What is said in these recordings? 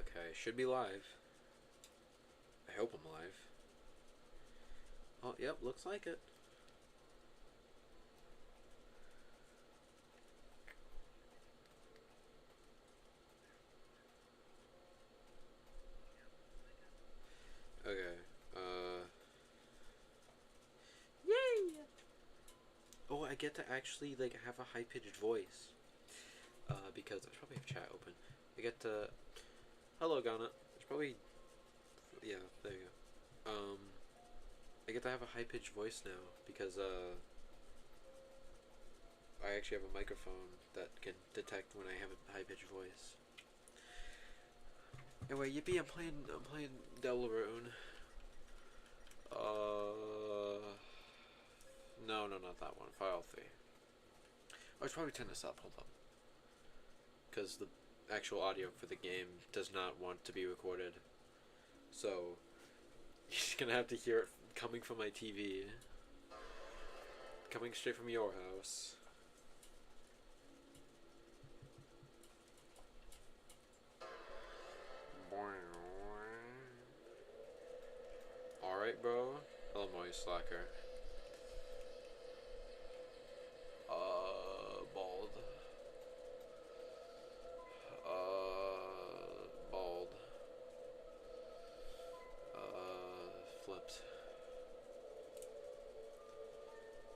Okay, should be live. I hope I'm live. Oh, yep, looks like it. Okay, yay! Oh, I get to actually, like, have a high-pitched voice. Because I should probably have chat open. I get to... Hello, Ghana. It's probably... Yeah, there you go. I get to have a high-pitched voice now because, I actually have a microphone that can detect when I have a high-pitched voice. Anyway, yippee! I'm playing Deltarune. No, not that one. File 3. I should probably turn this up. Hold on, because the actual audio for the game does not want to be recorded. So you're just gonna have to hear it coming from my TV, coming straight from your house. Alright, bro. Hello, Moy Slacker. Bald. Bald. Flipped.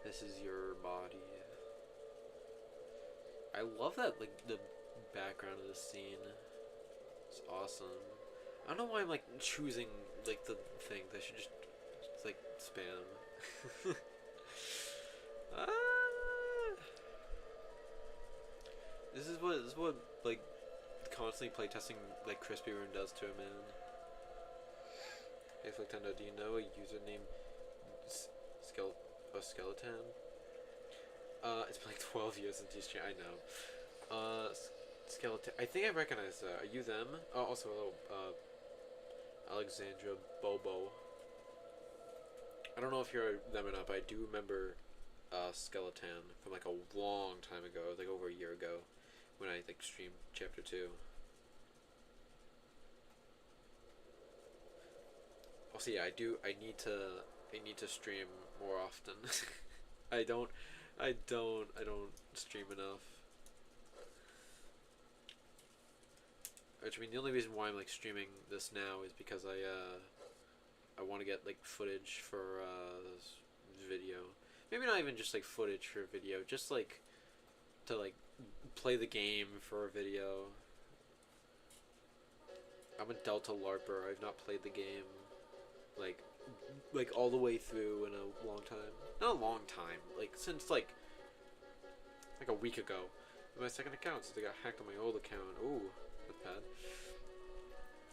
This is your body. I love that, like, the background of this scene. It's awesome. I don't know why I'm, like, choosing, like, the thing. I should just like, spam. Ah! This is what, like, constantly playtesting, like, Crispy Rune does to a man. Hey, Flictendo, do you know a user named Skeleton? It's been like 12 years since you streamed. I know. Skeleton. I think I recognize that. Are you them? Oh, also hello, Alexandra Bobo. I don't know if you're them or not, but I do remember Skeleton from like a long time ago, like over a year ago, when I like streamed chapter 2. Also, yeah, I need to stream more often. I don't stream enough. Which, I mean, the only reason why I'm like streaming this now is because I want to get like footage for this video. Maybe not even just like footage for a video, just like to like play the game for a video. I'm a Delta LARPer. I've not played the game like all the way through in a long time. Not a long time. Like since like a week ago. My second account since I got hacked on my old account. Ooh, that's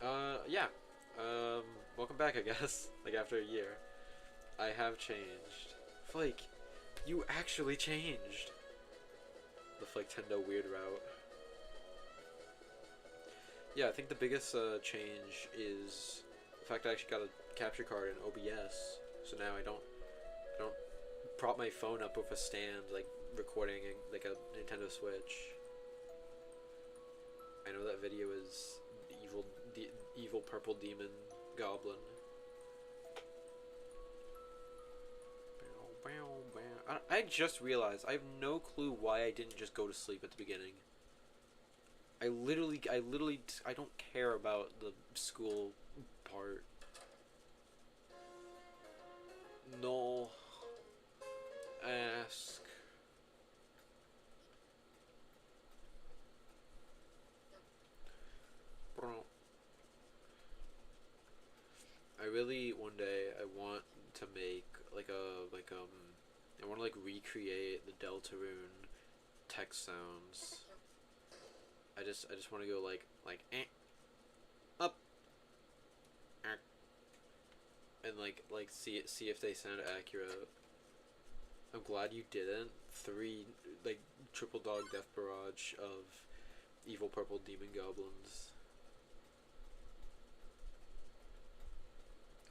bad. Yeah. Welcome back, I guess. Like after a year, I have changed. Flake, you actually changed. The Flake-tendo weird route. Yeah, I think the biggest change is the fact I actually got a capture card in OBS. So now I don't prop my phone up with a stand like recording like a Nintendo Switch. I know that video is evil purple demon goblin. I just realized I have no clue why I didn't just go to sleep at the beginning. I literally I don't care about the school part. No. Ask. Bro. I really one day I want to make like I want to like recreate the Deltarune text sounds. I just want to go like up and like see if they sound accurate. I'm glad you didn't. 3 like triple dog death barrage of evil purple demon goblins.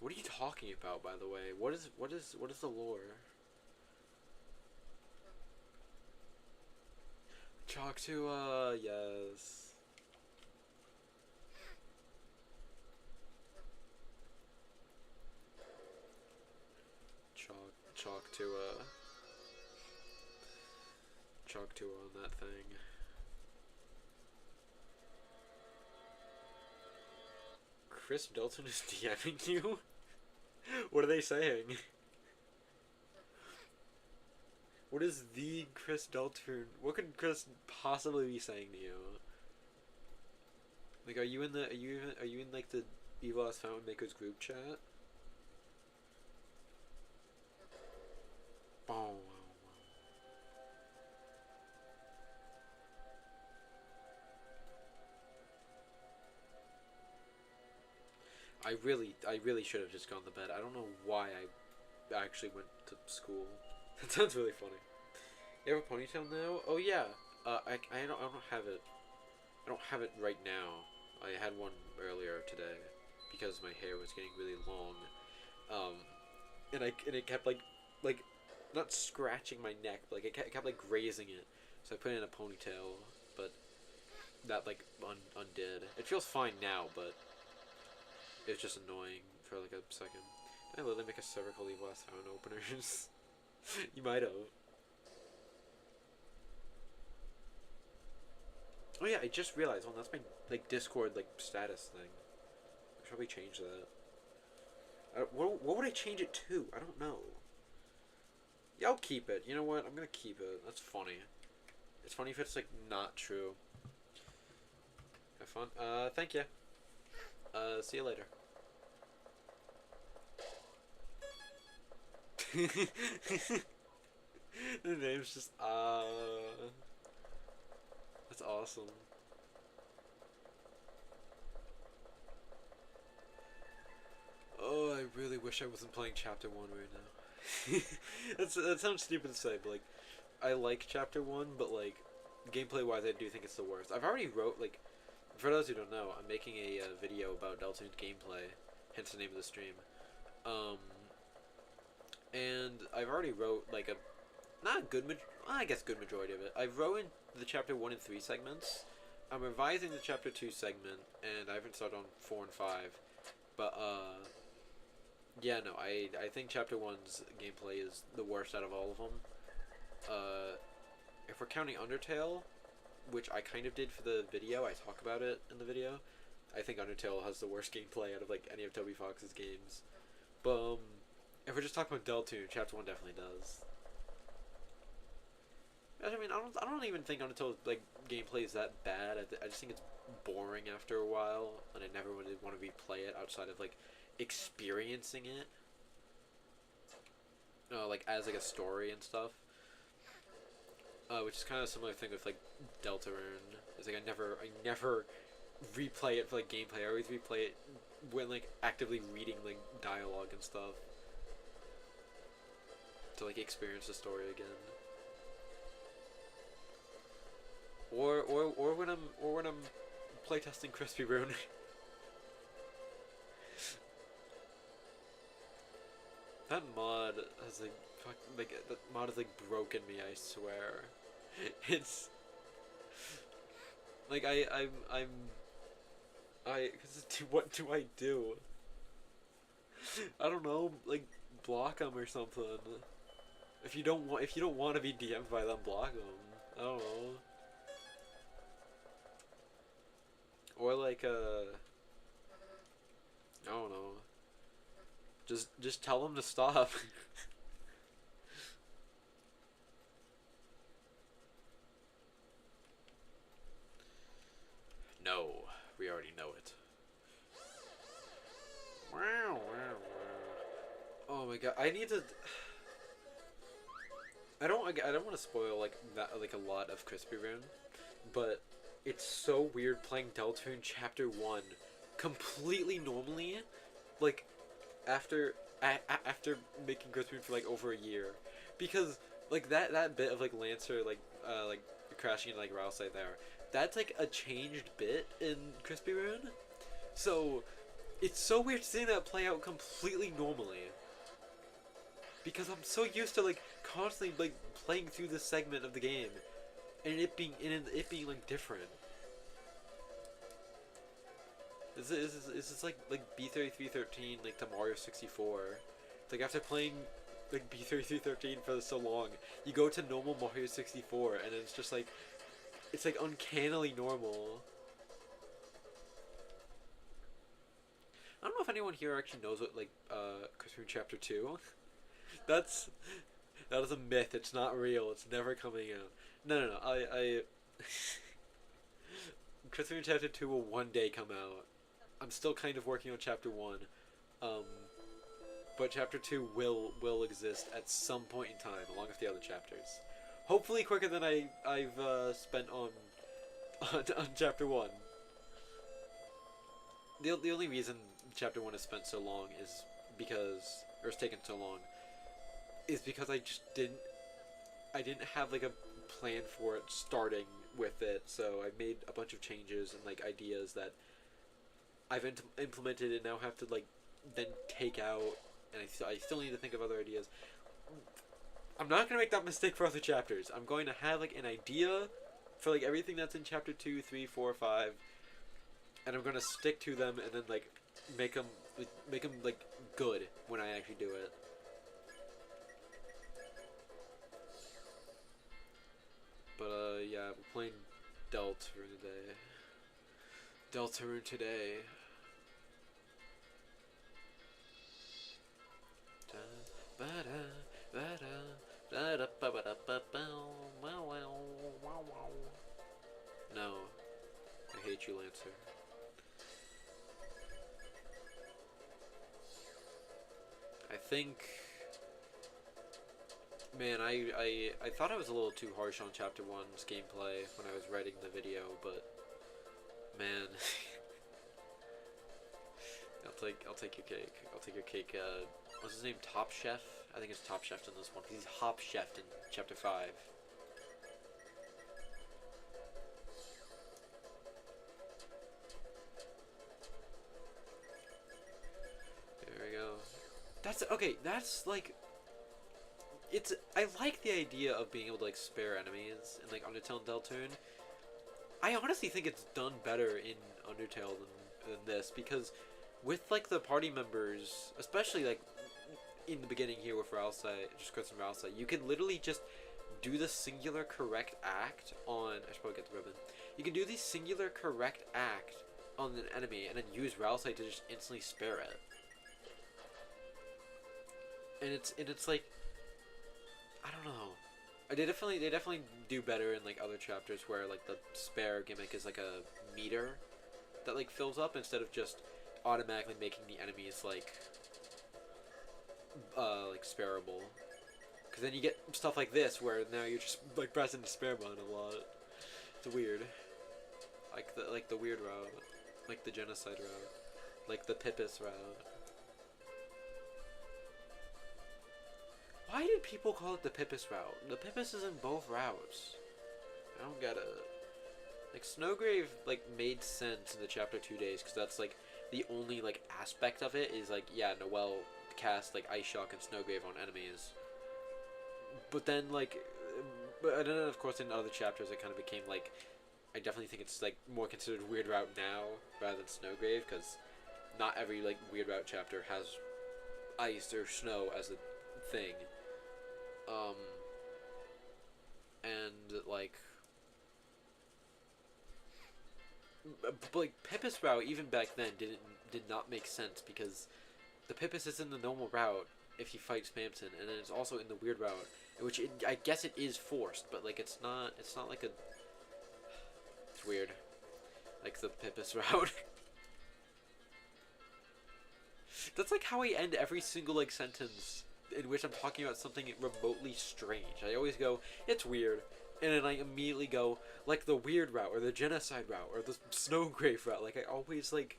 What are you talking about, by the way? What is the lore? Chalk to yes. chalk to on that thing. Chris Deltarune is DMing you? What are they saying? What is the Chris Deltarune? What could Chris possibly be saying to you? Like, are you in like the Evil Ass Fountain Makers group chat? Oh. I really should have just gone to bed. I don't know why I actually went to school. That sounds really funny. You have a ponytail now? Oh yeah. I don't have it. I don't have it right now. I had one earlier today because my hair was getting really long. And it kept like not scratching my neck, but like it kept like grazing it. So I put it in a ponytail, but that like undid. It feels fine now, but it's just annoying for like a second. Did I literally make a cervical evil ass fountain openers? You might have. Oh yeah, I just realized. Well, that's my like Discord like status thing. I should probably change that. What would I change it to? I don't know. Yeah, I'll keep it. You know what? I'm gonna keep it. That's funny. It's funny if it's like not true. Have fun. Thank you. See you later. The name's just that's awesome. Oh, I really wish I wasn't playing chapter 1 right now. That sounds stupid to say, but like I like chapter 1, but like gameplay wise I do think it's the worst. I've already wrote like, for those who don't know, I'm making a video about Deltarune's gameplay, hence the name of the stream. And I've already wrote like a not a good I guess good majority of it. I've wrote in the chapter 1 and 3 segments. I'm revising the chapter 2 segment, and I haven't started on 4 and 5. But yeah, no, I think chapter 1's gameplay is the worst out of all of them. If we're counting Undertale, which I kind of did for the video, I talk about it in the video, I think Undertale has the worst gameplay out of like any of Toby Fox's games. But if we're just talking about Deltarune, chapter 1 definitely does. I mean, I don't even think Undertale like gameplay is that bad. I just think it's boring after a while, and I never really want to replay it outside of like experiencing it, like as like a story and stuff. Which is kind of a similar thing with like Deltarune. It's like I never replay it for like gameplay. I always replay it when like actively reading like dialogue and stuff to like experience the story again. Or when I'm playtesting Crispy Rune. That mod has that mod has like broken me, I swear. It's like what do I do? I don't know, like block them or something. If you don't want to be DM'd by them, block them. I don't know. Or like I don't know. Just tell them to stop. No, we already know it. Oh my god, I need to. I don't want to spoil like that like a lot of Crispy Rune, but it's so weird playing Deltarune Chapter 1 completely normally, like after making Crispy Rune for like over a year, because like that bit of like Lancer like crashing into like Rousey there, that's like a changed bit in Crispy Rune, so it's so weird seeing that play out completely normally. Because I'm so used to like constantly like playing through this segment of the game, and it being like different. This is like B3313 like to Mario 64. It's like after playing like B3313 for so long. You go to normal Mario 64, and it's just like it's like uncannily normal. I don't know if anyone here actually knows what like Cartoon Chapter 2. That's that is a myth. It's not real. It's never coming out. No. I Cartoon Chapter 2 will one day come out. I'm still kind of working on Chapter 1. Um, but Chapter 2 will exist at some point in time, along with the other chapters. Hopefully quicker than I've spent on Chapter 1. The only reason Chapter 1 has spent so long is because, or it's taken so long, is because I just didn't have like a plan for it starting with it, so I made a bunch of changes and like ideas that I've implemented and now have to like then take out, and I still need to think of other ideas. I'm not gonna make that mistake for other chapters. I'm going to have like an idea for like everything that's in chapter 2, 3, 4, 5, and I'm gonna stick to them and then like make them like good when I actually do it. But yeah, we're playing Deltarune today. Deltarune today. No, I hate you, Lancer. I think, man, I thought I was a little too harsh on Chapter 1's gameplay when I was writing the video, but man, I'll take your cake. I'll take your cake. What's his name? Top Chef? I think it's Top Chef in this one. He's Hop Chef in Chapter 5. There we go. That's okay. That's like. It's. I like the idea of being able to like spare enemies in like Undertale and Deltarune. I honestly think it's done better in Undertale than this, because with like the party members, especially like in the beginning here with Ralsei, just Chris and Ralsei, you can literally just do the singular correct act on. I should probably get the ribbon. You can do the singular correct act on an enemy and then use Ralsei to just instantly spare it. And it's like, I don't know. They definitely do better in like other chapters where like the spare gimmick is like a meter that like fills up instead of just automatically making the enemies like spareable. Because then you get stuff like this where now you're just like pressing the spare button a lot. It's weird. Like the weird route, like the genocide route, like the Pippis route. Why did people call it the Pippis route? The Pippis is in both routes. I don't get it. Like, Snowgrave, like, made sense in the Chapter 2 days, because that's, like, the only, like, aspect of it is, like, yeah, Noelle cast, like, Ice Shock and Snowgrave on enemies. But then, like, and then, of course, in other chapters, it kind of became, like, I definitely think it's, like, more considered Weird Route now, rather than Snowgrave, because not every, like, Weird Route chapter has ice or snow as a thing. And like Pippis route even back then did not make sense, because the Pippis is in the normal route if you fight Spamton, and then it's also in the weird route, which I guess it is forced, but like it's not like a. It's weird, like the Pippis route. That's like how I end every single like sentence in which I'm talking about something remotely strange. I always go, it's weird, and then I immediately go, like the weird route, or the genocide route, or the Snowgrave route. Like I always like,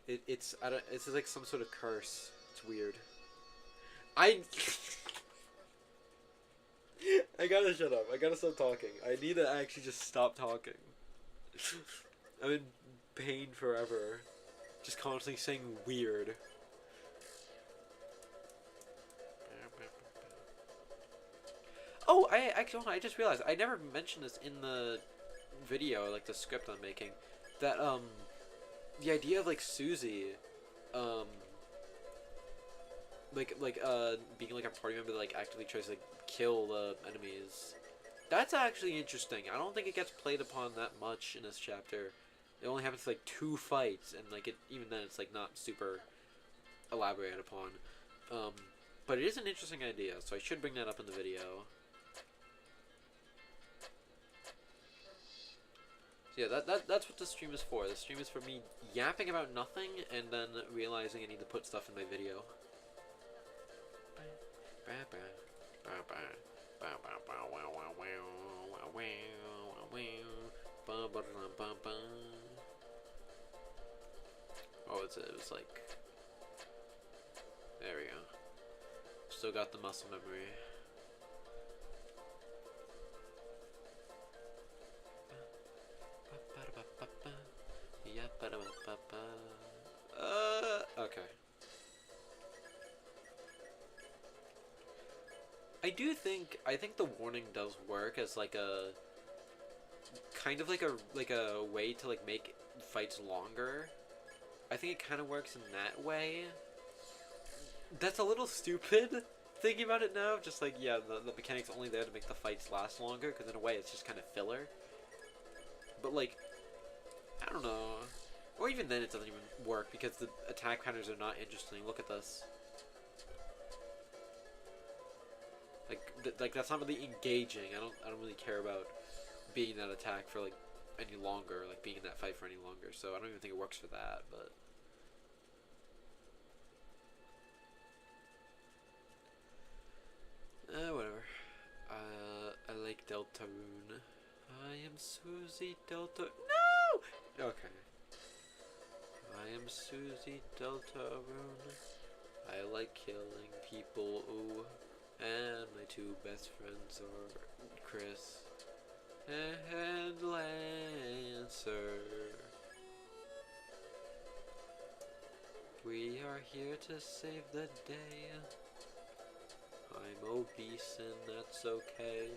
it's like some sort of curse. It's weird. I gotta shut up. I gotta stop talking. I need to actually just stop talking. I'm in pain forever. Just constantly saying weird. Oh, I just realized I never mentioned this in the video, like the script I'm making, that the idea of like Susie, being like a party member that like actively tries to like kill the enemies. That's actually interesting. I don't think it gets played upon that much in this chapter. It only happens like 2 fights, and like even then it's like not super elaborated upon. But it is an interesting idea, so I should bring that up in the video. So yeah, that's what the stream is for. The stream is for me yapping about nothing and then realizing I need to put stuff in my video. Oh, it was like... There we go. Still got the muscle memory. Okay. I think the warning does work as like a kind of like a way to like make fights longer. I think it kind of works in that way. That's a little stupid thinking about it now. Just like, yeah, the mechanic's only there to make the fights last longer, because in a way it's just kind of filler. But like, I don't know. Or even then it doesn't even work because the attack patterns are not interesting. Look at this. Like that's not really engaging. I don't really care about being in that attack for like any longer, like being in that fight for any longer. So I don't even think it works for that, but whatever. I like Deltarune. I am Susie Deltarune. No! Okay. I am Susie Deltarune. I like killing people, ooh. And my 2 best friends are Chris and Lancer. We are here to save the day. I'm obese and that's okay.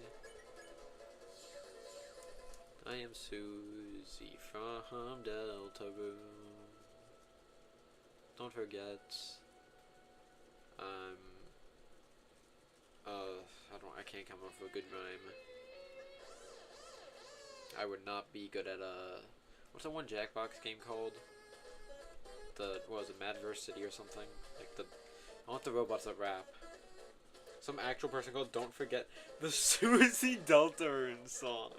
I am Susie from Deltarune. Don't forget, I can't come up with a good rhyme. I would not be good at, what's that one Jackbox game called? What was it, Madversity or something? Like I want the robots that rap. Some actual person called Don't Forget the Susie Deltarune song.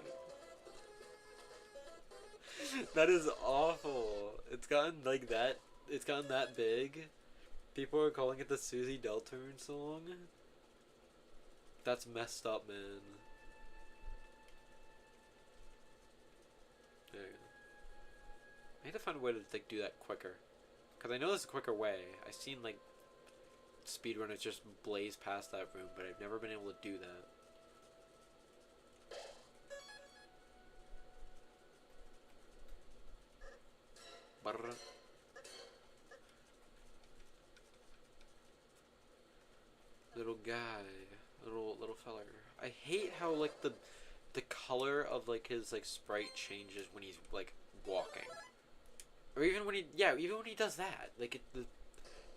That is awful. It's gotten like that. It's gotten that big. People are calling it the Susie Deltarune song. That's messed up, man. There you go. I need to find a way to like do that quicker, cause I know there's a quicker way. I've seen like speedrunners just blaze past that room, but I've never been able to do that. Little guy, little feller. I hate how like the color of like his like sprite changes when he's like walking, or even when even when he does that, like the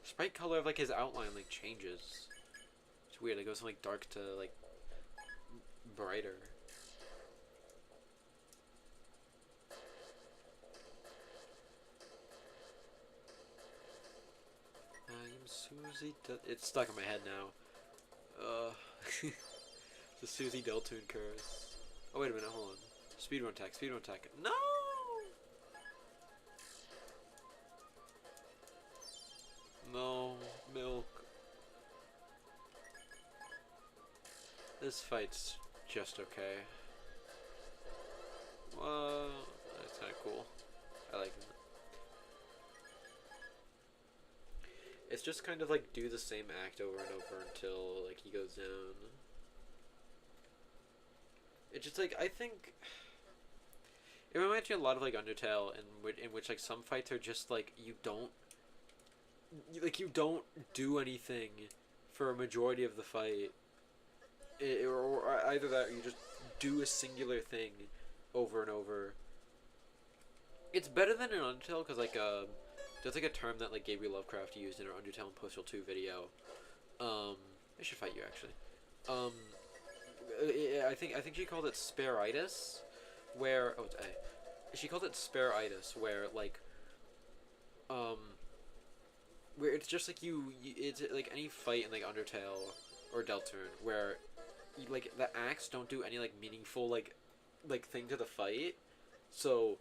sprite color of like his outline like changes. It's weird. It goes from like dark to like brighter. I'm Susie. It's stuck in my head now. The Susie Deltarune curse. Oh wait a minute, hold on. Speedrun tech. No! No, milk. This fight's just okay. That's kinda cool. I like that. It's just kind of like do the same act over and over until like he goes down. It's just like, I think it reminds me a lot of like Undertale, in which like some fights are just like you don't do anything for a majority of the fight, or either that or you just do a singular thing over and over. It's better than in Undertale because like there's like a term that like Gabriel Lovecraft used in our Undertale and Postal 2 video, I should fight you actually. Um, I think she called it sparitis, where oh it's A. She called it sparitis, where like um where it's just like it's like any fight in like Undertale or Deltarune where you, like the acts don't do any like meaningful like thing to the fight, so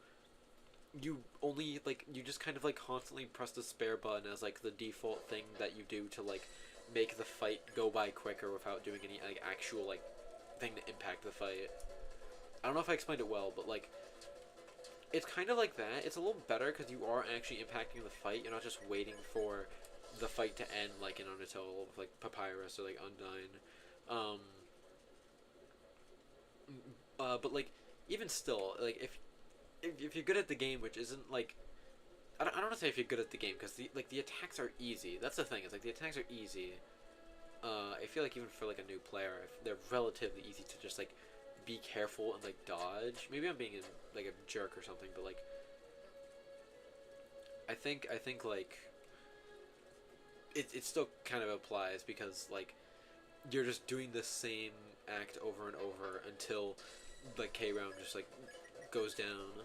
you only like you just kind of like constantly press the spare button as like the default thing that you do to like make the fight go by quicker without doing any like actual like thing to impact the fight. I don't know if I explained it well, but like it's kind of like that. It's a little better because you are actually impacting the fight. You're not just waiting for the fight to end like in Undertale with like Papyrus or like Undyne. Um, but like even still, like if you're good at the game, which isn't like I don't want to say if you're good at the game because the attacks are easy. That's the thing. It's like the attacks are easy. I feel like even for like a new player, they're relatively easy to just like be careful and like dodge. Maybe I'm being like a jerk or something, but like I think like it still kind of applies because like you're just doing the same act over and over until like K round just like goes down.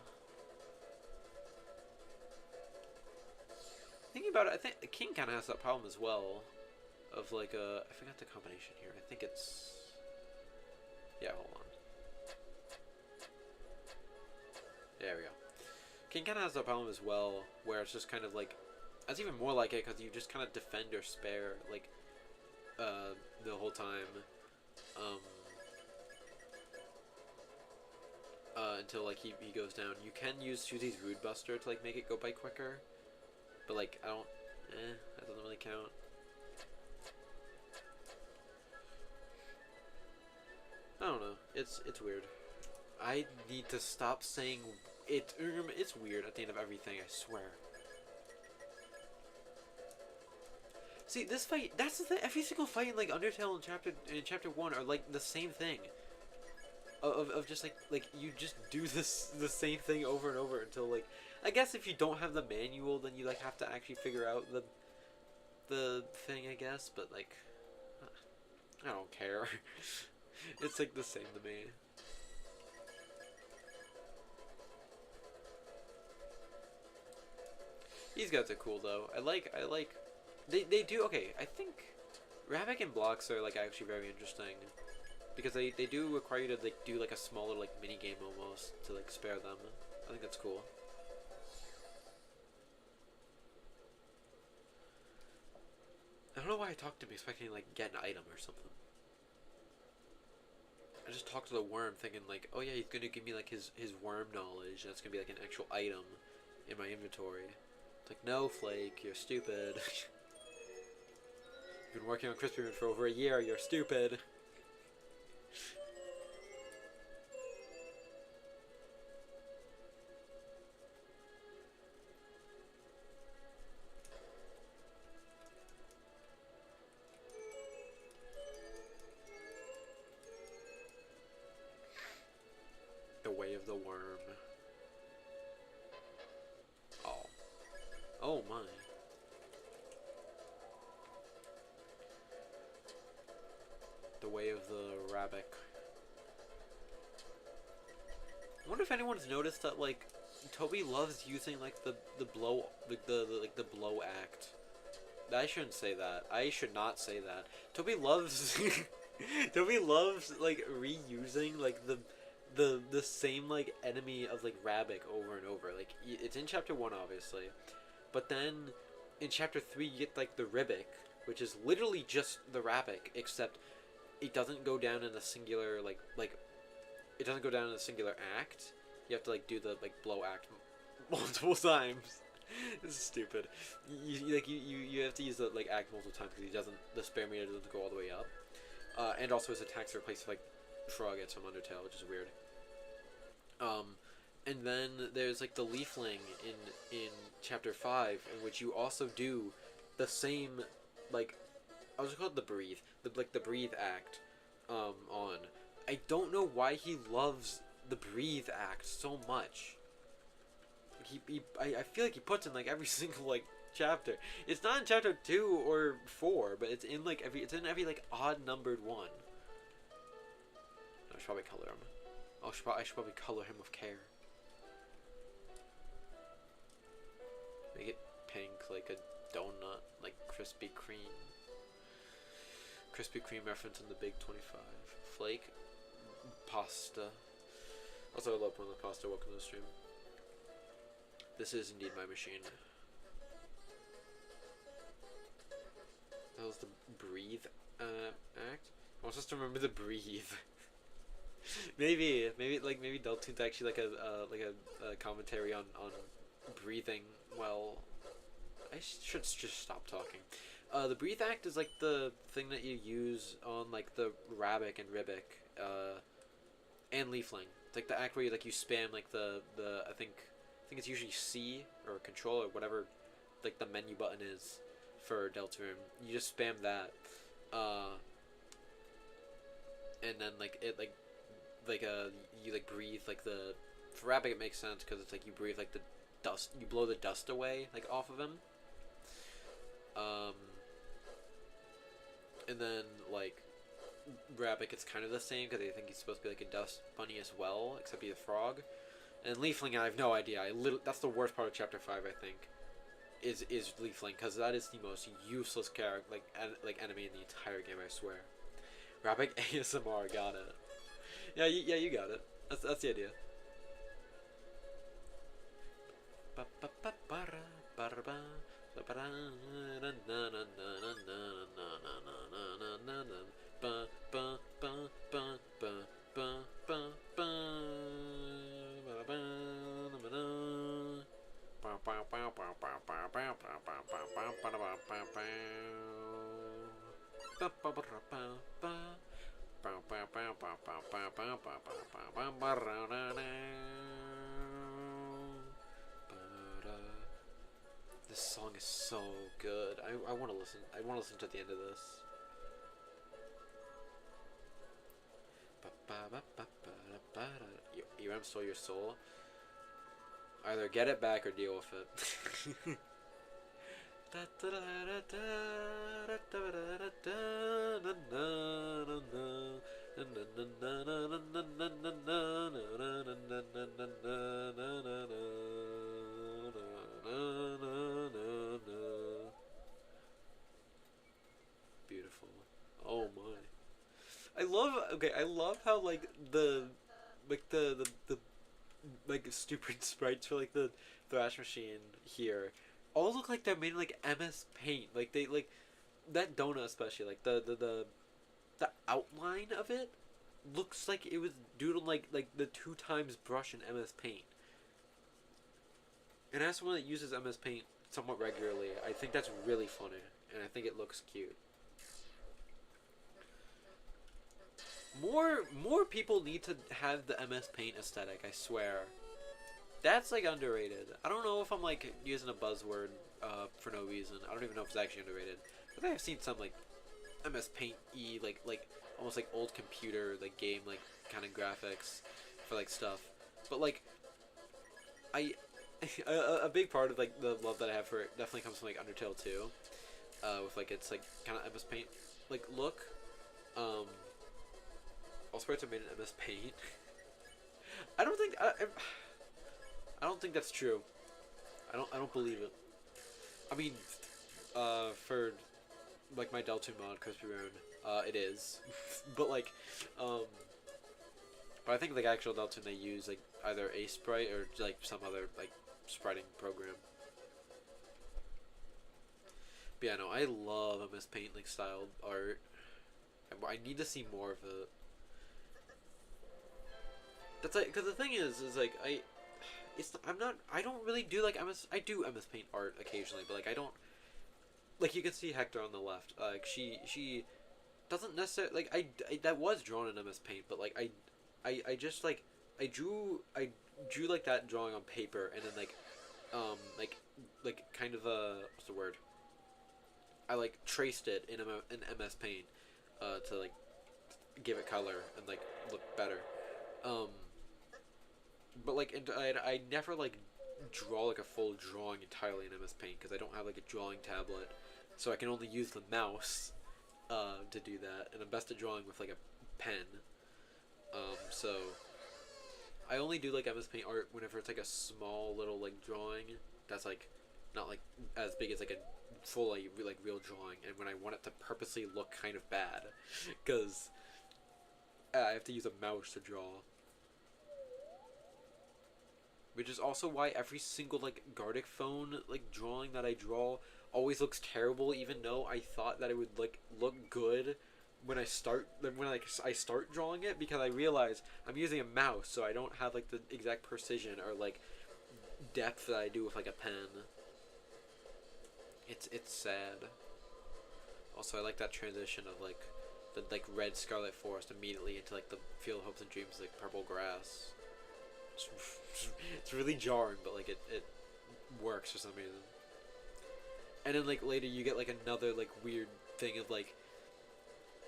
Thinking about it, I think the King kind of has that problem as well. Of like I forgot the combination here. I think it's yeah. Hold on. There we go. King kind of has that problem as well, where it's just kind of like that's even more like it because you just kind of defend or spare like the whole time um, until like he goes down. You can use Susie's Rude Buster to like make it go by quicker, but like I don't. That doesn't really count. I don't know. It's weird. I need to stop saying it. It's weird at the end of everything. I swear. See, this fight. That's the thing. Every single fight in like Undertale in chapter 1 are like the same thing. Of just like you just do the same thing over and over until like I guess if you don't have the manual, then you like have to actually figure out the thing. I guess, but like I don't care. It's like the same to me. These guys are cool though. I like they do okay, I think Rabbit and blocks are like actually very interesting. Because they do require you to like do like a smaller like mini game almost to like spare them. I think that's cool. I don't know why I talked to him expecting like get an item or something. I just talked to the worm thinking like, oh yeah, he's gonna give me like his worm knowledge and it's gonna be like an actual item in my inventory. It's like, no, Flake, you're stupid. You've been working on Crispy Moon for over a year, you're stupid. The way of the worm. Oh. Oh my. The way of the rabbit. I wonder if anyone's noticed that like Toby loves using like the blow the blow act. I shouldn't say that. I should not say that. Toby loves Toby loves like reusing like the same like enemy of like Rabbit over and over. Like it's in chapter 1 obviously, but then in chapter 3 you get like the Ribic, which is literally just the Rabbit except it doesn't go down in a singular like it doesn't go down in a singular act. You have to like do the like blow act multiple times. This is stupid. You have to use the like act multiple times because he doesn't the spare meter doesn't go all the way up. And also his attacks are replaced with like Froggett's from Undertale, which is weird. And then there's like the Leafling in chapter 5, in which you also do the same like I was called the breathe, the breathe act. On I don't know why he loves the breathe act so much. I feel like he puts in like every single like chapter. It's not in chapter 2 or 4, but it's in like every like odd numbered one. I should probably color him. I should probably color him with care. Make it pink like a donut, like Krispy Kreme. Krispy Kreme reference in the Big 25. Flake. Pasta. Also, I love putting the pasta. Welcome to the stream. This is indeed my machine. That was the breathe act. I was just to remember the breathe. maybe Deltarune's actually like a commentary on breathing. Well, I should just stop talking. The breathe act is like the thing that you use on like the Rabbik and Ribbik, and Leafling. It's like the act where you spam like the I think it's usually C or Control or whatever, like the menu button is for Deltarune. You just spam that, and then you breathe like the. For Rabbik it makes sense because it's like you breathe like the dust, you blow the dust away like off of him. And then like Rabbik, it's kind of the same because I think he's supposed to be like a dust bunny as well, except he's a frog. And Leafling, I have no idea. That's the worst part of chapter 5, I think, is Leafling, because that is the most useless character, like enemy in the entire game, I swear. Rabbik ASMR, got it. Yeah, you got it. That's the idea. This song is so good. I want to listen. I want to listen to the end of this. ERM stole your soul. Either get it back or deal with it. Beautiful. Oh my. I love how like the stupid sprites for like the Thrash Machine here all look like they're made in like MS Paint. Like they like that donut especially, like the outline of it looks like it was doodled like the 2x brush in MS Paint. And as someone that uses MS Paint somewhat regularly, I think that's really funny, and I think it looks cute. More people need to have the MS Paint aesthetic, I swear. That's like underrated. I don't know if I'm like using a buzzword for no reason. I don't even know if it's actually underrated. I think I've seen some like MS Paint-y like almost like old computer like game like kind of graphics for like stuff. But like a big part of like the love that I have for it definitely comes from like Undertale 2, with like its like kind of MS Paint like look. All sprites are made in MS Paint. I don't think that's true. I don't believe it. I mean, for like my Deltarune mod, Crispy Rune, it is. But like, but I think like actual Deltarune they use like either a sprite or like some other like spriting program. But yeah, no, I love MS Paint like styled art. I need to see more of it. That's like, because the thing is like I don't really do like I do MS Paint art occasionally, but like I don't, like you can see Hector on the left, like she doesn't necessarily, like I that was drawn in MS Paint, but like I just like I drew like that drawing on paper, and then like kind of what's the word, I like traced it in MS Paint to like give it color and like look better. But like I never like draw like a full drawing entirely in MS Paint because I don't have like a drawing tablet, so I can only use the mouse to do that, and I'm best at drawing with like a pen. So I only do like MS Paint art whenever it's like a small little like drawing that's like not like as big as like a full like real drawing, and when I want it to purposely look kind of bad, because I have to use a mouse to draw. Which is also why every single like Gardic phone like drawing that I draw always looks terrible, even though I thought that it would like look good when I start drawing it, because I realize I'm using a mouse, so I don't have like the exact precision or like depth that I do with like a pen. It's sad. Also, I like that transition of like the like red Scarlet Forest immediately into like the Field of Hopes and Dreams like purple grass. It's really jarring, but like it works for some reason. And then like later you get like another like weird thing of like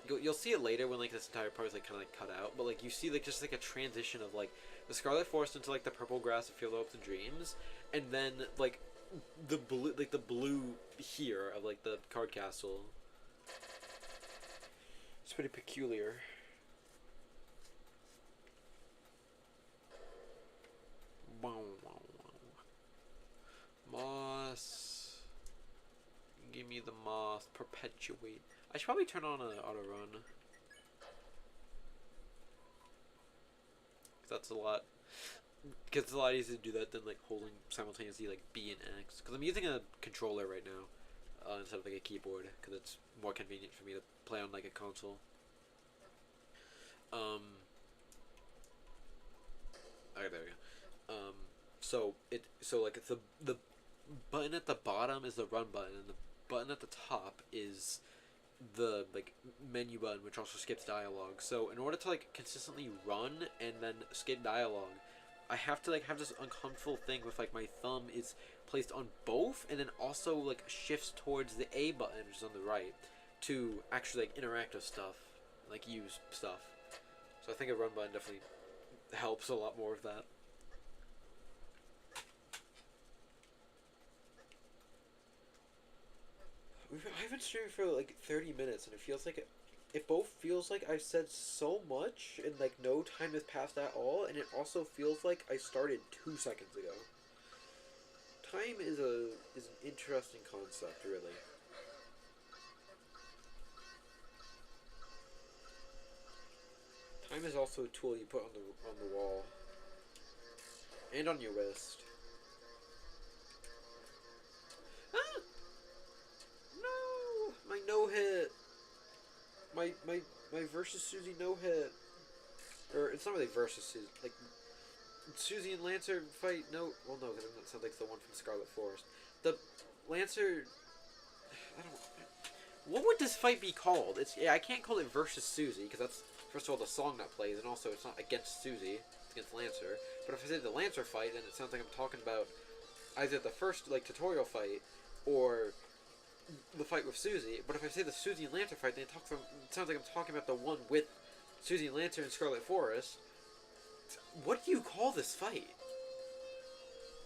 you'll see it later when like this entire part is like kind of like cut out, but like you see like just like a transition of like the Scarlet Forest into like the purple grass of Field of Hopes and Dreams, and then like the blue here of like the card castle. It's pretty peculiar. Moss. Give me the moss. Perpetuate. I should probably turn on an auto run. That's a lot. Because it's a lot easier to do that than like holding simultaneously like B and X. Because I'm using a controller right now instead of like a keyboard, because it's more convenient for me to play on like a console. Alright, there we go. So like the button at the bottom is the run button, and the button at the top is the like menu button, which also skips dialogue. So in order to like consistently run and then skip dialogue, I have to like have this uncomfortable thing with like my thumb is placed on both, and then also like shifts towards the A button, which is on the right, to actually like interact with stuff, like use stuff. So I think a run button definitely helps a lot more with that. I've been streaming for like 30 minutes, and it feels like it both feels like I've said so much and like no time has passed at all, and it also feels like I started 2 seconds ago. Time is an interesting concept, really. Time is also a tool you put on the wall and on your wrist. Ah! No! My no hit. My versus Susie no hit. Or it's not really versus Susie. Like Susie and Lancer fight. No, well no, because that sounds like the one from Scarlet Forest. The Lancer. I don't. What would this fight be called? I can't call it versus Susie because that's first of all the song that plays, and also it's not against Susie. It's against Lancer. But if I say the Lancer fight, then it sounds like I'm talking about either the first like tutorial fight or the fight with Susie. But if I say the Susie and Lancer fight, then it sounds like I'm talking about the one with Susie and Lancer and Scarlet Forest. What do you call this fight?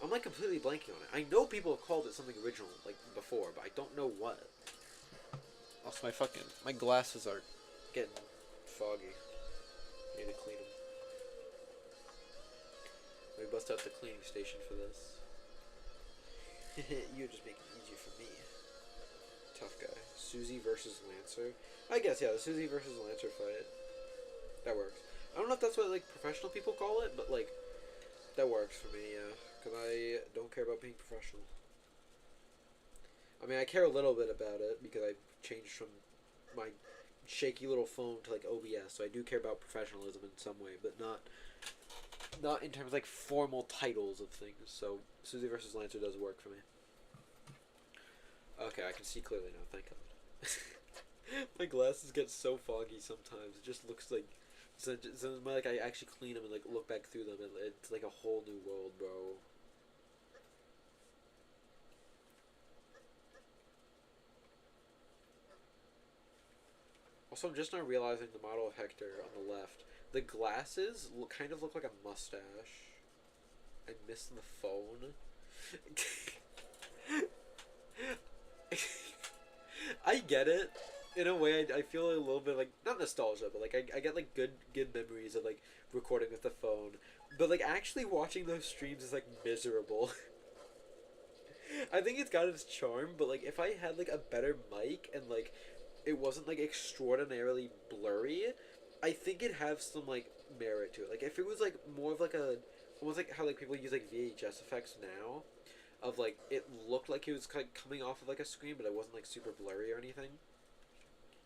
I'm like completely blanking on it. I know people have called it something original like before, but I don't know what. Also, my glasses are getting foggy. I need to clean them. We bust out the cleaning station for this. You're just making it easier for me. Tough guy. Susie versus Lancer. I guess, yeah, the Susie versus Lancer fight. That works. I don't know if that's what, like, professional people call it, but, like, that works for me, yeah. Because I don't care about being professional. I mean, I care a little bit about it, because I changed from my shaky little phone to, like, OBS, so I do care about professionalism in some way, but not in terms of, like, formal titles of things. So, Susie versus Lancer does work for me. Okay, I can see clearly now, thank God. My glasses get so foggy sometimes, it just looks like... So like I actually clean them and like look back through them, and it's like a whole new world, bro. Also, I'm just now realizing the model of Hector on the left. The glasses kind of look like a mustache. I miss the phone. get it. In a way, I feel a little bit like not nostalgia, but like I get like good memories of like recording with the phone. But like actually watching those streams is like miserable. I think it's got its charm, but like if I had like a better mic and like it wasn't like extraordinarily blurry, I think it'd have some like merit to it. Like if it was like more of like a almost like how like people use like VHS effects now, of like it looked like it was like coming off of like a screen, but it wasn't like super blurry or anything.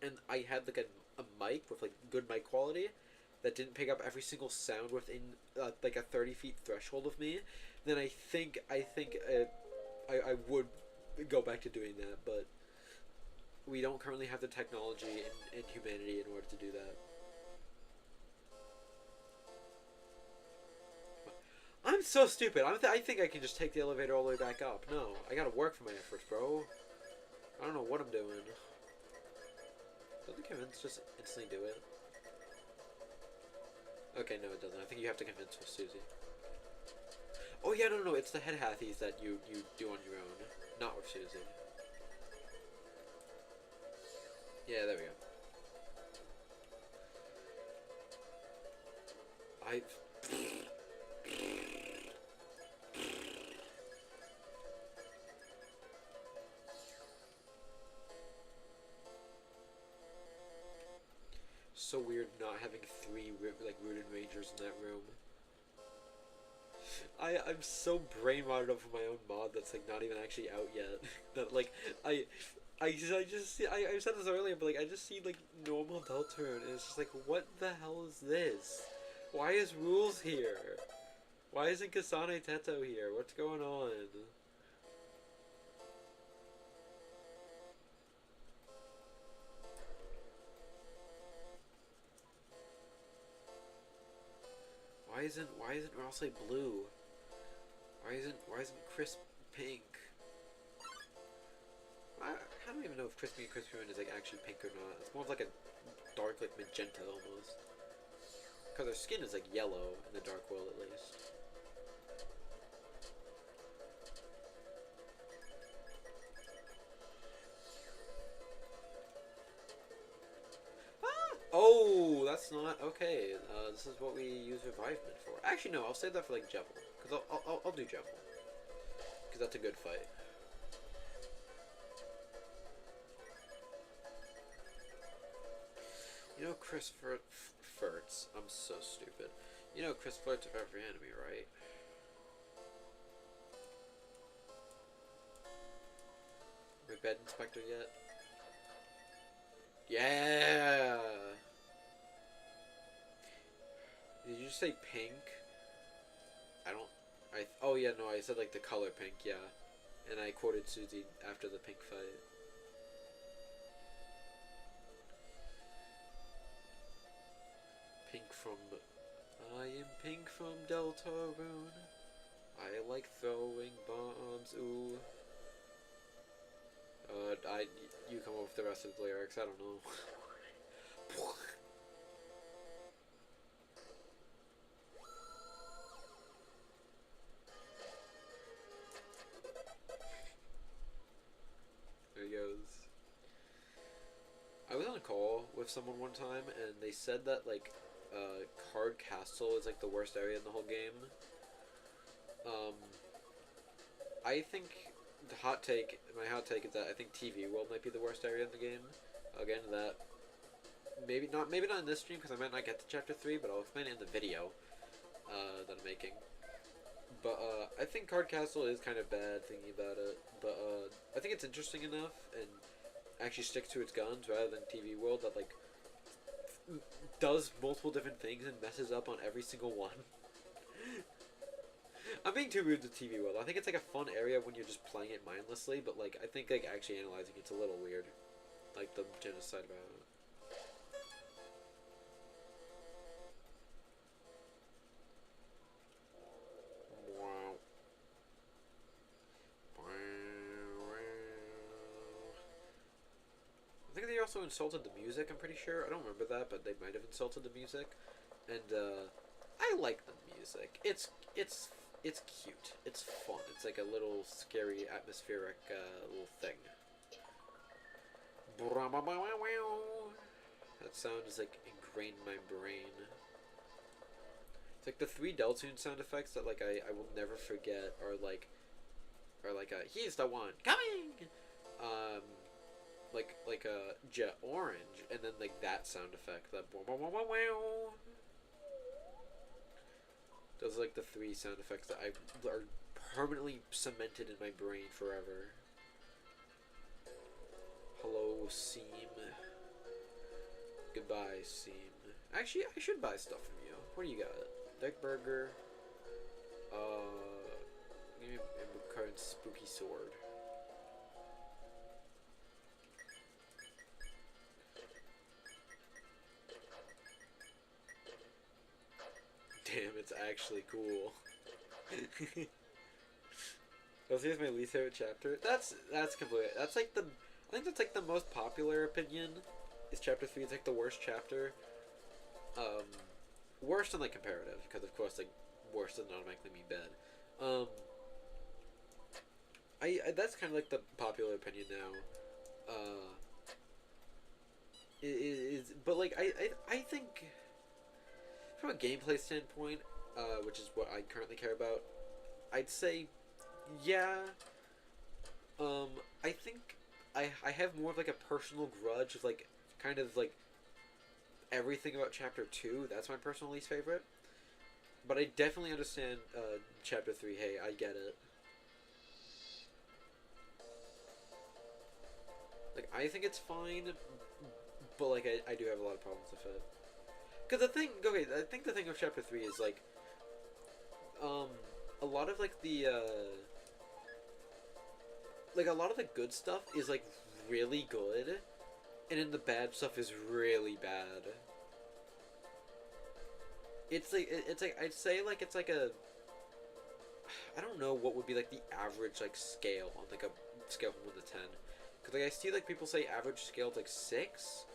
And I had like a mic with like good mic quality that didn't pick up every single sound within like a 30 feet threshold of me, then I would go back to doing that, but we don't currently have the technology and humanity in order to do that. I'm so stupid. I think I can just take the elevator all the way back up. No, I gotta work for my efforts, bro. I don't know what I'm doing. Doesn't convince just instantly do it? Okay, no, it doesn't. I think you have to convince with Susie. Oh yeah, no, it's the head hathies that you do on your own, not with Susie. Yeah, there we go. I. So weird not having three like rooted rangers in that room. I'm so brain rotted over my own mod that's like not even actually out yet. That like I just see I said this earlier, but like I just see like normal Deltarune and it's just like what the hell is this? Why is Rules here? Why isn't Kasane Teto here? What's going on? Why isn't Ross blue? Why isn't Chris pink? I don't even know if Crispy and Crispy is like actually pink or not. It's more of like a dark like magenta almost. Cause their skin is like yellow in the Dark World at least. Ah! Oh, that's not okay. This is what we use revivement for. Actually, no. I'll save that for like Jevil, cause I'll do Jevil, cause that's a good fight. You know Chris flirts. I'm so stupid. You know Chris flirts with every enemy, right? My bed inspector yet? Yeah! Did you just say pink? I don't... Oh yeah, no, I said like the color pink, yeah. And I quoted Susie after the pink fight. Pink from... I am pink from Deltarune. I like throwing bombs, ooh. You come up with the rest of the lyrics, I don't know. There he goes. I was on a call with someone one time, and they said that, like, Card Castle is, like, the worst area in the whole game. I think my hot take is that I think TV World might be the worst area in the game. I'll get into that. Maybe not in this stream, because I might not get to Chapter 3, but I'll explain it in the video that I'm making. But, I think Card Castle is kind of bad, thinking about it. But, I think it's interesting enough, and actually sticks to its guns, rather than TV World, that, like, does multiple different things and messes up on every single one. I'm being too rude to TV World. I think it's, like, a fun area when you're just playing it mindlessly, but, like, I think, like, actually analyzing it's a little weird. Like, the genocide about it. I think they also insulted the music, I'm pretty sure. I don't remember that, but they might have insulted the music. And, I like the music. It's cute. It's fun. It's like a little scary, atmospheric, little thing. That sound is like ingrained in my brain. It's like the three Deltarune sound effects that like I will never forget are like a he's the one coming, um, like a jet orange, and then like that sound effect that. Those are like the three sound effects that are permanently cemented in my brain forever. Hello, Seam. Goodbye, Seam. Actually, I should buy stuff from you. What do you got? Deck Burger. Give me a current spooky sword. Damn, it's actually cool. This is my least favorite chapter. That's completely. That's like the. I think that's like the most popular opinion. Is chapter 3? It's like the worst chapter. Worst in like comparative, because of course like worst doesn't automatically mean bad. I that's kind of like the popular opinion now. But like I think from a gameplay standpoint, which is what I currently care about, I'd say, yeah. I think I have more of like a personal grudge of like kind of like everything about chapter 2. That's my personal least favorite. But I definitely understand chapter 3. Hey, I get it. Like I think it's fine, but like I do have a lot of problems with it. Cause the thing, okay, I think the thing of chapter 3 is like, a lot of like the like a lot of the good stuff is like really good, and then the bad stuff is really bad. It's like I'd say like it's like a, I don't know what would be like the average like scale on like a scale from 1 to 10, because like I see like people say average scale is like 6,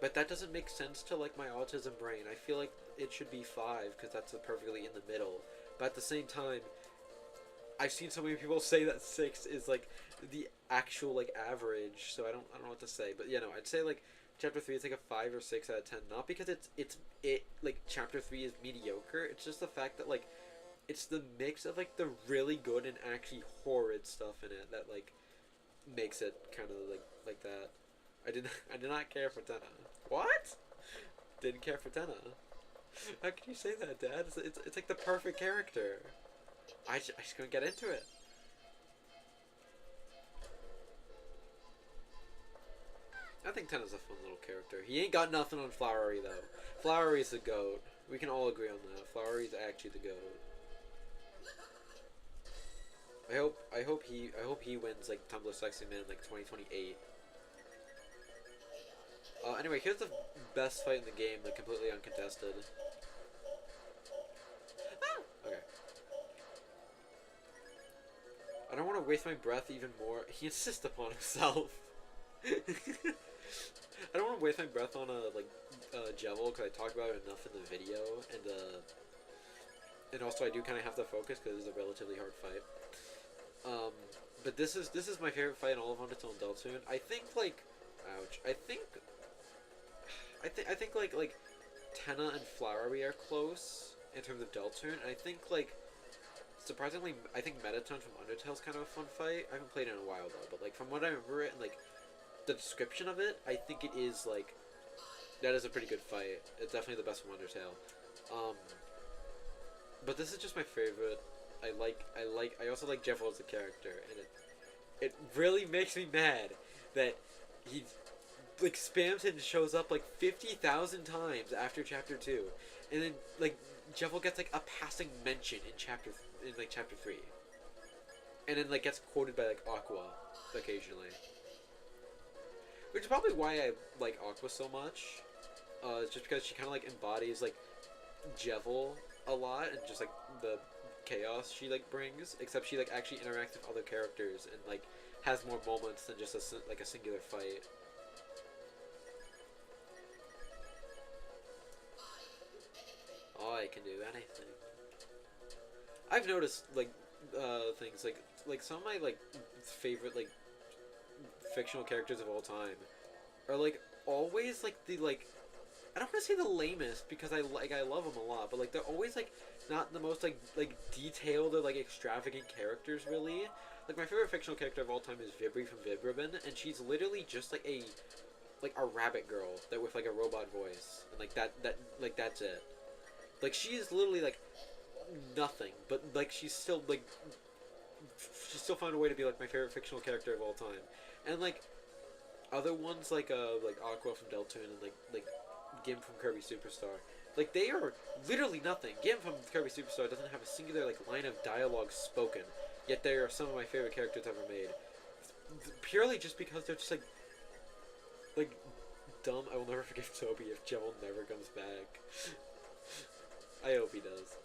but that doesn't make sense to like my autism brain. I feel like it should be 5 because that's perfectly in the middle. But at the same time, I've seen so many people say that 6 is like the actual like average, so I don't know what to say. But yeah, no, I'd say like chapter 3 is like a 5 or 6 out of 10. Not because it like chapter 3 is mediocre. It's just the fact that like it's the mix of like the really good and actually horrid stuff in it that like makes it kind of like that. I did not care for Tenna. What? Didn't care for Tenna. How can you say that, Dad? It's like the perfect character. I just gonna get into it. I think Tenna's a fun little character. He ain't got nothing on Flowery though. Flowery's the goat. We can all agree on that. Flowery's actually the goat. I hope he wins like Tumblr Sexy Man in like 2028. Anyway, here's the best fight in the game, like completely uncontested. Okay. I don't want to waste my breath even more. He insists upon himself. I don't want to waste my breath on Jevil because I talked about it enough in the video, and also I do kind of have to focus because it's a relatively hard fight. But this is my favorite fight in all of Undertale and Deltarune. I think like, ouch. I think like Tenna and Flowery are close in terms of Deltarune, and I think like surprisingly, I think Metatone from Undertale's kind of a fun fight. I haven't played it in a while though, but like from what I remember it and like the description of it, I think it is like that is a pretty good fight. It's definitely the best from Undertale. But this is just my favorite. I also like Jevil as a character, and it really makes me mad that he like spams and shows up like 50,000 times after chapter 2, and then like Jevil gets like a passing mention in chapter 3, and then like gets quoted by like Aqua occasionally, which is probably why I like Aqua so much. It's just because she kind of like embodies like Jevil a lot, and just like the chaos she like brings, except she like actually interacts with other characters and like has more moments than just a singular fight. Oh, I can do anything. I've noticed like things like some of my like favorite like fictional characters of all time are like always like the like I don't want to say the lamest because I love them a lot, but like they're always like not the most like detailed or like extravagant characters really. Like my favorite fictional character of all time is Vibri from Vibribin, and she's literally just like a rabbit girl that with like a robot voice, and like that's it. Like she is literally like nothing, but like she's still like she still found a way to be like my favorite fictional character of all time. And like other ones like Aqua from Deltarune and like Gim from Kirby Superstar. Like they are literally nothing. Gim from Kirby Superstar doesn't have a singular like line of dialogue spoken, yet they are some of my favorite characters ever made. Purely just because they're just like dumb. I will never forgive Toby if Jevil never comes back. I hope he does.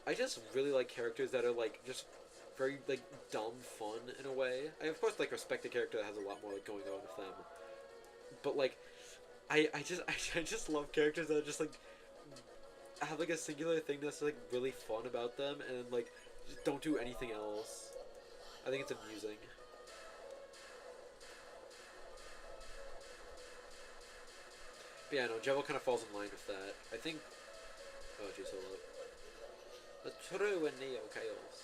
I just really like characters that are like just very like dumb fun in a way. I of course like respect a character that has a lot more like going on with them, but like I just love characters that are just like have like a singular thing that's like really fun about them and like just don't do anything else. I think it's amusing. But yeah, no, Jevil kind of falls in line with that. I think. Oh, jeez, hold up. The true and Neo Chaos.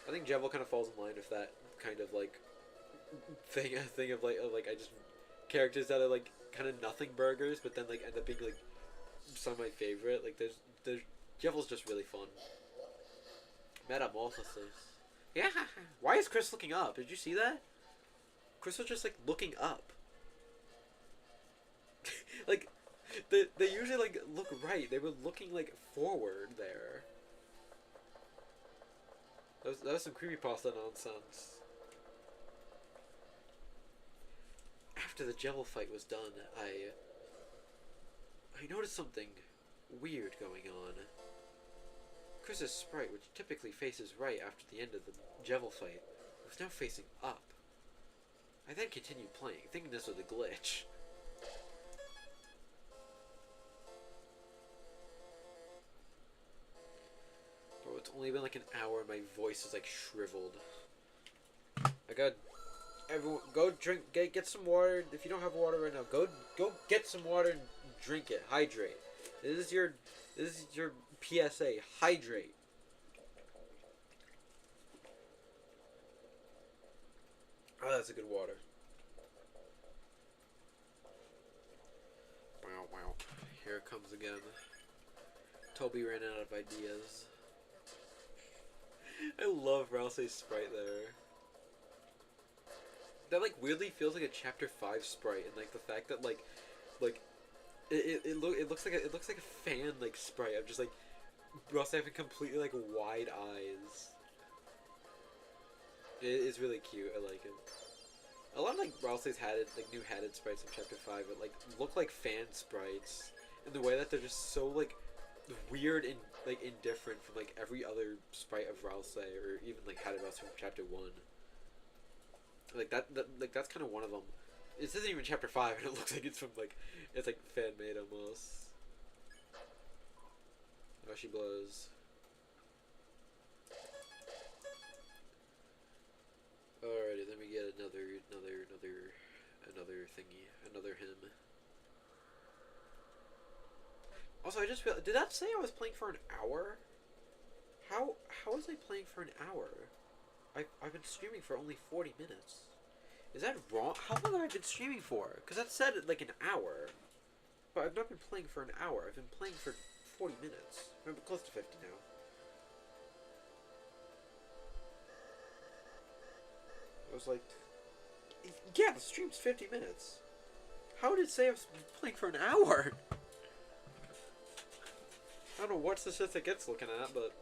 I think Jevil kind of falls in line with that kind of like thing of like I just characters that are like kind of nothing burgers, but then like end up being like some of my favorite. Like there's Jevil's just really fun. Metamorphosis. Yeah. Why is Chris looking up? Did you see that? Chris was just like looking up. Like they usually like look right. They were looking like forward there. That was some creepypasta nonsense. After the Jevil fight was done, I noticed something weird going on. Chris's sprite, which typically faces right after the end of the Jevil fight, was now facing up. I then continued playing, thinking this was a glitch. Bro, it's only been like an hour and my voice is like shriveled. I got everyone go drink get some water. If you don't have water right now, go get some water and drink it. Hydrate. This is your PSA. Hydrate. Oh, that's a good water. Wow, wow. Here it comes again. Toby ran out of ideas. I love Rousey's sprite there. That like weirdly feels like a chapter 5 sprite, and like the fact that like it looks like a fan like sprite of just like Rousey having completely like wide eyes. It is really cute. I like it. A lot of like Rousey's like new hatted sprites in chapter 5 that like look like fan sprites in the way that they're just so like weird and like indifferent from like every other sprite of Rousey or even like hatted Rousey from chapter 1. Like that's kind of one of them. This isn't even chapter 5 and it looks like it's from like it's like fan made almost. Oh, she blows. Alrighty, let me get another thingy, another hymn. Also, I just realized, did that say I was playing for an hour? How was I playing for an hour? I've been streaming for only 40 minutes. Is that wrong? How long have I been streaming for? Because that said like an hour. But I've not been playing for an hour. I've been playing for 40 minutes. I'm close to 50 now. I was like, yeah, the stream's 50 minutes. How did it say I was playing for an hour? I don't know what statistic it's looking at, but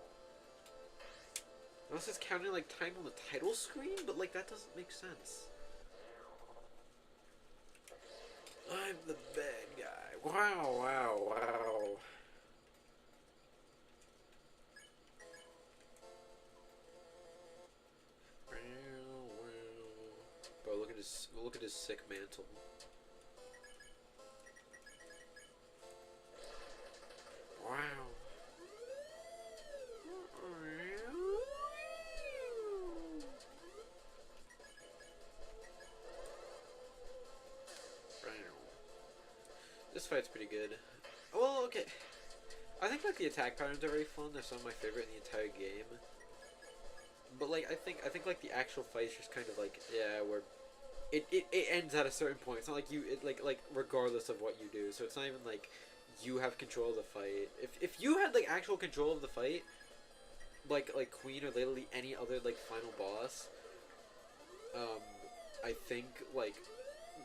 unless it's counting like time on the title screen, but like that doesn't make sense. I'm the bad guy. Wow, wow, wow. Bro, look at his sick mantle. Wow. This fight's pretty good. Well, okay. I think like the attack patterns are very fun. They're some of my favorite in the entire game. But like I think like the actual fight is just kind of like yeah, where it ends at a certain point. It's not like you like regardless of what you do. So it's not even like you have control of the fight. If you had like actual control of the fight, like Queen or literally any other like final boss, I think like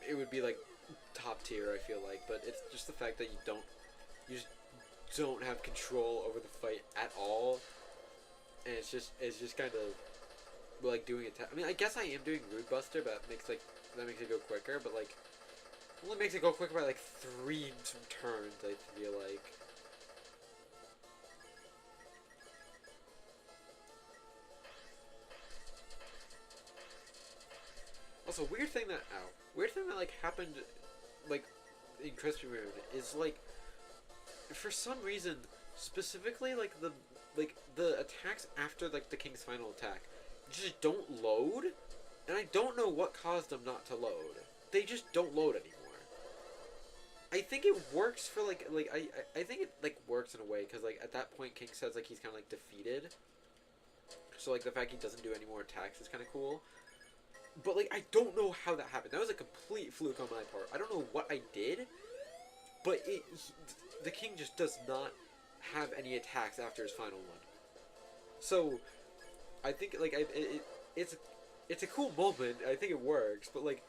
it would be like top tier. I feel like, but it's just the fact that you just don't have control over the fight at all, and it's just kind of like doing it. I mean, I guess I am doing Rude Buster, but that makes it go quicker. But like, only makes it go quicker by like 3 turns. I feel like. Also, weird thing that like happened, like in Crispy Moon is like, for some reason, specifically like the attacks after like the King's final attack, just don't load, and I don't know what caused them not to load. They just don't load anymore. I think it works for like I think it like works in a way because like at that point King says like he's kind of like defeated, so like the fact he doesn't do any more attacks is kind of cool. But, like, I don't know how that happened. That was a complete fluke on my part. I don't know what I did, but the King just does not have any attacks after his final one. So, I think, like, it's a cool moment. I think it works, but, like,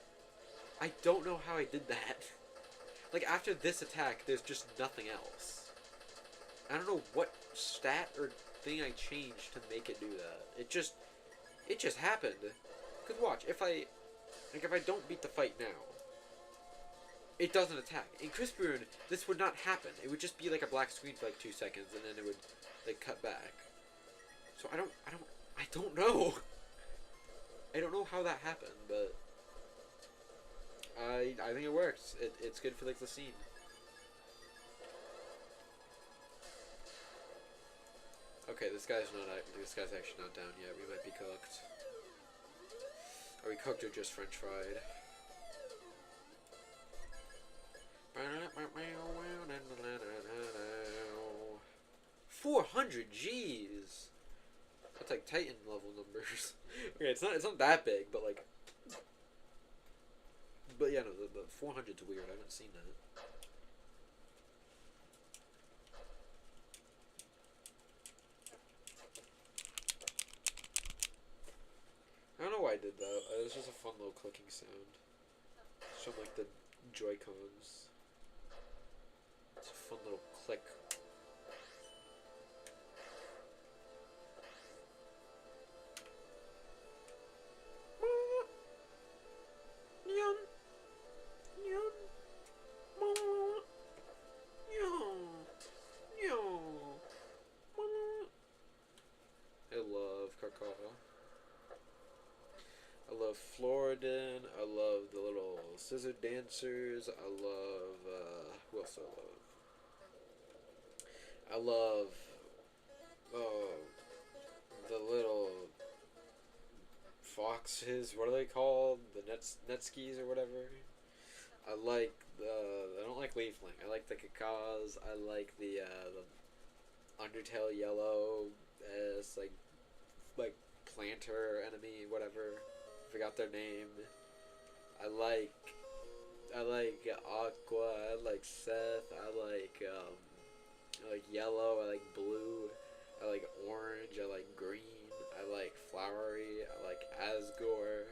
I don't know how I did that. Like, after this attack, there's just nothing else. I don't know what stat or thing I changed to make it do that. It just happened. Cause watch, if I don't beat the fight now, it doesn't attack. In Crispy Rune, this would not happen. It would just be like a black screen for like 2 seconds, and then it would like cut back. So I don't know. I don't know how that happened, but I think it works. It's good for like the scene. Okay, this guy's actually not down yet. We might be cooked. Are we cooked or just French fried? 400 G's. That's like Titan level numbers. Okay, it's not that big, but like, but yeah, no, the 400's weird. I haven't seen that. I don't know why I did that. It was just a fun little clicking sound. It's from like the Joy-Cons. It's a fun little click. I love Cacao. I love Floridin. I love the little scissor dancers. I love, who else do I love? I love, the little foxes. What are they called? The Netskis or whatever. I don't like Leafling. I like the Cacas. I like the Undertale Yellow. It's like planter enemy, whatever. Forgot their name. I like Aqua. I like Seth. I like Yellow. I like Blue. I like Orange. I like Green. I like Flowery. I like Asgore.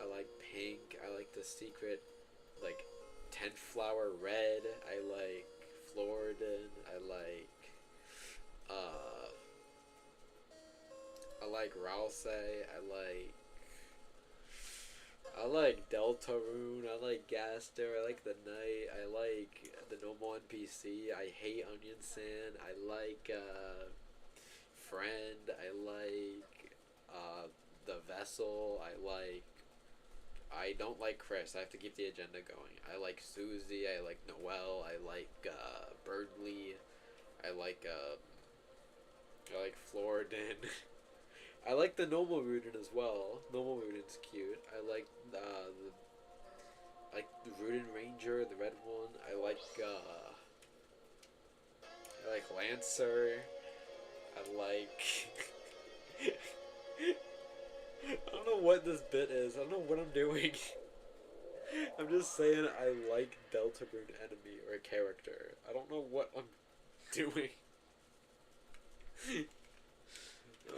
I like Pink. I like the secret, like 10th flower Red. I like Floridin. I like Rousey. I like Deltarune. I like Gaster. I like the Knight. I like the normal NPC. I hate Onion Sand. I like Friend. I like the Vessel. I don't like Chris. I have to keep the agenda going. I like Susie. I like Noelle. I like Birdly. I like Floridin. I like the normal Rudin as well. Normal Rudin's cute. I like like the Rudin Ranger, the red one. I like Lancer. I like. I don't know what this bit is. I don't know what I'm doing. I'm just saying I like Deltarune enemy or character. I don't know what I'm doing.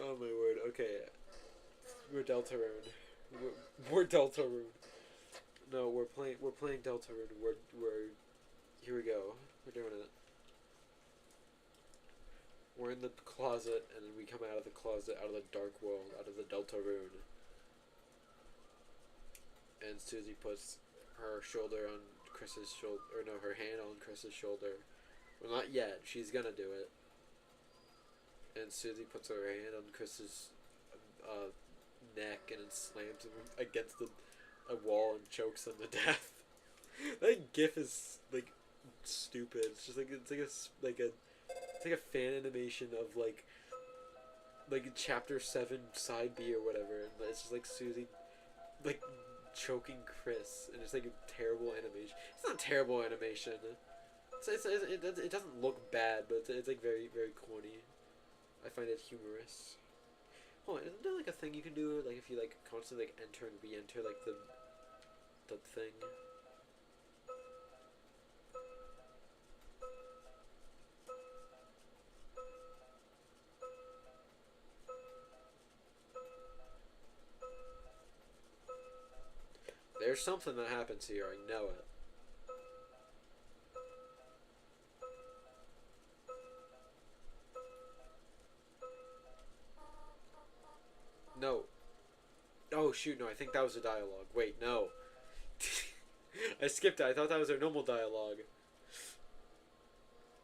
Oh my word. Okay. We're Deltarune. We're Deltarune. No, we're playing Deltarune. We're here we go. We're doing it. We're in the closet and then we come out of the closet, out of the dark world, out of the Deltarune. And Susie puts her shoulder on Chris's shoulder, or no, her hand on Chris's shoulder. Well, not yet. She's gonna do it. And Susie puts her hand on Chris's neck and then slams him against a wall and chokes him to death. That GIF is like stupid. It's just like it's like a fan animation of like chapter 7 side B or whatever, and it's just like Susie like choking Chris, and it's like a terrible animation. It's not a terrible animation. It doesn't look bad, but it's like very very corny. I find it humorous. Hold on, isn't there like a thing you can do like if you like constantly like enter and re-enter like the thing? There's something that happens here, I know it. No. Oh shoot, no, I think that was a dialogue. Wait, no. I skipped it. I thought that was her normal dialogue.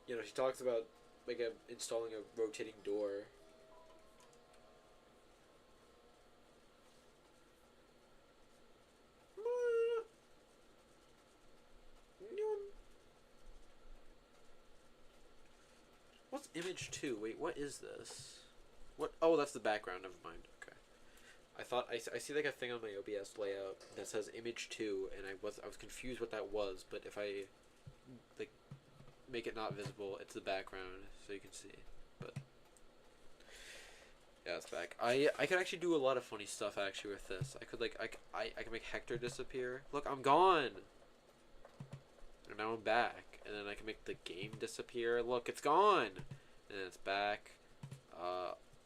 You know, she talks about like installing a rotating door. What's image 2? Wait, what is this? What? Oh, that's the background. Never mind. Okay. I thought I see like a thing on my OBS layout that says image 2, and I was confused what that was. But if I like make it not visible, it's the background, so you can see. But yeah, it's back. I could actually do a lot of funny stuff actually with this. I could like I can make Hector disappear. Look, I'm gone. And now I'm back, and then I can make the game disappear. Look, it's gone, and then it's back.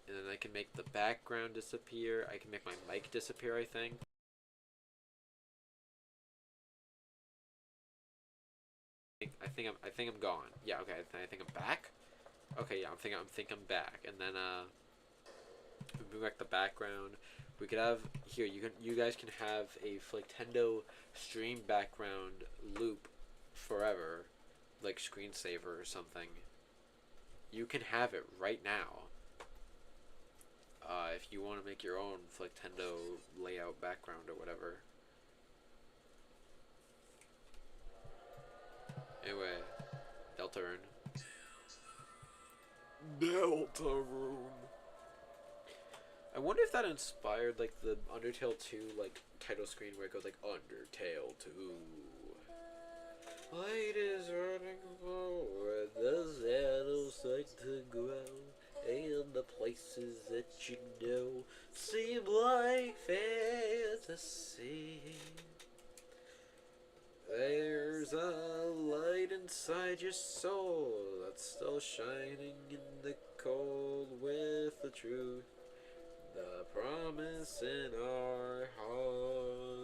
And then I can make the background disappear. I can make my mic disappear, I think. I think I'm gone. Yeah, okay. I think I'm back. Okay, yeah, I think I'm back. And then we bring back the background. We could have here. You guys can have a Nintendo stream background loop forever, like screensaver or something. You can have it right now. If you want to make your own Nintendo layout background or whatever. Anyway, Deltarune. Deltarune. I wonder if that inspired like the Undertale 2 like title screen where it goes like Undertale 2. Light is running forward, the shadows start to grow, and the places that you know seem like fantasy. There's a light inside your soul that's still shining in the cold with the truth, the promise in our heart.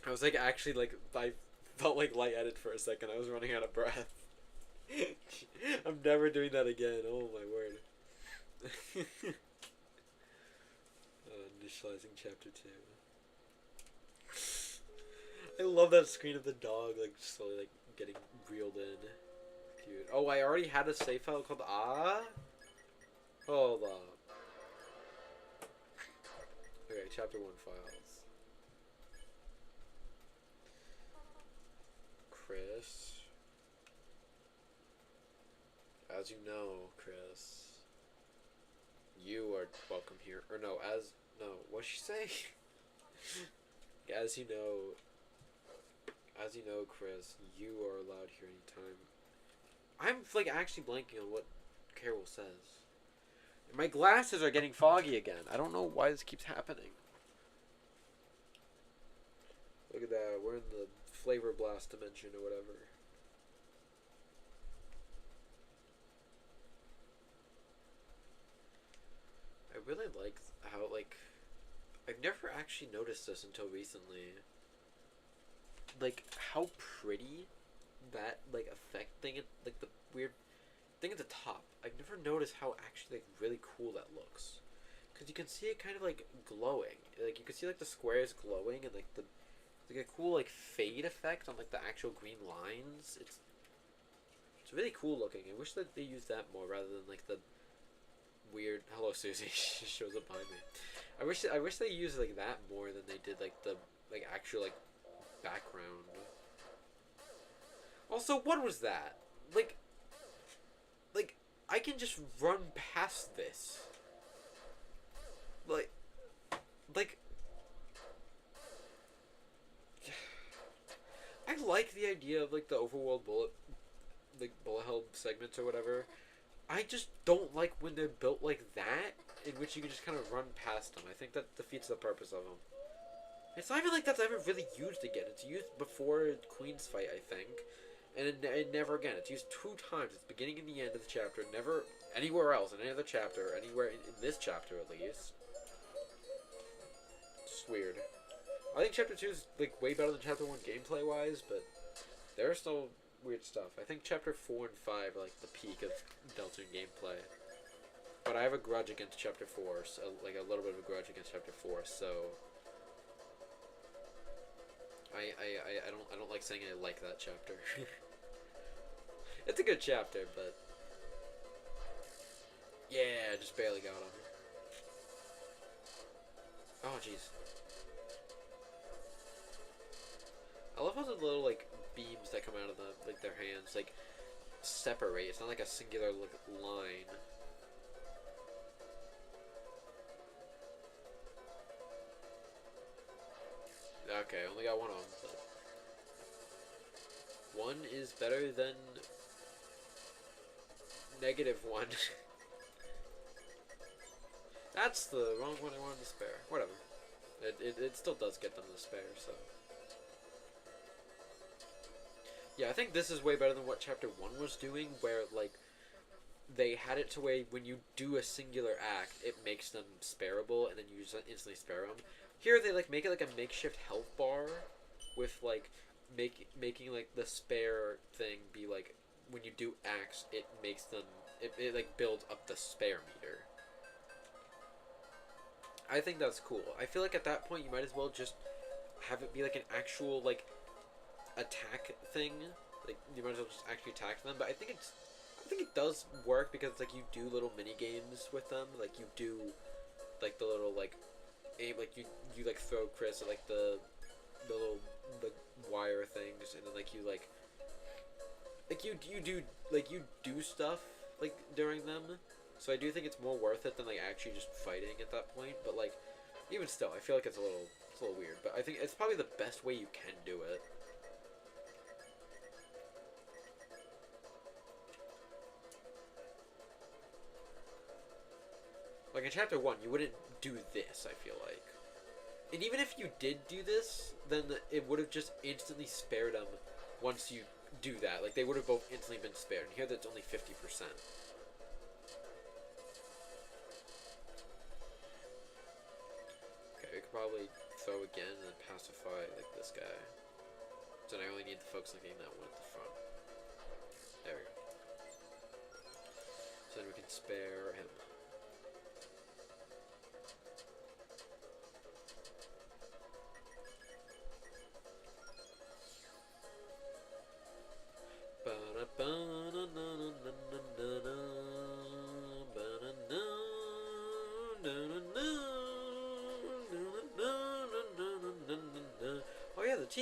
I was like actually like I felt like lightheaded for a second. I was running out of breath. I'm never doing that again. Oh my word. Initializing chapter 2. I love that screen of the dog like slowly like getting reeled in. Dude. Oh, I already had a save file called Hold up. Okay, Chapter 1 files. Chris. As you know, Chris, you are welcome here. Or no, what'd she say? As you know, Chris, you are allowed here anytime. I'm like actually blanking on what Carol says. My glasses are getting foggy again. I don't know why this keeps happening. Look at that. We're in the flavor blast dimension or whatever. I really like how, like, I've never actually noticed this until recently. Like, how pretty that, like, effect thing, like, the weird thing at the top. I've never noticed how actually, like, really cool that looks. Because you can see it kind of, like, glowing. Like, you can see, like, the squares glowing and, like, like, a cool, like, fade effect on, like, the actual green lines. It's really cool looking. I wish that they used that more rather than, like, the weird... Hello, Susie. She shows up behind me. I wish they used, like, that more than they did, like, the, like, actual, like, background. Also, what was that? Like, I can just run past this. Like, I like the idea of, like, the overworld bullet hell segments or whatever. I just don't like when they're built like that, in which you can just kind of run past them. I think that defeats the purpose of them. It's not even like that's ever really used again. It's used before Queen's fight, I think. And it never again. It's used 2 times. It's the beginning and the end of the chapter. Never anywhere else in any other chapter. Anywhere in this chapter, at least. It's just weird. I think Chapter 2 is, like, way better than Chapter 1 gameplay-wise, but there's still weird stuff. I think Chapter 4 and 5 are, like, the peak of Deltarune gameplay. But I have a grudge against Chapter 4, so, like, a little bit of a grudge against Chapter 4, so... I don't like saying I like that chapter. It's a good chapter, but... Yeah, I just barely got him. Oh, jeez. I love how the little, like, beams that come out of the, like, their hands, like, separate. It's not like a singular, like, line. Okay, only got one on, but... One is better than... -1. That's the wrong one I wanted to spare. Whatever. It still does get them to spare, so... Yeah, I think this is way better than what Chapter 1 was doing, where, like, they had it to where when you do a singular act, it makes them spareable, and then you just instantly spare them. Here, they, like, make it like a makeshift health bar, with, like, making, like, the spare thing be, like, when you do acts, it makes them, it like, builds up the spare meter. I think that's cool. I feel like at that point, you might as well just have it be, like, an actual, like, attack thing. Like, you might as well just actually attack them, but I think it does work because, like, you do little mini games with them. Like, you do, like, the little, like, aim, like, you like, throw Chris at, like, the little, the wire things, and then, like, you do stuff, like, during them. So I do think it's more worth it than, like, actually just fighting at that point, but, like, even still, I feel like it's a little weird, but I think it's probably the best way you can do it. Like, in Chapter 1, you wouldn't do this, I feel like. And even if you did do this, then it would have just instantly spared them once you do that. Like, they would have both instantly been spared. And here, that's only 50%. Okay, we could probably throw again and then pacify, like, this guy. So then I only need to focus on getting that one at the front. There we go. So then we can spare him.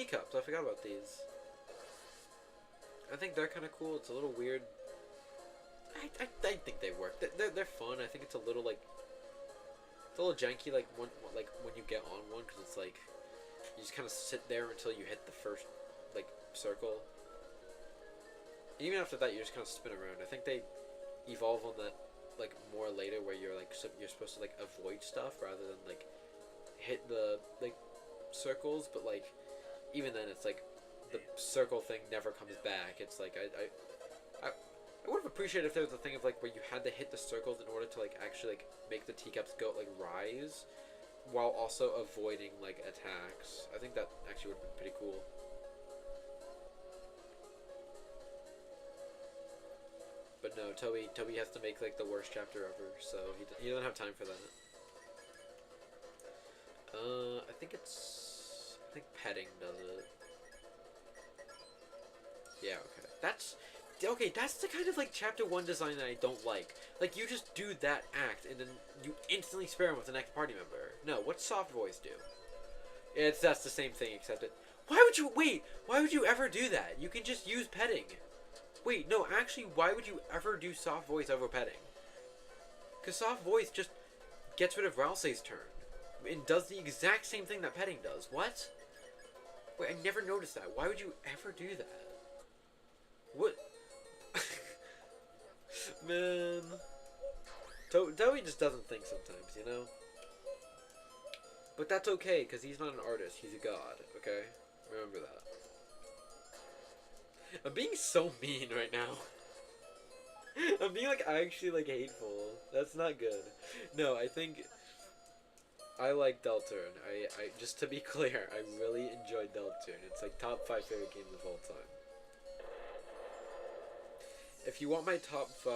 teacups. I forgot about these. I think they're kind of cool. It's a little weird. I think they work. They're fun. I think it's a little like it's a little janky like when you get on one because it's like you just kind of sit there until you hit the first like circle. Even after that, you just kind of spin around. I think they evolve on that like more later where you're like you're supposed to like avoid stuff rather than like hit the like circles. But like even then, it's like the circle thing never comes back. It's like I would have appreciated if there was a thing of like where you had to hit the circles in order to like actually like make the teacups go like rise, while also avoiding like attacks. I think that actually would have been pretty cool. But no, Toby has to make like the worst chapter ever, so he doesn't have time for that. I think petting does it. Yeah, okay. That's the kind of like chapter 1 design that I don't like. Like you just do that act and then you instantly spare him with the next party member. No, what's soft voice do? That's the same thing except it. Why would you ever do that? You can just use petting. Wait, no, actually, why would you ever do soft voice over petting? Because soft voice just gets rid of Ralsei's turn. And does the exact same thing that petting does. What? Wait, I never noticed that. Why would you ever do that? What? Man. Toby just doesn't think sometimes, you know? But that's okay, because he's not an artist. He's a god, okay? Remember that. I'm being so mean right now. I'm being, like, actually, like, hateful. That's not good. No, I think I like Deltarune. I just to be clear, I really enjoyed Deltarune. It's, like, top 5 favorite games of all time. If you want my top 5,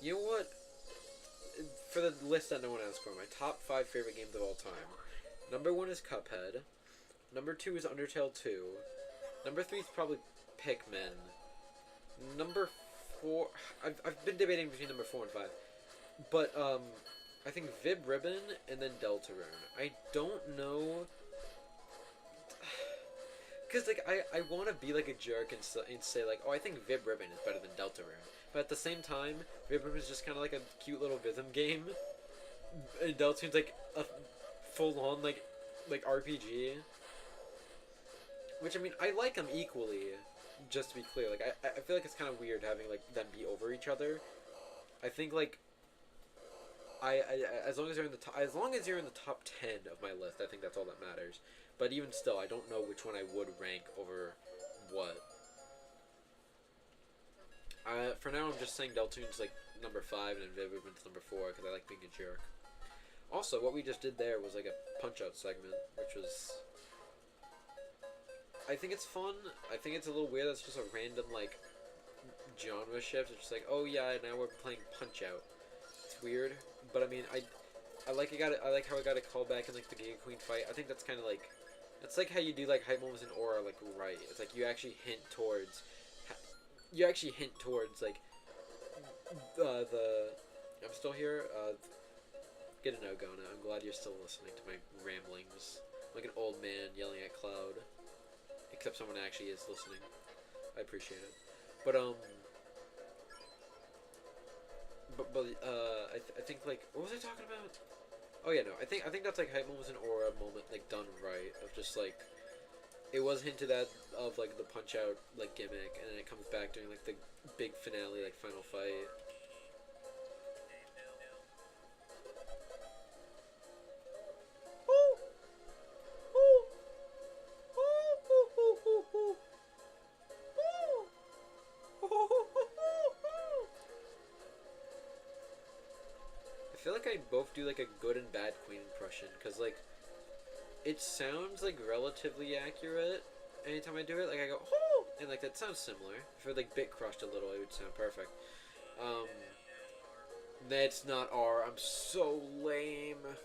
you know what? For the list that no one asked for, my top 5 favorite games of all time. Number 1 is Cuphead. Number 2 is Undertale 2. Number 3 is probably Pikmin. Number 4... I've been debating between number 4 and 5. But, I think Vib Ribbon and then Deltarune. I don't know... Because, like, I want to be, like, a jerk and say, like, oh, I think Vib Ribbon is better than Deltarune. But at the same time, Vib Ribbon is just kind of like a cute little rhythm game. And Deltarune's, like, a full-on, like RPG. Which, I mean, I like them equally, just to be clear. Like, I feel like it's kind of weird having, like, them be over each other. I think, like, as long as you're in the top 10 of my list, I think that's all that matters. But even still, I don't know which one I would rank over what. For now, I'm just saying Deltarune's like number 5 and Vib Ribbon's number 4 because I like being a jerk. Also, what we just did there was like a punch-out segment, which was... I think it's fun. I think it's a little weird. That's just a random like genre shift. It's just like, oh yeah, now we're playing Punch-Out. It's weird, but I mean, I like how I got a call back in like the Giga Queen fight. I think that's kind of like, it's like how you do like hype moments in Aura, like right. It's like you actually hint towards like the. I'm still here. Get a no go now. I'm glad you're still listening to my ramblings, like an old man yelling at cloud. Except someone actually is listening. I appreciate it. But I think like, what was I talking about? Oh yeah, no, I think that's like hype moments in Aura moment like done right, of just like it was hinted at of like the Punch-Out like gimmick, and then it comes back during like the big finale like final fight. I feel like I both do like a good and bad Queen impression, because like it sounds like relatively accurate anytime I do it. Like I go, oh, and like that sounds similar. If I like bit crushed a little, it would sound perfect. That's not R. I'm so lame.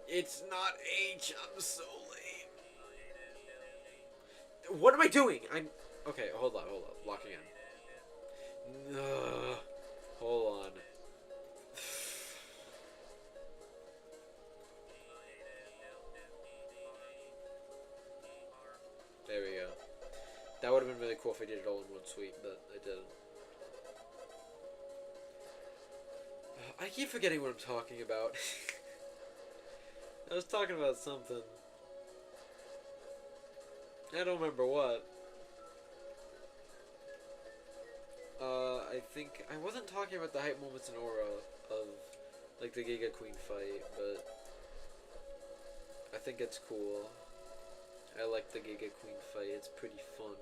It's not H. I'm so lame. What am I doing? I'm okay. Hold on. Locking in. Hold on. That would have been really cool if I did it all in one sweep, but I didn't. I keep forgetting what I'm talking about. I was talking about something. I don't remember what. I think I wasn't talking about the hype moments in Aura of like the Giga Queen fight, but I think it's cool. I like the Giga Queen fight. It's pretty fun.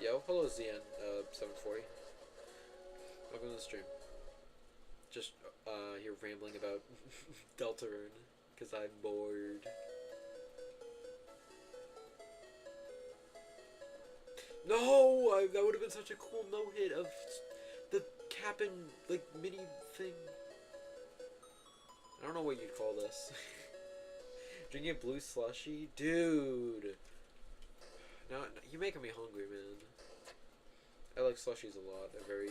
Yo, hello Zian, 740. Welcome to the stream. Just here rambling about Deltarune because I'm bored. No, that would have been such a cool no-hit of the Cap'n like mini thing. I don't know what you'd call this. Drinking a blue slushy, dude. No, you're making me hungry, man. I like slushies a lot. They're very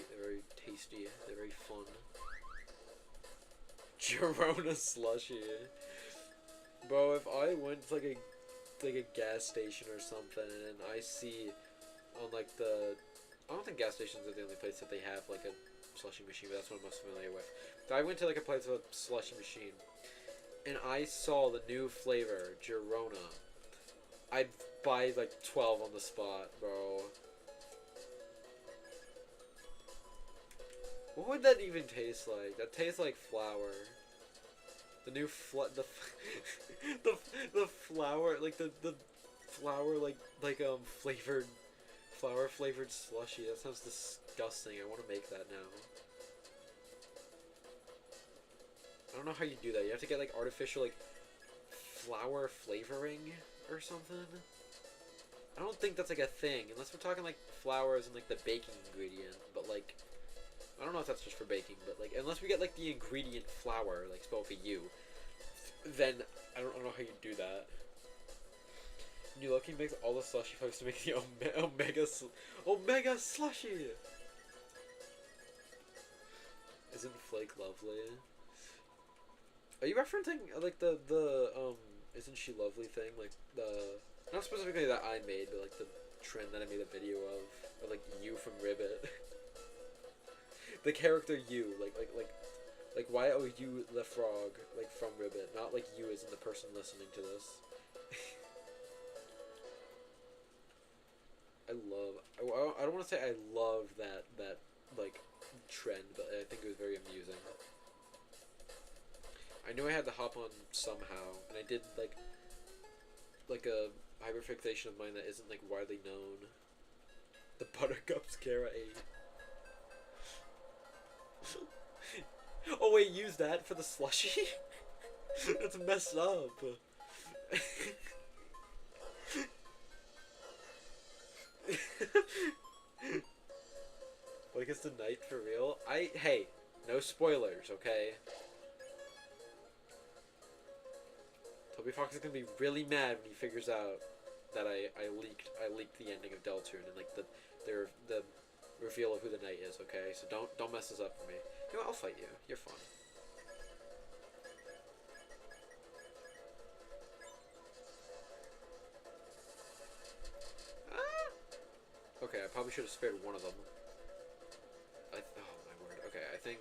tasty. They're very fun. Girona slushy, bro. If I went to like a gas station or something, and I see on like the, I don't think gas stations are the only place that they have like a slushy machine, but that's what I'm most familiar with. If I went to like a place with a slushy machine, and I saw the new flavor, Girona, I'd buy like 12 on the spot, bro. What would that even taste like? That tastes like flour. The new the flour, like the flour flavored flour flavored slushy. That sounds disgusting. I want to make that now. I don't know how you do that. You have to get like artificial like flour flavoring or something. I don't think that's like a thing unless we're talking like flours and like the baking ingredient. But like, I don't know if that's just for baking. But like, unless we get like the ingredient flour, like spelled with a U, then I don't know how you do that. New Loki makes all the slushy folks to make the Omega slushy. Isn't Flake lovely? Are you referencing like the Isn't She Lovely thing? Like the, not specifically that I made, but like the trend that I made a video of like you from Ribbit. The character you, like why are you the frog, like from Ribbit, not like you as in the person listening to this. I don't want to say I love that like trend, but I think it was very amusing. I knew I had to hop on somehow, and I did like a hyperfixation of mine that isn't like widely known. The Buttercups Kara 8. Oh wait, use that for the slushy? That's messed up. Like, it's the night for real? Hey, no spoilers, okay? Toby Fox is gonna be really mad when he figures out that I leaked the ending of Deltarune and like the reveal of who the knight is, okay? So don't mess this up for me. You know what, I'll fight you. You're fun. Ah! Okay, I probably should have spared one of them. Oh my word. Okay, I think.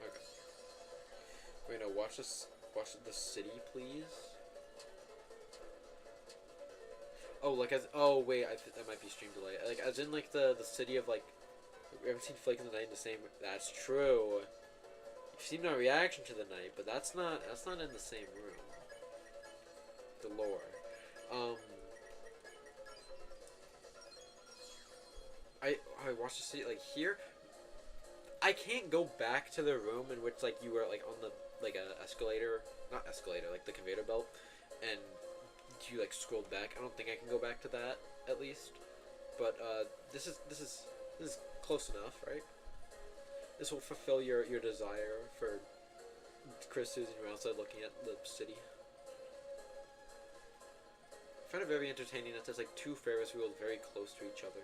Okay. Wait, no. Watch this. Watch the city, please. Oh, like as. Oh wait, that might be stream delay. Like as in like the city of like. We haven't seen Flake in the Night in the same. That's true. You've seen no reaction to the night, but that's not in the same room. The lore. I watched the city like here. I can't go back to the room in which like you were like on the like a escalator, not escalator, like the conveyor belt, and you like scrolled back. I don't think I can go back to that at least, but this is close enough, right? This will fulfill your desire for Chris Susan you're outside looking at the city. I find it very entertaining that there's like two Ferris wheels very close to each other.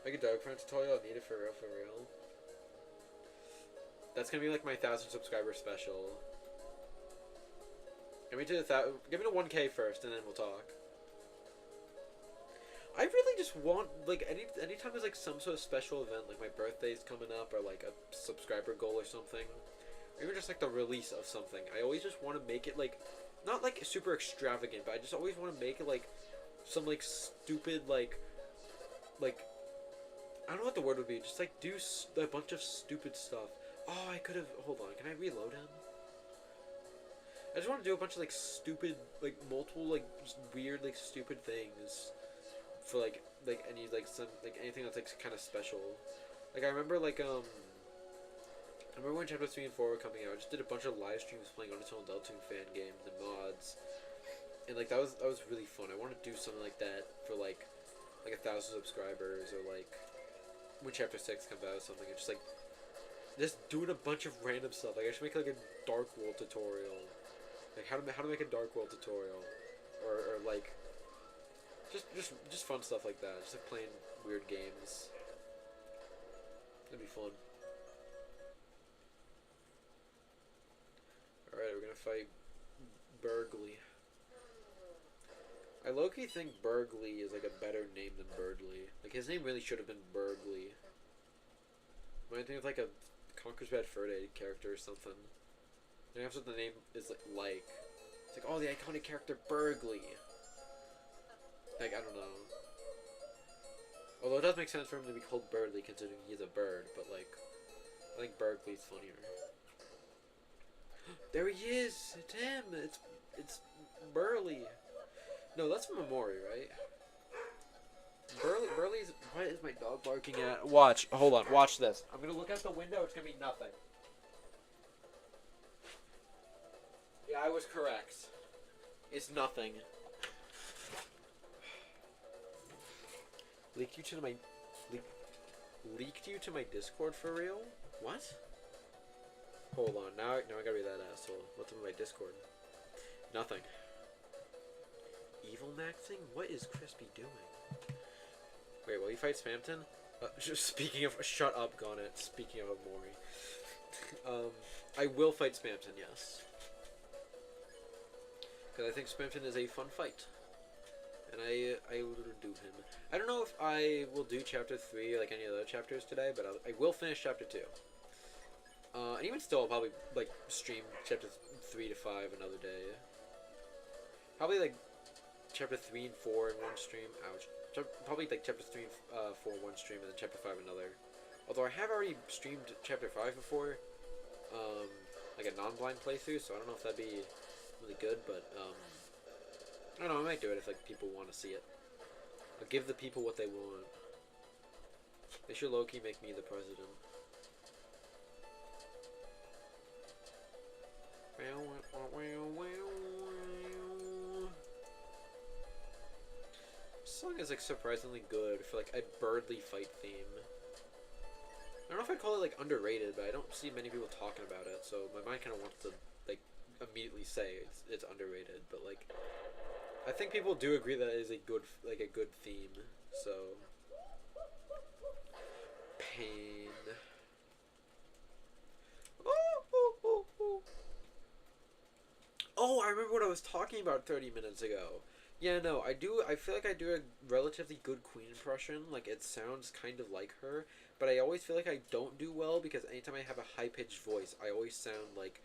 Make a dog friend tutorial, I need it for real, for real. That's gonna be like my 1,000 subscriber special. Give me to 1K first, and then we'll talk. I really just want, like, anytime there's like some sort of special event, like my birthday's coming up, or like a subscriber goal or something, or even just like the release of something. I always just want to make it like, not like super extravagant, but I just always want to make it like some like stupid like I don't know what the word would be. Just like do a bunch of stupid stuff. Oh, I could have. Hold on, can I reload him? I just want to do a bunch of like stupid, like multiple like just weird like stupid things for like any like some like anything that's like kind of special. Like I remember when Chapter 3 and 4 were coming out, I just did a bunch of live streams playing on its own Deltarune fan games and mods, and like that was really fun. I want to do something like that for like 1,000 subscribers, or like when Chapter 6 comes out or something, and just doing a bunch of random stuff. Like I should make like a Dark World tutorial, like how to make a Dark World tutorial, or like just fun stuff like that. Just like playing weird games. It'd be fun. Alright, we're gonna fight Burgley. I low-key think Burgley is like a better name than Birdly. Like his name really should have been Burgley. I think of like a Conker's Bad Fur Day character or something. And that's what the name is like. It's like, oh, the iconic character Burgley. Like, I don't know. Although it does make sense for him to be called Birdly considering he's a bird, but like, I think Burgley's funnier. There he is! It's him! It's Burley. No, that's Memori, right? Burley's... What is my dog barking at? Watch. Hold on. Watch this. I'm gonna look out the window. It's gonna be nothing. Yeah, I was correct. It's nothing. Leaked you to my Discord for real? What? Hold on. Now I gotta be that asshole. What's in my Discord? Nothing. Evil maxing? What is Crispy doing? Wait, will you fight Spamton? Just speaking of... Shut up, Gonnet. Speaking of Mori. I will fight Spamton, yes. Because I think Spamton is a fun fight. And I will do him. I don't know if I will do Chapter 3 like any other chapters today, but I will finish Chapter 2. And even still, I'll probably, like, stream Chapter 3 to 5 another day. Probably, like, Chapter 3 and 4 in one stream. Ouch. Probably, like, Chapter 3 and 4 in one stream, and then Chapter 5 another. Although I have already streamed Chapter 5 before. Like a non-blind playthrough, so I don't know if that'd be really good, but, I don't know, I might do it if, like, people want to see it. I'll give the people what they want. They should low-key make me the president. This song is, like, surprisingly good for, like, a Birdly fight theme. I don't know if I'd call it, like, underrated, but I don't see many people talking about it, so my mind kind of wants to, like, immediately say it's underrated, but, like, I think people do agree that it is a good theme, so... Pain. Oh, I remember what I was talking about 30 minutes ago. Yeah, no, I feel like I do a relatively good Queen impression, like, it sounds kind of like her, but I always feel like I don't do well, because anytime I have a high-pitched voice, I always sound, like,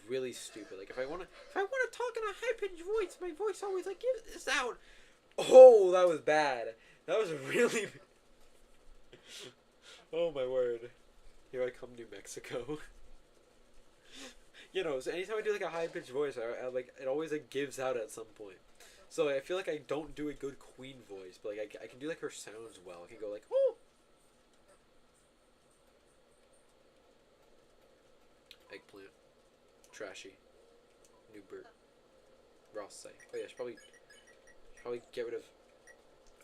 really stupid. Like, if I wanna talk in a high-pitched voice, my voice always, like, gives this out. Oh, that was bad. That was really... Oh, my word. Here I come, New Mexico. You know, so anytime I do, like, a high-pitched voice, I like, it always, like, gives out at some point. So I feel like I don't do a good Queen voice, but, like, I can do, like, her sounds well. I can go, like, oh! Eggplant. Trashy. Newbert. Ross say. Oh, yeah, I should probably get rid of...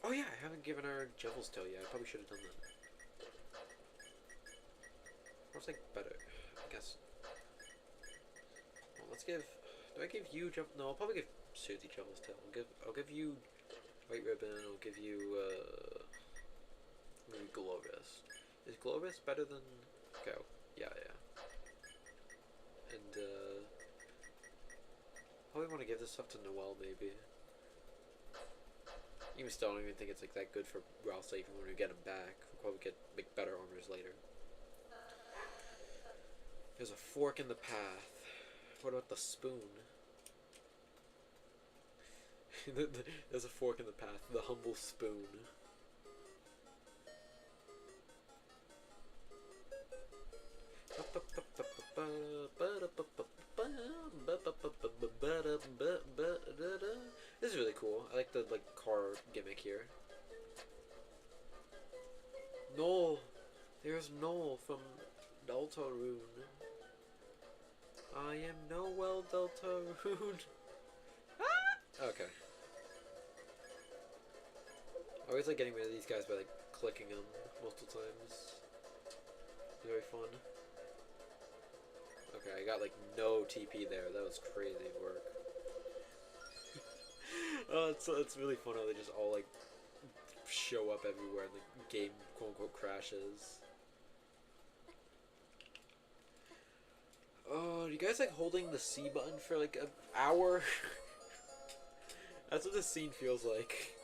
Oh, yeah, I haven't given her Devil's Tail yet. I probably should have done that. What's, like, better? I guess... Well, let's give... Do I give you... No, I'll probably give Susie Devil's Tail. I'll give you White Ribbon. I'll give you, maybe Glorious. Is Glorious better than... Okay, yeah. And probably want to give this stuff to Noelle, maybe. Even still, I don't even think it's like that good for Ralsa even when we get him back. We'll probably make better armors later. There's a fork in the path. What about the spoon? There's a fork in the path. The humble spoon. This is really cool. I like the car gimmick here. Noel. There's Noel from Deltarune. I am Noel Deltarune. Ah! Okay. I always like getting rid of these guys by clicking them multiple times. Very fun. Okay, I got no TP there. That was crazy work. Oh, it's really fun how they just all show up everywhere and the game quote unquote crashes. Oh, you guys holding the C button for an hour? That's what this scene feels like.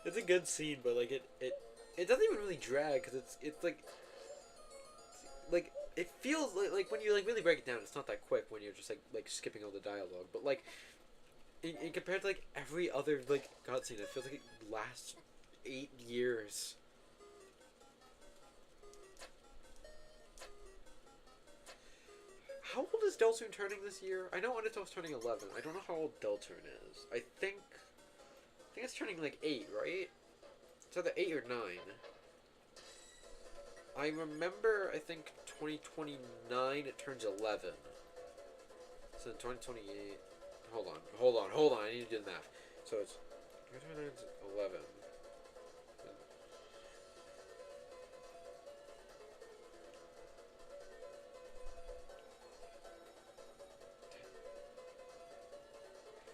It's a good scene, but it doesn't even really drag because it's it feels like when you really break it down, it's not that quick when you're just skipping all the dialogue. But in compared to every other cutscene, it feels like it lasts 8 years. How old is Deltarune turning this year? I know Undertale's turning 11. I don't know how old Deltarune is. I think it's turning 8, right? It's either 8 or 9. I remember, I think 2029 it turns 11. So 2028. Hold on. I need to do the math. So it's 2029 is 11.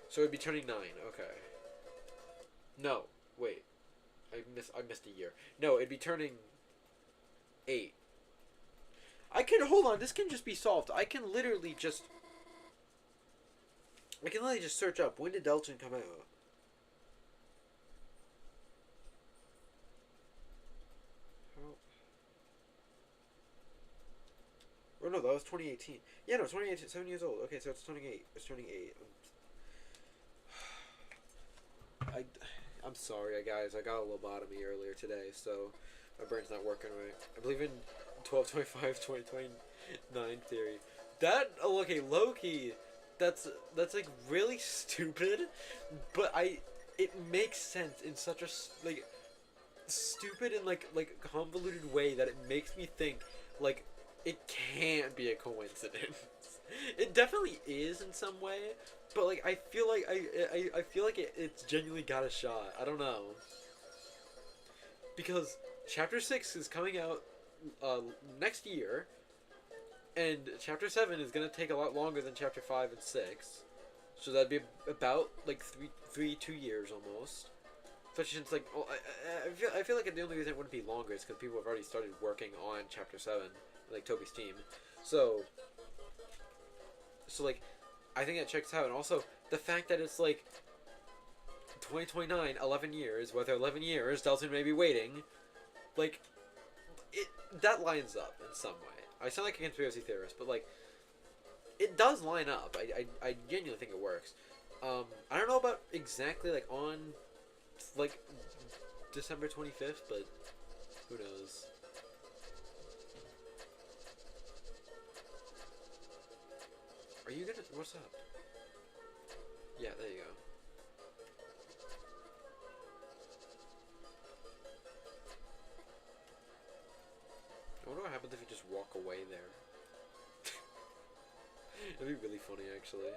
So it'd be turning 9. Okay. No, wait. I missed a year. No, it'd be turning 8. Hold on, this can just be solved. I can literally just search up, when did Deltarune come out? Oh no, that was 2018. Yeah, no, 2018, 7 years old. Okay, so it's turning 8. It's turning 8. I'm sorry, guys. I got a lobotomy earlier today, so my brain's not working right. I believe in 12/25, 2029 theory. That, okay, low-key, that's really stupid, but it makes sense in such a stupid and convoluted way that it makes me think it can't be a coincidence. It definitely is in some way, but I feel like I feel like it's genuinely got a shot. I don't know, because Chapter 6 is coming out next year, and Chapter 7 is gonna take a lot longer than Chapter 5 and 6, so that'd be about 2 years almost. Especially since I feel like the only reason it wouldn't be longer is because people have already started working on Chapter 7, Toby's team, so I think that checks out. And also the fact that it's 2029, 11 years, whether 11 years Deltarune may be waiting, that lines up in some way. I sound like a conspiracy theorist, but it does line up. I genuinely think it works. I don't know about exactly on December 25th, but who knows. Are you gonna... What's up? Yeah, there you go. I wonder what happens if you just walk away there. That'd be really funny, actually.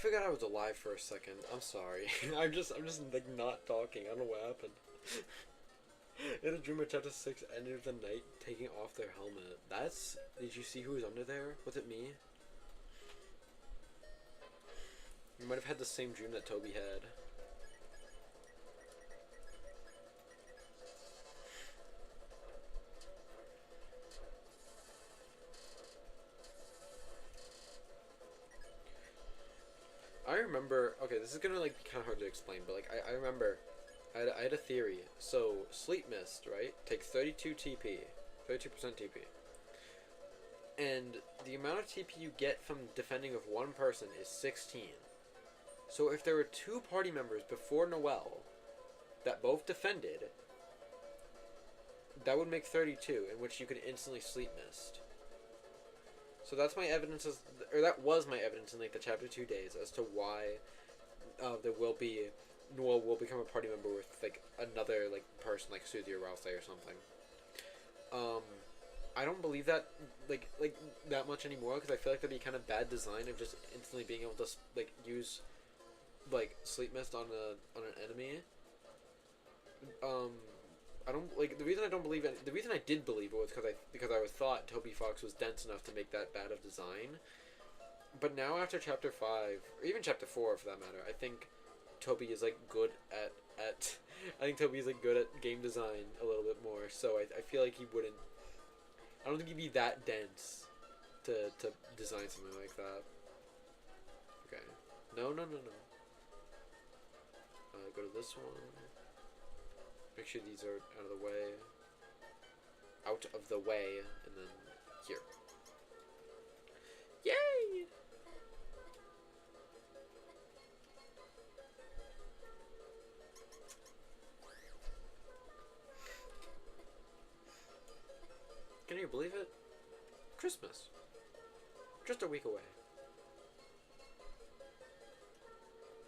forgot I was alive for a second. I'm sorry. I'm just like not talking. I don't know what happened. In a dream of chapter 6, ended of the night taking off their helmet. That's. Did you see who was under there? Was it me? You might have had the same dream that Toby had. I remember. Okay, this is gonna like be kind of hard to explain, but like I remember, I had a theory. So sleep mist, right? Takes 32 TP, 32% TP, and the amount of TP you get from defending with one person is 16. So if there were two party members before Noel that both defended, that would make 32, in which you could instantly sleep mist. So that's my evidence, or that was my evidence in like the chapter 2 days as to why Noel will become a party member with like another like person like Suzy or Rousey or something. I don't believe that like that much anymore because I feel like that'd be kind of bad design of just instantly being able to like use like sleep mist on an enemy. I don't like the reason I don't believe it. The reason I did believe it was because I thought Toby Fox was dense enough to make that bad of design. But now after chapter 5 or even chapter 4 for that matter, I think Toby is like good at I think Toby is like good at game design a little bit more. So I feel like he wouldn't. I don't think he'd be that dense to design something like that. Okay. No. Go to this one. Make sure these are out of the way. Out of the way, and then here. Yay! Can you believe it? Christmas. Just a week away.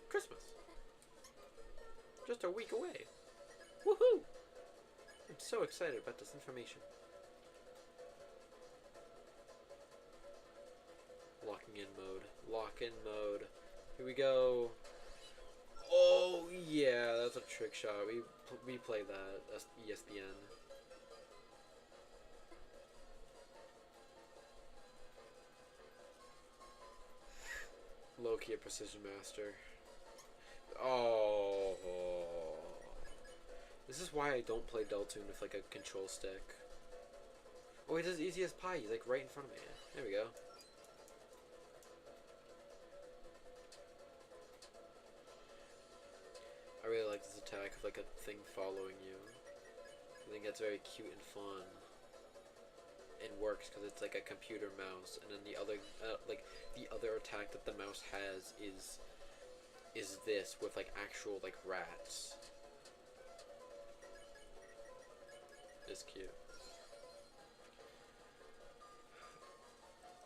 Christmas. Just a week away. Woohoo! I'm so excited about this information. Locking in mode. Lock in mode. Here we go. Oh yeah, that's a trick shot. We played that. That's ESPN. Low-key a precision master. Oh. This is why I don't play Deltarune with like a control stick. Oh, he's as easy as pie. He's like right in front of me. There we go. I really like this attack of like a thing following you. I think that's very cute and fun. It works because it's like a computer mouse, and then the other the other attack that the mouse has is this with like actual like rats. It's cute.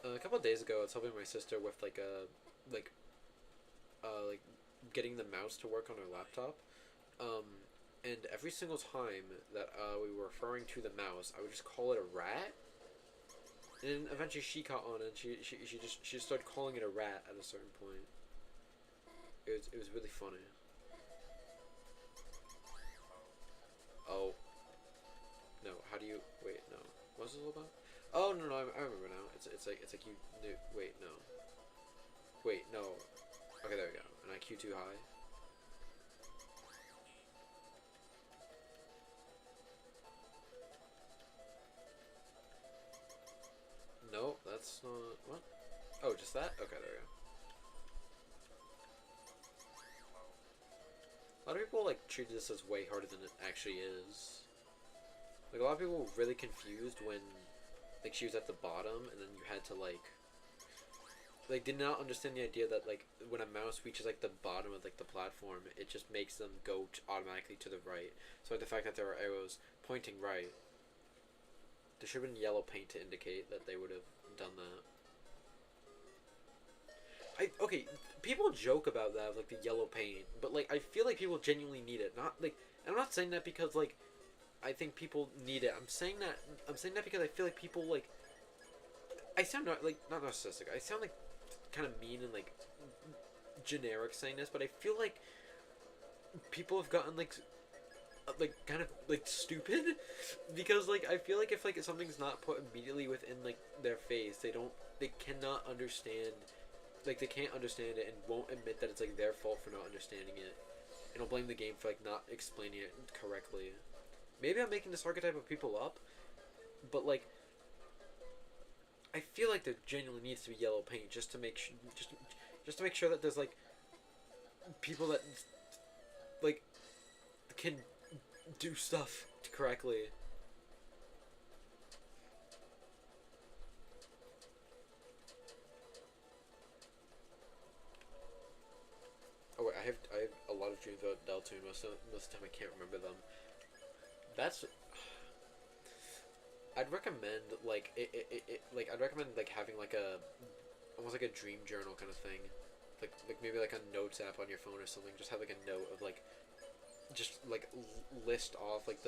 A couple of days ago, I was helping my sister with like getting the mouse to work on her laptop. And every single time that we were referring to the mouse, I would just call it a rat. And then eventually she caught on, and she just started calling it a rat at a certain point. It was really funny. Oh. No, how do you wait? No, what's this all about? Oh no, I remember now. It's like you knew. Wait, no. Wait, no. Okay, there we go. An IQ too high. No, that's not what. Oh, just that. Okay, there we go. A lot of people like treat this as way harder than it actually is. Like a lot of people were really confused when like she was at the bottom and then you had to like did not understand the idea that like when a mouse reaches like the bottom of like the platform, it just makes them go automatically to the right. So like the fact that there are arrows pointing right, there should have been yellow paint to indicate that they would have done that. Okay, people joke about that, like the yellow paint, but like I feel like people genuinely need it. Not like I'm not saying that because like I think people need it. I'm saying that because I feel like people like I sound not narcissistic. I sound like kind of mean and like generic saying this, but I feel like people have gotten like kind of like stupid because like I feel like if something's not put immediately within like their face, they cannot understand, like they can't understand it and won't admit that it's like their fault for not understanding it, and will blame the game for like not explaining it correctly. Maybe I'm making this archetype of people up, but like I feel like there genuinely needs to be yellow paint just to make just to make sure that there's like people that like can do stuff correctly. Oh wait, I have a lot of dreams about Deltarune. Most of the time I can't remember them. That's I'd recommend like like I'd recommend like having like a almost like a dream journal kind of thing, like maybe like a notes app on your phone or something. Just have like a note of like just like list off like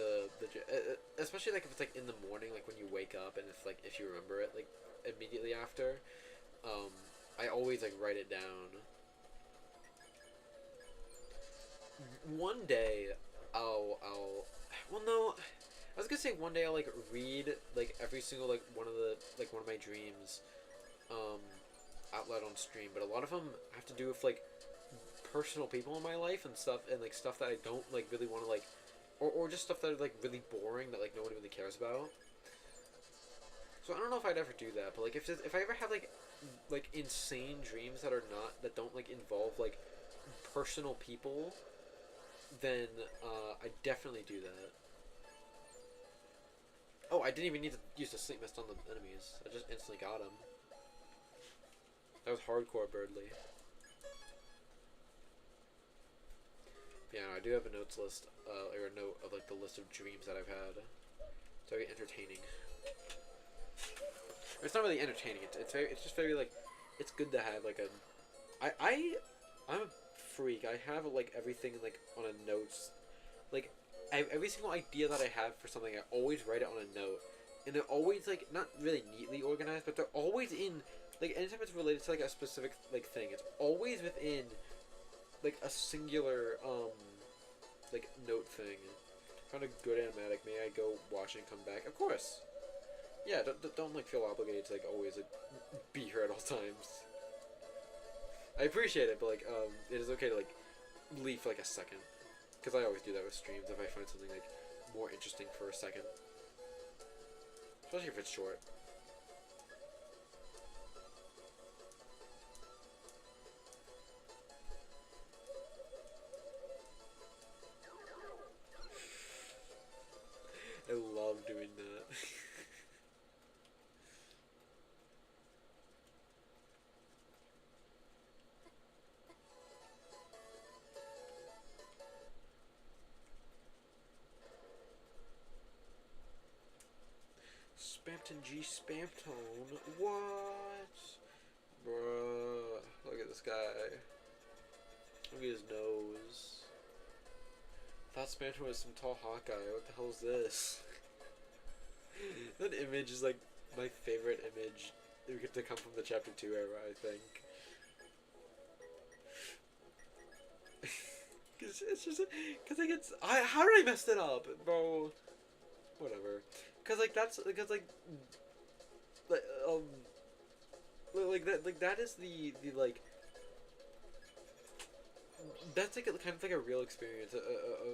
especially like if it's like in the morning, like when you wake up, and if you remember it like immediately after. I always like write it down. One day well, no, I was gonna say one day I'll like read like every single like one of my dreams out loud on stream, but a lot of them have to do with like personal people in my life and stuff, and like stuff that I don't like really want to like, or just stuff that are like really boring that like nobody really cares about. So I don't know if I'd ever do that, but like if I ever have like insane dreams that don't like involve like personal people, then I definitely do that. Oh, I didn't even need to use the sleep mist on the enemies. I just instantly got him. That was hardcore Birdly. Yeah, no, I do have a notes list, or a note of like the list of dreams that I've had. It's very entertaining. It's not really entertaining. It's just very like, it's good to have like a. I'm a freak. I have like everything like on a notes, like every single idea that I have for something, I always write it on a note, and they're always like not really neatly organized, but they're always in like anytime it's related to like a specific like thing, it's always within like a singular like note thing. Found a good animatic. May I go watch and come back? Of course. Yeah, don't like feel obligated to like always like be here at all times. I appreciate it, but like it is okay to like leave for like a second, because I always do that with streams if I find something like more interesting for a second, especially if it's short. I love doing that. Spampton G Spamptone? What? Bruh. Look at this guy. Look at his nose. I thought Spampton was some tall Hawkeye. What the hell is this? That image is like my favorite image to come from the Chapter 2 era, I think. Cause it's just, cause like how did I mess it up, bro? Whatever. Cause like that is the like, that's like kind of like a real experience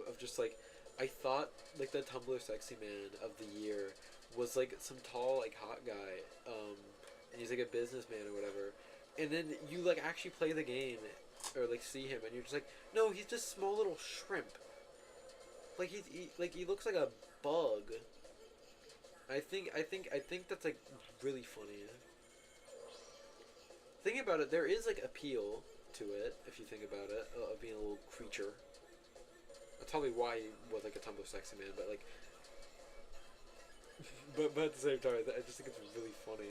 of just like, I thought like the Tumblr sexy man of the year was like some tall like hot guy, and he's like a businessman or whatever, and then you like actually play the game or like see him and you're just like, no, he's just a small little shrimp. Like he looks like a bug. I think that's like really funny. Thinking about it, there is like appeal to it if you think about it, of being a little creature. That's probably why he was like a Tumblr sexy man, but like, but at the same time, I just think it's really funny.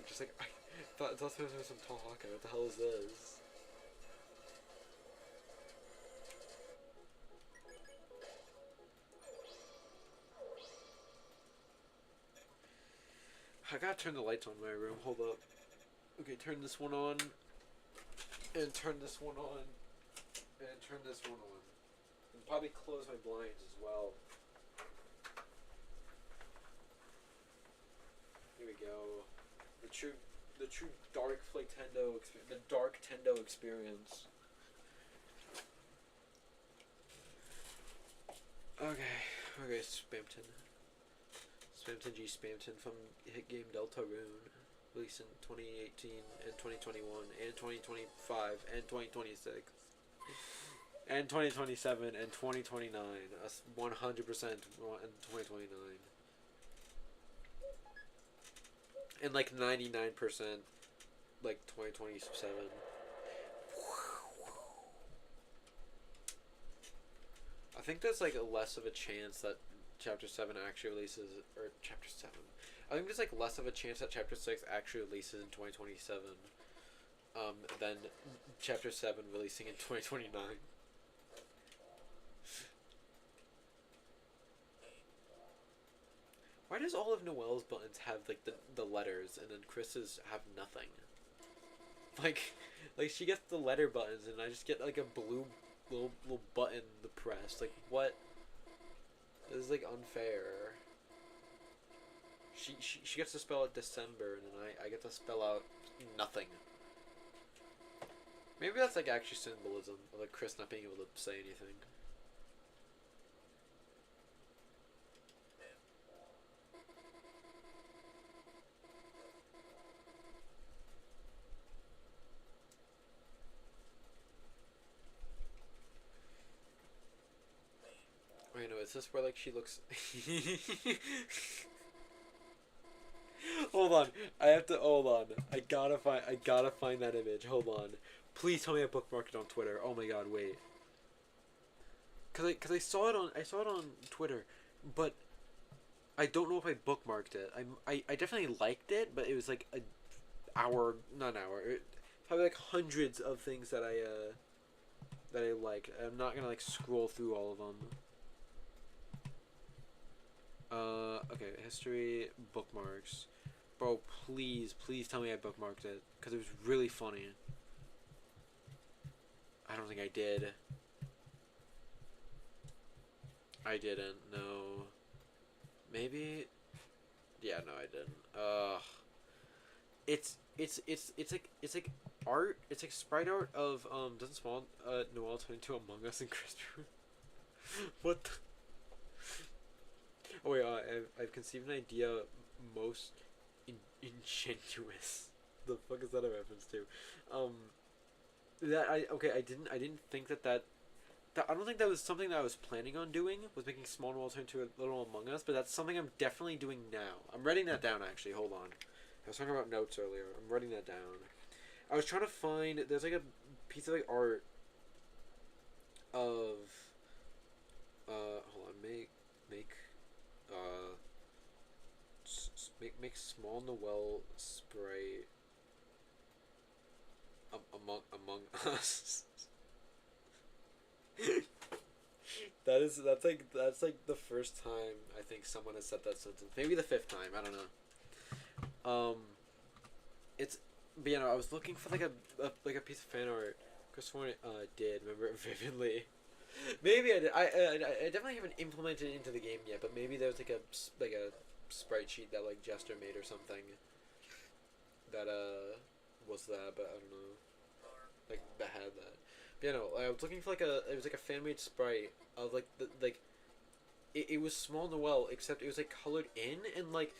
Just like, I thought there was some tall Hawkeye. What the hell is this? I gotta turn the lights on in my room. Hold up. Okay, turn this one on. and turn this one on, and turn this one on, and probably close my blinds as well. Here we go. The true dark Flaytendo experience. The dark Tendo experience. Okay, Spamton. Spamton G Spamton from hit game Deltarune. Released in 2018 and 2021 and 2025 and 2026 and 2027 and 2029. 100% in 2029. And like 99% like 2027. I think there's like less of a chance that Chapter 7 actually releases, or Chapter 7. I think there's like less of a chance that Chapter 6 actually releases in 2027 than Chapter 7 releasing in 2029. Why does all of Noelle's buttons have like the letters and then Chris's have nothing? Like she gets the letter buttons and I just get like a blue little button to press. Like what? This is like unfair. She gets to spell out December and then I get to spell out nothing. Maybe that's like actually symbolism of like Chris not being able to say anything. Wait, no, is this where like she looks? Hold on, hold on. I gotta find that image. Hold on, please tell me I bookmarked it on Twitter. Oh my god, wait. Cause I saw it on Twitter, but I don't know if I bookmarked it. I definitely liked it, but it was like not an hour. Probably like hundreds of things that I liked. I'm not gonna like scroll through all of them. Okay, history, bookmarks. Bro, please tell me I bookmarked it, because it was really funny. I don't think I did. I didn't, no. Maybe? Yeah, no, I didn't. It's like art, it's like sprite art of, doesn't Small, Noelle turn into Among Us and Christopher? What the? Oh wait, I've conceived an idea most ingenuous. The fuck is that a reference to? I didn't think that I don't think that was something that I was planning on doing, was making Small Noelle turn into a little Among Us, but that's something I'm definitely doing now. I'm writing that down actually, hold on. I was talking about notes earlier. I'm writing that down. I was trying to find, there's like a piece of like art of hold on, make Small Noelle sprite among us. That's like the first time I think someone has said that sentence. Maybe the fifth time. I don't know. It's, but you know, I was looking for like a piece of fan art. Chris Warren did remember it vividly. Maybe I did. I definitely haven't implemented it into the game yet, but maybe there's like a sprite sheet that like Jester made or something. That was that, but I don't know. Like that had that. But you know, I was looking for it was like a fan made sprite of like it was Small Noelle, except it was like colored in, and like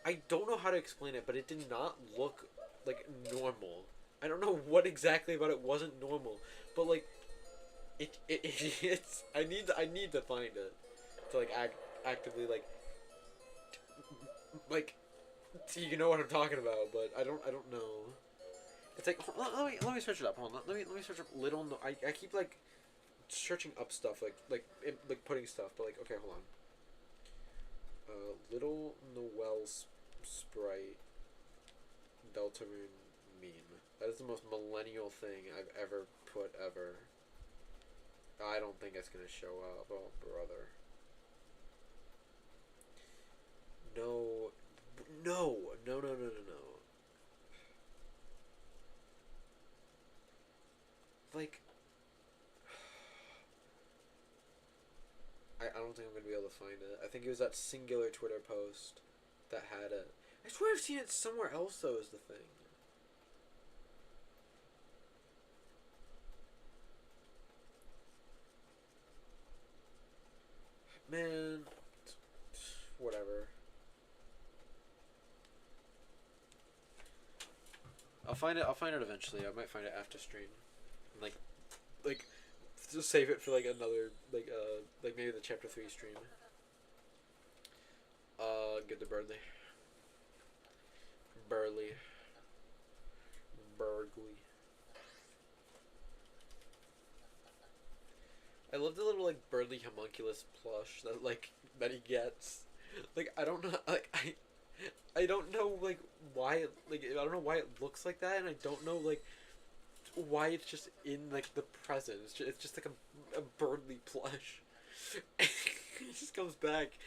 I don't know how to explain it, but it did not look like normal. I don't know what exactly about it wasn't normal, but like it's I need to find it to like actively like you know what I'm talking about, but I don't know. It's like let me search it up. Hold on. Let me search up little. I keep like searching up stuff like putting stuff, but like okay, hold on. Little Noelle sprite Deltarune meme. That is the most millennial thing I've ever put ever. I don't think it's gonna show up. Oh brother. No. like, I don't think I'm gonna be able to find it. I think it was that singular Twitter post that had it. I swear I've seen it somewhere else though. Is the thing. Man, whatever. I'll find it. I'll find it eventually. I might find it after stream. Like, just save it for like another like maybe the chapter 3 stream. Get the Burley. Burley. I love the little like Burley homunculus plush that he gets. Like I don't know I don't know like why it, like I don't know why it looks like that, and I don't know like why it's just in like the present. It's just like a Burley plush. It just comes back.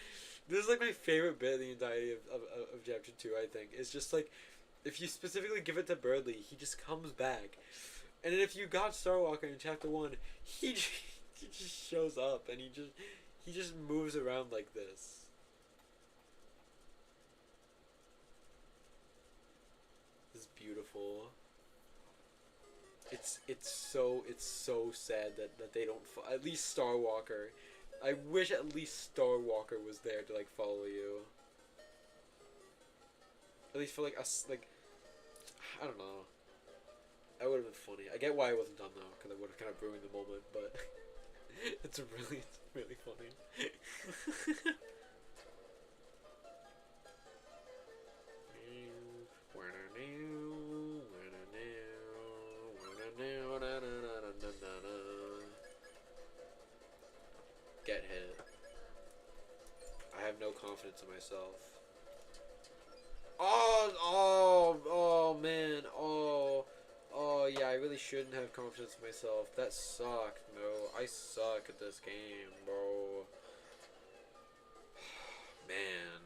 This is like my favorite bit of the entirety of chapter 2. I think it's just like if you specifically give it to Burley, he just comes back, and then if you got Starwalker in chapter 1, he just shows up and he just moves around like this. This is beautiful. It's so sad that they don't at least Starwalker. I wish at least Starwalker was there to like follow you. At least for like us, like I don't know. That would have been funny. I get why it wasn't done though, because it would have kind of ruined the moment. But it's really funny. Get hit. I have no confidence in myself. Oh man. Oh yeah, I really shouldn't have confidence in myself. That sucked. No, I suck at this game, bro. Man.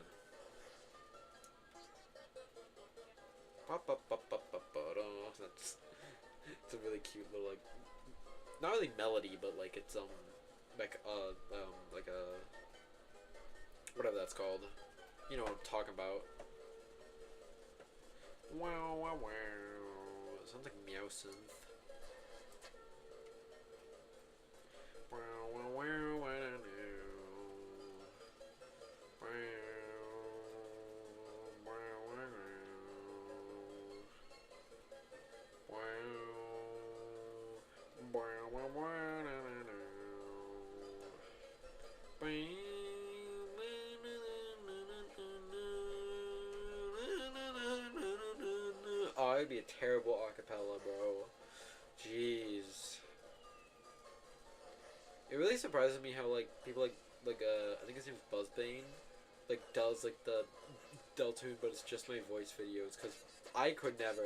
That's it's a really cute little like not really melody, but like it's like a whatever that's called. You know what I'm talking about. Wow wow wow. It sounds like Meowsynth. Wow wow wow wow. Oh, it'd be a terrible acapella, bro. Jeez. It really surprises me how like people I think his name's Buzzbane, like does like the Deltarune, but it's just my voice videos, because I could never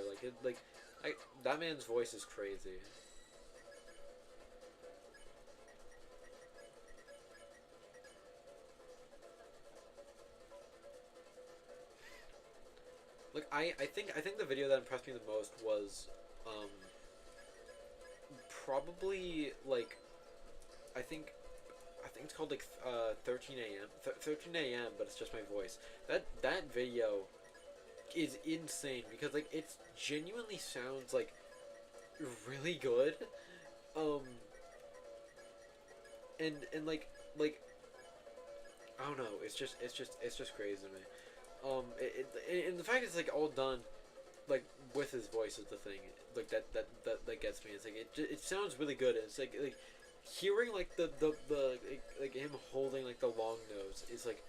that man's voice is crazy. Like I think the video that impressed me the most was probably like I think it's called like 13 a.m. 13 a.m. but it's just my voice. That video is insane because like it genuinely sounds like really good. And like I don't know, it's just crazy to me. And the fact it's like all done like with his voice is the thing like that gets me. It's like it sounds really good, and it's like hearing like the like him holding like the long nose is like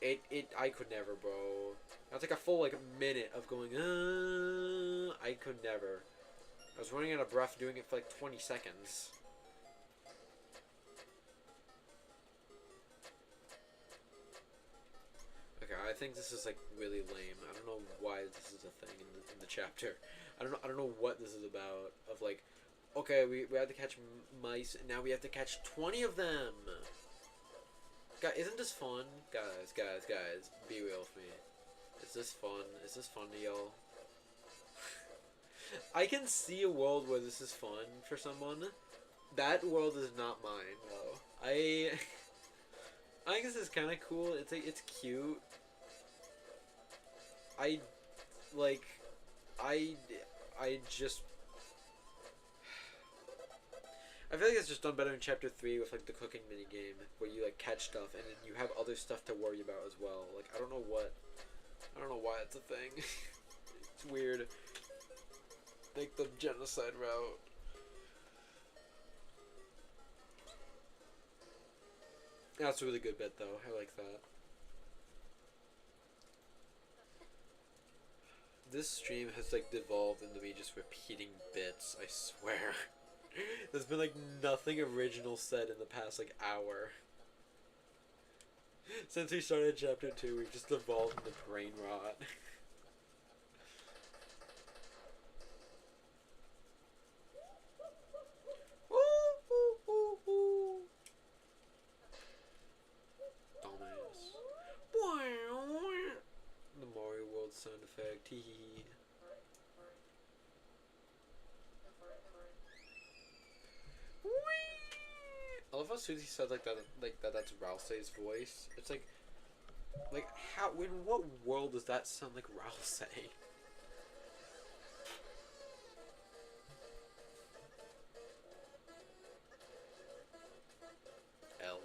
it I could never, bro. That's like a full like minute of going I could never. I was running out of breath doing it for like 20 seconds. Okay, I think this is like really lame. I don't know why this is a thing in the chapter. I don't know what this is about. Of like, okay, we have to catch mice, and now we have to catch 20 of them. God, isn't this fun? Guys, be real with me. Is this fun? Is this fun to y'all? I can see a world where this is fun for someone. That world is not mine, though. I think this is kind of cool. It's cute. I like I I just I feel like it's just done better in chapter 3 with like the cooking mini game where you like catch stuff and then you have other stuff to worry about as well. Like I don't know why it's a thing. It's weird. Like the genocide route. That's a really good bit though. I like that. This stream has like devolved into me just repeating bits, I swear. There's been like nothing original said in the past like hour. Since we started chapter 2, we've just devolved into brain rot. Dumbass. The Mario World sound effect. Hee hee. I love how Susie said like that's Ralsei's voice. It's like how in what world does that sound like Ralsei? L.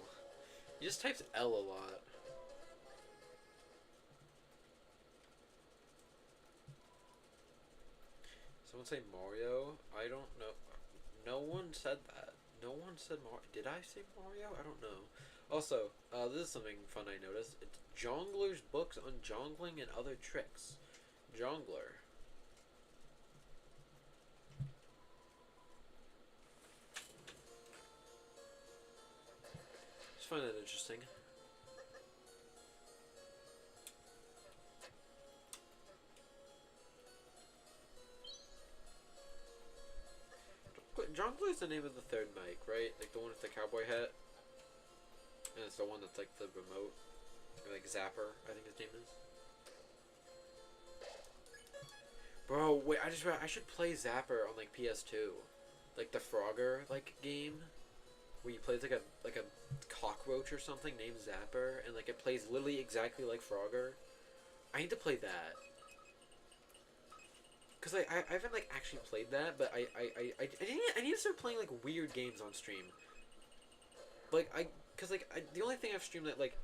He just types L a lot. Someone say Mario? I don't know. No one said that. No one said Mario. Did I say Mario? I don't know. Also, this is something fun I noticed. It's Jongler's books on jongling and other tricks. Jongler. Just find that interesting. Jongler is the name of the third mic, right? Like the one with the cowboy hat. And it's the one that's like the remote. Or like Zapper, I think his name is. Bro, wait, I should play Zapper on like PS2. Like the Frogger like game. Where you play like a cockroach or something named Zapper and like it plays literally exactly like Frogger. I need to play that. Cause I haven't like actually played that, but I need to start playing like weird games on stream. Like the only thing I've streamed that like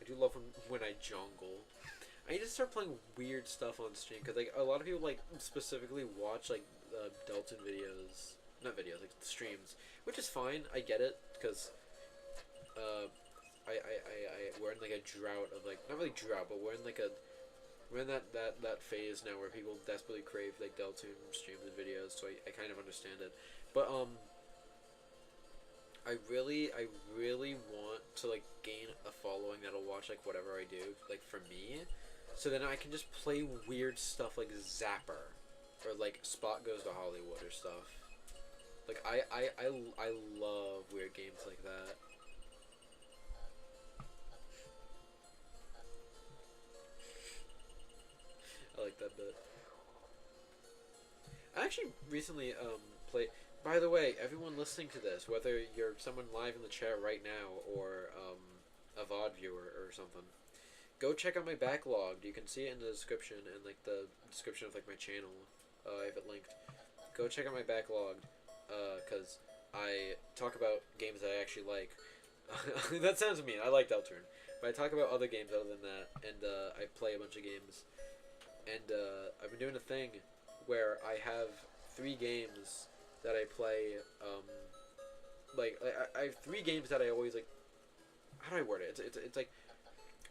I do love when I jongle. I need to start playing weird stuff on stream because like a lot of people like specifically watch like Deltarune videos, not videos like streams, which is fine. I get it because we're in like a drought of like not really drought, but we're in that phase now where people desperately crave like Deltarune streams and videos. So I kind of understand it, but I really want to like gain a following that'll watch like whatever I do like for me. So then I can just play weird stuff like Zapper, or like Spot Goes to Hollywood or stuff. Like I love weird games like that. I like that bit. I actually recently played. By the way, everyone listening to this, whether you're someone live in the chat right now or a VOD viewer or something, go check out my backlog. You can see it in the description and like the description of like my channel. I have it linked. Go check out my backlog, cause I talk about games that I actually like. That sounds mean. I like Deltarune, but I talk about other games other than that, and I play a bunch of games. And I've been doing a thing where I have 3 games that I play. Like I have 3 games that I always like. How do I word it? It's like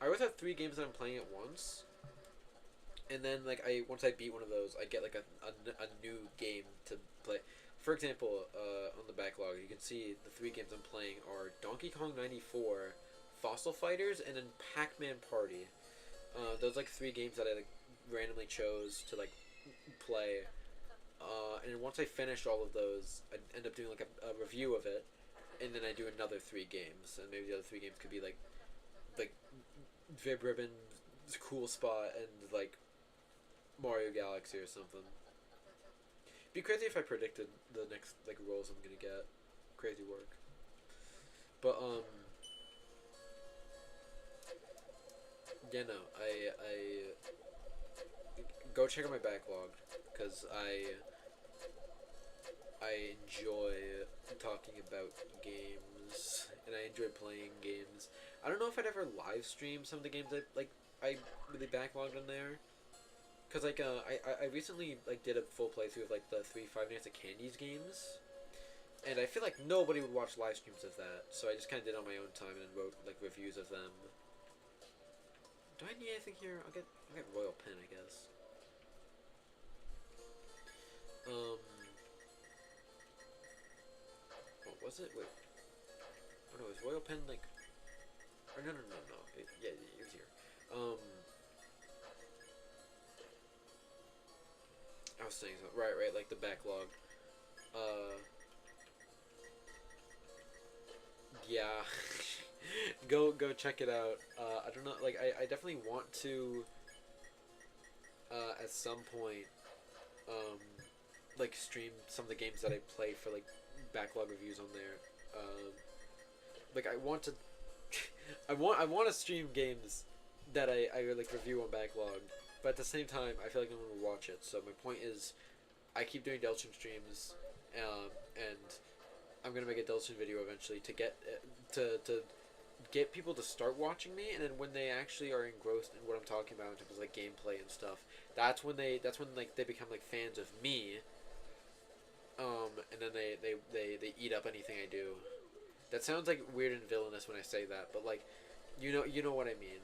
I always have 3 games that I'm playing at once, and then like once I beat one of those, I get like a new game to play. For example, on the backlog, you can see the 3 games I'm playing are Donkey Kong 94, Fossil Fighters, and then Pac-Man Party. Those like 3 games that I like randomly chose to like play. And once I finished all of those, I end up doing like a review of it, and then I do another 3 games, and maybe the other 3 games could be like Vib Ribbon, Cool Spot, and like Mario Galaxy or something. Be crazy if I predicted the next like roles I'm gonna get. Crazy work. But yeah, no, I go check out my backlog because I enjoy talking about games and I enjoy playing games. I don't know if I'd ever live stream some of the games I really backlogged on there. Cause like I recently like did a full playthrough of like the 3 Five Nights at Candy's games, and I feel like nobody would watch live streams of that, so I just kind of did it on my own time and wrote like reviews of them. Do I need anything here? I'll get Royal Pen, I guess. What was it? Wait. Oh no, is Royal Pen like? Or no. Yeah, it was here. I was saying something. Right, like the backlog. Yeah. go check it out. I don't know, like I definitely want to at some point like stream some of the games that I play for like backlog reviews on there. Like I want to I want to stream games that I like review on backlog, but at the same time I feel like no one will watch it. So my point is I keep doing Deltarune streams, and I'm gonna make a Deltarune video eventually to get to get people to start watching me, and then when they actually are engrossed in what I'm talking about in terms of like gameplay and stuff, that's when like they become like fans of me. And then they eat up anything I do. That sounds like weird and villainous when I say that, but like, you know what I mean.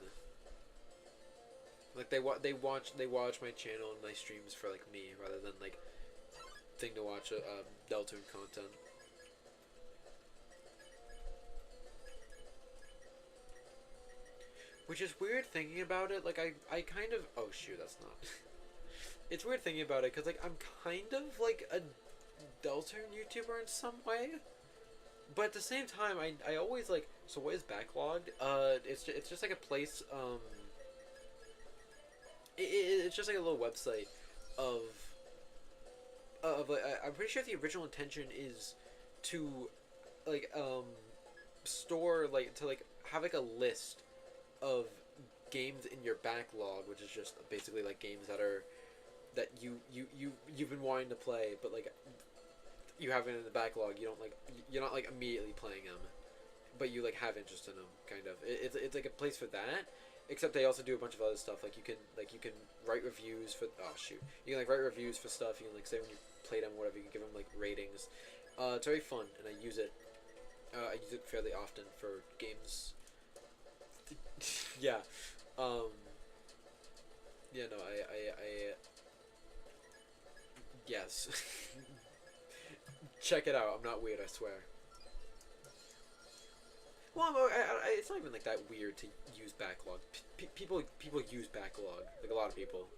Like they watch my channel and my streams for like me rather than like thing to watch Deltarune content. Which is weird thinking about it. Like I kind of shoot, that's not. It's weird thinking about it because like I'm kind of like a Deltarune YouTuber in some way. But at the same time, I always like. So what is backlogged? It's just like a place. It's just like a little website of like I'm pretty sure the original intention is to like store like to like have like a list of games in your backlog, which is just basically like games that you've been wanting to play, but like you have it in the backlog. You're not like immediately playing them, but you like have interest in them, kind of. It's like a place for that. Except they also do a bunch of other stuff. Like you can write reviews for you can like write reviews for stuff. You can like say when you played them, whatever. You can give them like ratings. It's very fun, and I use it. I use it fairly often for games. Yeah. Yeah. No. I yes. Check it out. I'm not weird, I swear. Well, it's not even like that weird to use backlog. People use backlog, like a lot of people.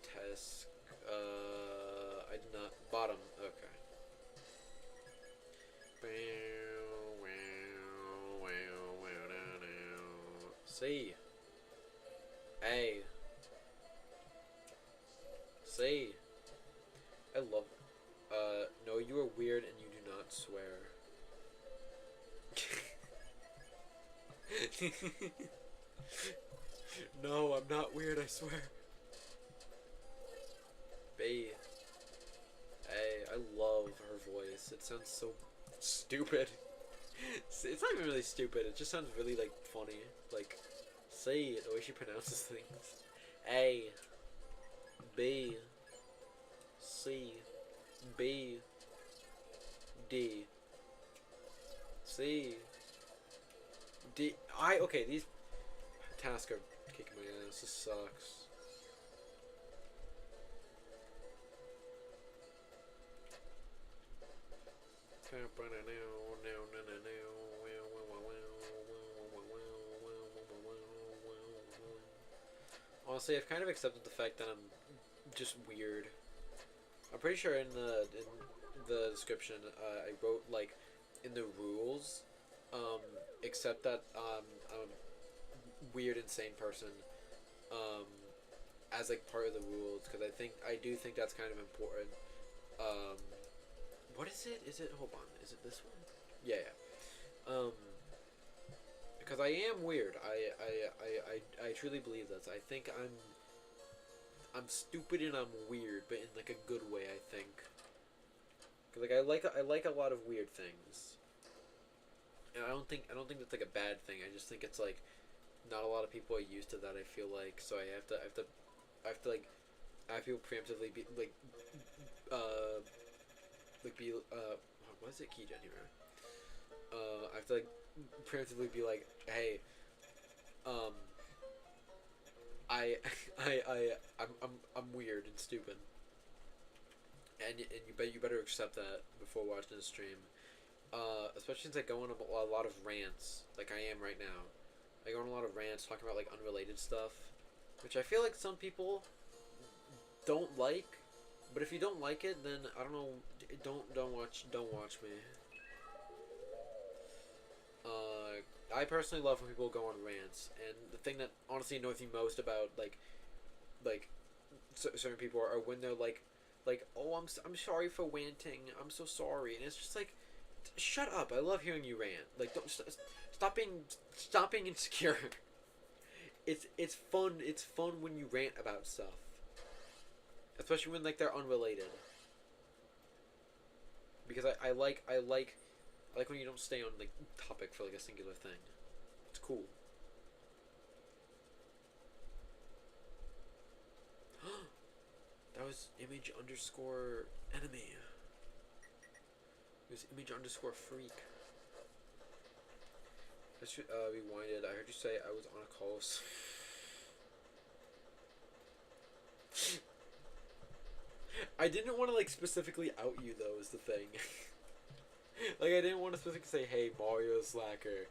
Test. I did not. Bottom. Okay. C. A. C. I love. No, you are weird and you do not swear. No, I'm not weird, I swear. B. A. I love her voice. It sounds so stupid. It's not even really stupid. It just sounds really like funny. Like, say the way she pronounces things. A. B. C. B. D. C. D. I. Okay, these tasks are kicking my ass. This sucks. Honestly, I've kind of accepted the fact that I'm just weird. I'm pretty sure in the description, I wrote like in the rules, except that I'm a weird insane person, um, as like part of the rules because I do think that's kind of important. Um, what is it? Is it hold on? Is it this one? Yeah, yeah. Because I am weird. I truly believe this. I think I'm stupid and I'm weird, but in like a good way. I think. Cause like I like a lot of weird things, and I don't think that's like a bad thing. I just think it's like not a lot of people are used to that. I feel like so I have to like I feel preemptively be be what is it keygen here? I have to like preemptively be like, hey, um, I I'm weird and stupid, and you better accept that before watching the stream. Especially since I go on a lot of rants, like I am right now. I go on a lot of rants talking about like unrelated stuff, which I feel like some people don't like. But if you don't like it, then I don't know. Don't watch me. I personally love when people go on rants, and the thing that honestly annoys me most about like certain people are when they're like oh I'm sorry for ranting, I'm so sorry, and it's just like shut up. I love hearing you rant. Like don't stop being insecure. It's fun. It's fun when you rant about stuff, especially when like they're unrelated. Because I like when you don't stay on like topic for like a singular thing. It's cool. That was image underscore enemy. It was image underscore freak. I should rewind it. I heard you say I was on a call. I didn't want to like specifically out you though. Is the thing. Like I didn't want to specifically say, "Hey, Mario Slacker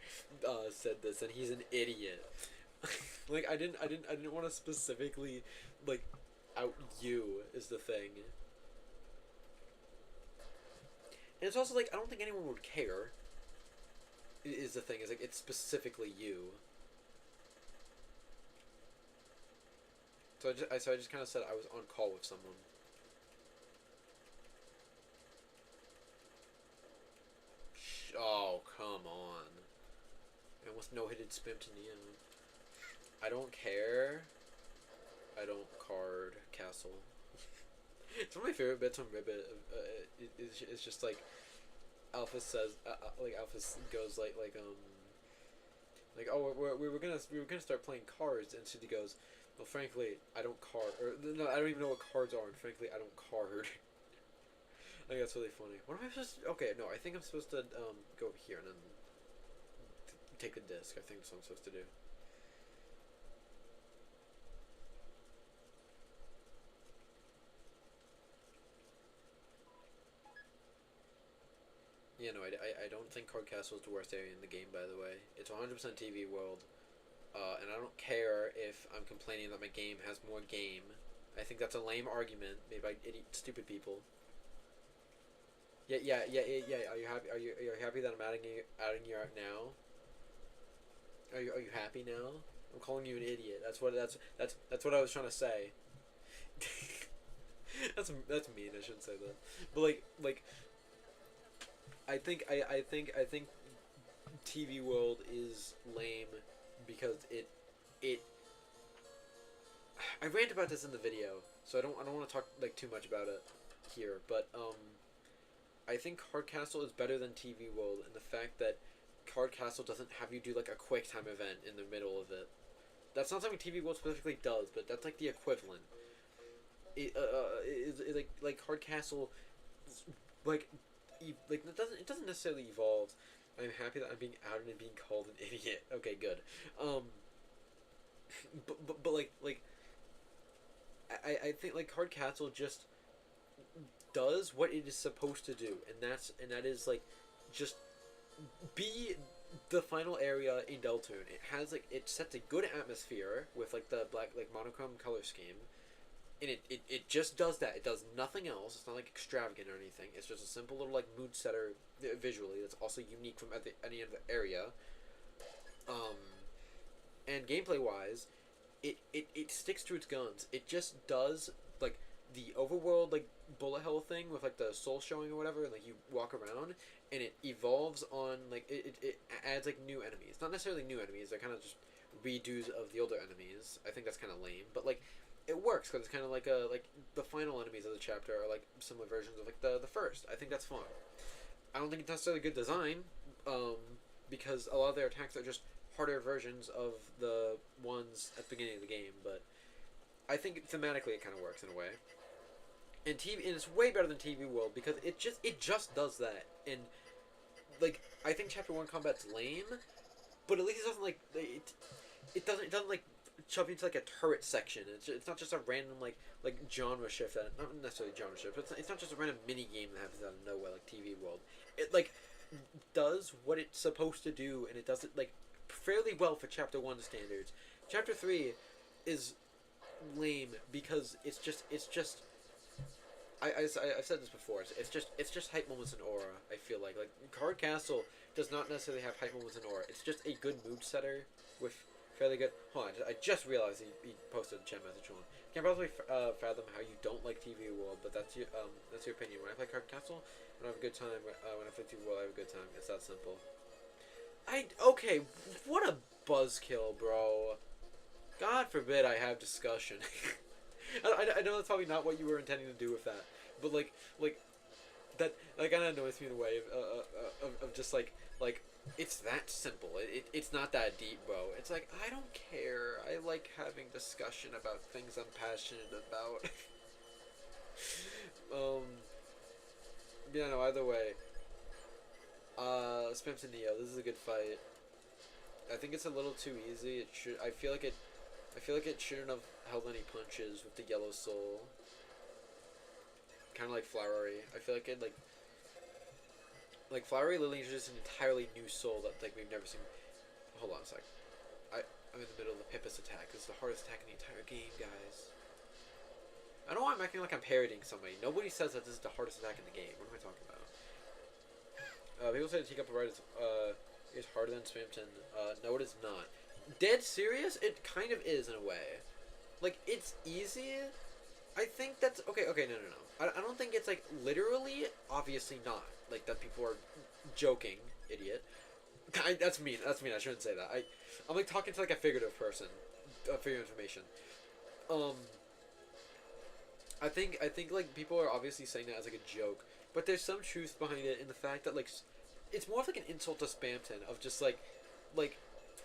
said this, and he's an idiot." Like I didn't want to specifically like out you is the thing. And it's also like I don't think anyone would care. Is the thing is like it's specifically you. So I just kind of said I was on call with someone. Oh come on! I almost no-hitted spam to Neon. I don't care. I don't card castle. It's one of my favorite bits on Ribbit. It's just like Alpha says, like Alpha goes like oh we were gonna start playing cards, and City goes, well frankly I don't card, or no I don't even know what cards are, and frankly I don't card. I think that's really funny. What am I supposed to? Okay, no, I think I'm supposed to go over here and then take the disc. I think that's what I'm supposed to do. Yeah, no, I don't think Card Castle is the worst area in the game, by the way. It's 100% TV World, and I don't care if I'm complaining that my game has more game. I think that's a lame argument made by stupid people. Yeah. Are you happy? Are you happy that I'm adding you out now? Are you happy now? I'm calling you an idiot. That's what I was trying to say. That's mean. I shouldn't say that. But like I think TV World is lame because it I rant about this in the video, so I don't want to talk like too much about it here, but I think Card Castle is better than TV World in the fact that Card Castle doesn't have you do like a quick time event in the middle of it. That's not something TV World specifically does, but that's like the equivalent. It is like Card Castle, like it doesn't necessarily evolve. I'm happy that I'm being outed and being called an idiot. Okay, good. But like I think like Card Castle just does what it is supposed to do, and that is like just be the final area in Deltarune. It has like it sets a good atmosphere with like the black like monochrome color scheme. and it just does that. It does nothing else. It's not like extravagant or anything. It's just a simple little like mood setter visually. That's also unique from any other area. Um, and gameplay wise, it sticks to its guns. It just does like the overworld like bullet hell thing with like the soul showing or whatever, and like you walk around and it evolves on like it adds like new enemies. Not necessarily new enemies. They're kind of just redos of the older enemies. I think that's kind of lame, but like it works because it's kind of like the final enemies of the chapter are like similar versions of like the first. I think that's fun. I don't think it's necessarily good design, because a lot of their attacks are just harder versions of the ones at the beginning of the game. But I think thematically it kind of works in a way. And it's way better than TV World because it just does that. And like I think Chapter 1 combat's lame, but at least it doesn't like it doesn't like shove you into like a turret section. It's not just a random like genre shift that, not necessarily genre shift, but it's not just a random mini game that happens out of nowhere like TV World. It like does what it's supposed to do, and it does it like fairly well for Chapter 1 standards. Chapter 3 is lame because it's just I've said this before. It's just hype moments and aura. I feel like Card Castle does not necessarily have hype moments and aura. It's just a good mood setter with fairly good. Hold on, I just realized he posted a chat message on. Can't probably fathom how you don't like TV World, but that's your opinion. When I play Card Castle, I have a good time. When I play TV World, I have a good time. It's that simple. Okay, what a buzzkill, bro. God forbid I have discussion. I know that's probably not what you were intending to do with that, but like that kind of annoys me in a way of just like it's that simple. It's not that deep, bro. It's like I don't care. I like having discussion about things I'm passionate about. Yeah, no. Either way, Spamps and Neo. This is a good fight. I think it's a little too easy. It should. I feel like it shouldn't have held any punches with the yellow soul. Kind of like Flowery. I feel like it like Flowery literally introduced an entirely new soul that like we've never seen. Hold on a sec. I'm in the middle of the Pippus attack. This is the hardest attack in the entire game, guys. I don't know why I'm acting like I'm parodying somebody. Nobody says that this is the hardest attack in the game. What am I talking about? People say the Teacup Ride is harder than Spamton. No, it is not. Dead serious? It kind of is in a way. Like, it's easy. I think that's... Okay, no. I don't think it's, like, literally, obviously not. Like, that people are joking, idiot. That's mean. I shouldn't say that. I'm, like, talking to, like, a figurative person. Figurative information. I think, like, people are obviously saying that as, like, a joke. But there's some truth behind it in the fact that, like, it's more of, like, an insult to Spamton of just, like,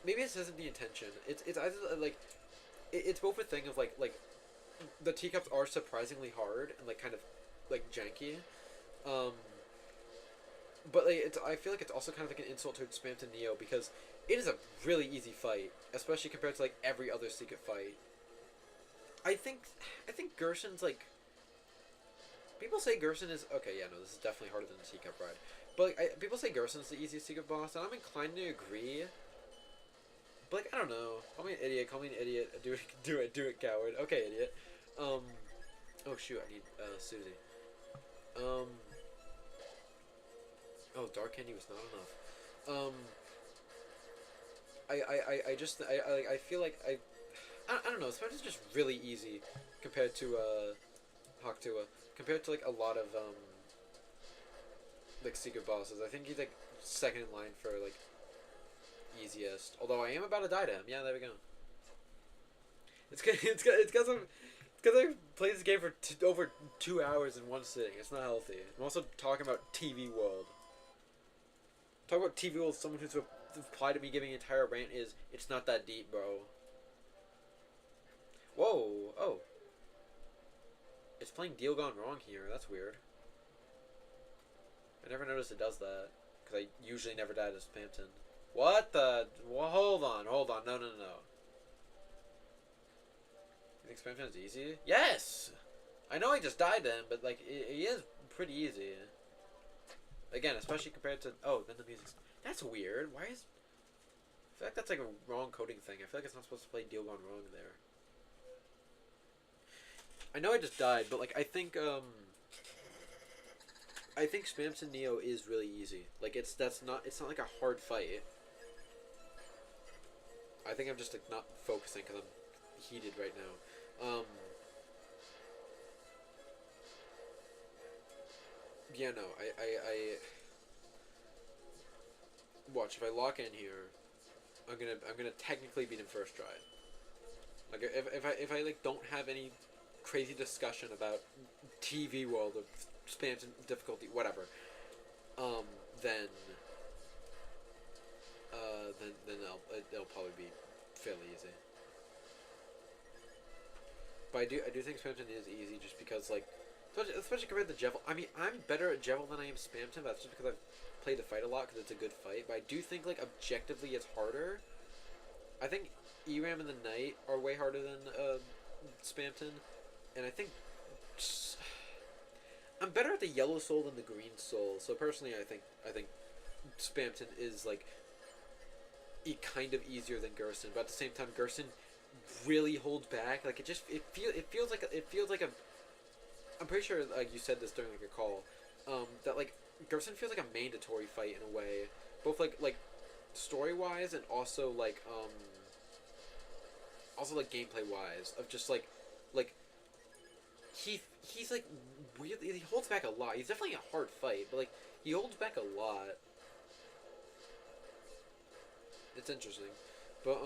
maybe this isn't the intention. It's either, like... It's both a thing of, like, the teacups are surprisingly hard and, like, kind of, like, janky. But, like, I feel like it's also kind of, like, an insult to Spamton Neo because it is a really easy fight, especially compared to, like, every other secret fight. I think Gerson's, like... People say Gerson is... Okay, yeah, no, this is definitely harder than the Teacup Ride. But, like, people say Gerson's the easiest secret boss, and I'm inclined to agree. But, like, I don't know. Call me an idiot. Do it, coward. Okay, idiot. Oh, shoot, I need, Susie. Oh, Dark Candy was not enough. I feel like I don't know, Spamton's just really easy compared to, Hawktua. Compared to, like, a lot of, like, secret bosses. I think he's, like, second in line for, like, easiest. Although I am about to die to him. Yeah, there we go. It's because I've played this game for over 2 hours in one sitting. It's not healthy. I'm also talking about TV World. Talking about TV World, someone who's replied to me giving an entire rant is, it's not that deep, bro. Whoa, oh. It's playing Deal Gone Wrong here. That's weird. I never noticed it does that. Because I usually never die to Spamton. What the... Well, hold on. No. You think Spamton is easy? Yes! I know I just died to him, but, like, he is pretty easy. Again, especially compared to... Oh, then the music's... That's weird. Why is... I feel like that's, like, a wrong coding thing. I feel like it's not supposed to play Deal Gone Wrong there. I know I just died, but like I think Spamton Neo is really easy. Like it's not like a hard fight. I think I'm just like not focusing because I'm heated right now. Yeah, no, I watch if I lock in here, I'm gonna technically beat him first try. Like if I like don't have any crazy discussion about TV world of spams and difficulty whatever, um, then then it'll probably be fairly easy. But I do think Spamton is easy just because like especially compared to Jevil. I mean I'm better at Jevil than I am Spamton. That's just because I've played the fight a lot because it's a good fight. But I do think like objectively it's harder. I think ERAM and the Knight are way harder than Spamton, and I think I'm better at the Yellow Soul than the Green Soul. So personally, I think Spamton is like kind of easier than Gerson, but at the same time, Gerson really holds back. Like it feels like a. I'm pretty sure like you said this during like a call, that like Gerson feels like a mandatory fight in a way, both like story wise and also like gameplay wise of just like he's like weirdly he holds back a lot. He's definitely a hard fight, but like he holds back a lot. It's interesting, but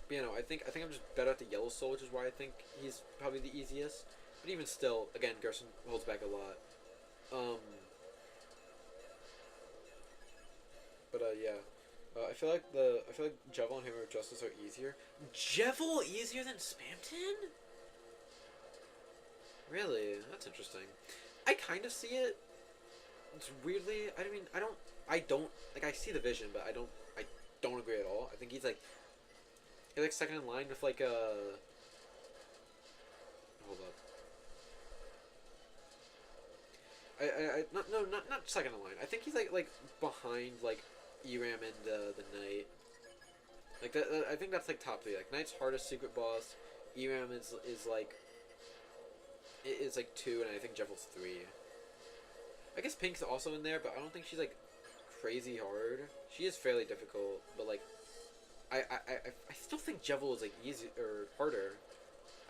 you know, I think I'm just better at the Yellow Soul, which is why I think he's probably the easiest. But even still, again, Gerson holds back a lot. Um, yeah, I feel like Jevil and Hammer of Justice are easier. Jevil easier than Spamton? Really? That's interesting. I kind of see it. It's weirdly. I mean, I don't like. I see the vision, but I don't agree at all. I think he's like second in line with like a. Hold up. Not second in line. I think he's like behind like ERAM and the Knight. Like that, I think that's like top three. Like Knight's hardest secret boss. ERAM is like is like 2, and I think Jevil's 3. I guess Pink's also in there, but I don't think she's like crazy hard. She is fairly difficult, but like I still think Jevil is like easy or harder.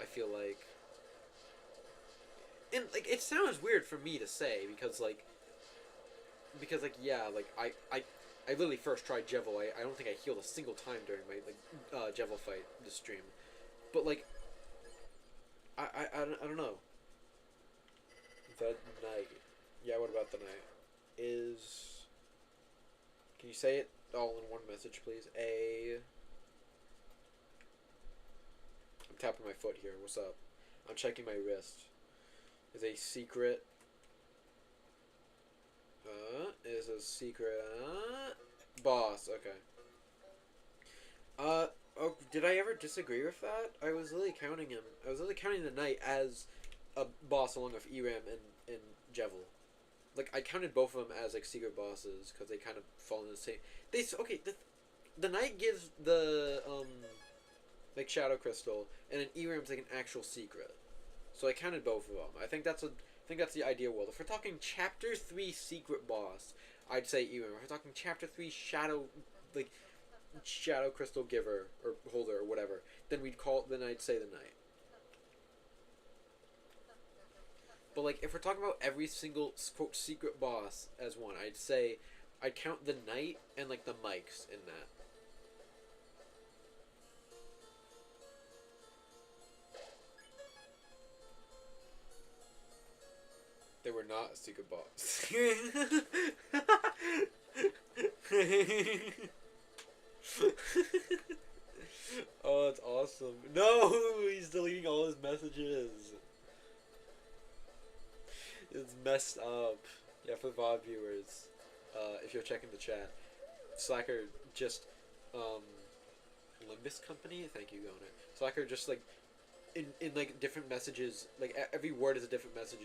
I feel like, and like it sounds weird for me to say because like yeah like I literally first tried Jevil. I don't think I healed a single time during my like Jevil fight this stream, but like I don't know. The Knight. Yeah, what about the Knight? Is can you say it all in one message, please? I'm tapping my foot here. What's up? I'm checking my wrist. Is a secret. Is a secret. Boss. Okay. Oh, did I ever disagree with that? I was literally counting him. I was literally counting the Knight as a boss along with ERAM and Jevil. Like I counted both of them as like secret bosses because they kind of fall in the same. Okay. The Knight gives the like Shadow Crystal, and then ERAM's like an actual secret. So I counted both of them. I think that's the ideal world. If we're talking Chapter 3 secret boss, I'd say ERAM. If we're talking Chapter 3 Shadow Crystal giver or holder or whatever, then I'd say the Knight. But like if we're talking about every single quote secret boss as one, I'd count the Knight and like the mics in that. They were not a secret boss. Oh, that's awesome. No, he's deleting all his messages. It's messed up. Yeah, for the VOD viewers, if you're checking the chat, Slacker just, Limbus Company? Thank you, Goner. Slacker just, like, in like, different messages, like, every word is a different message.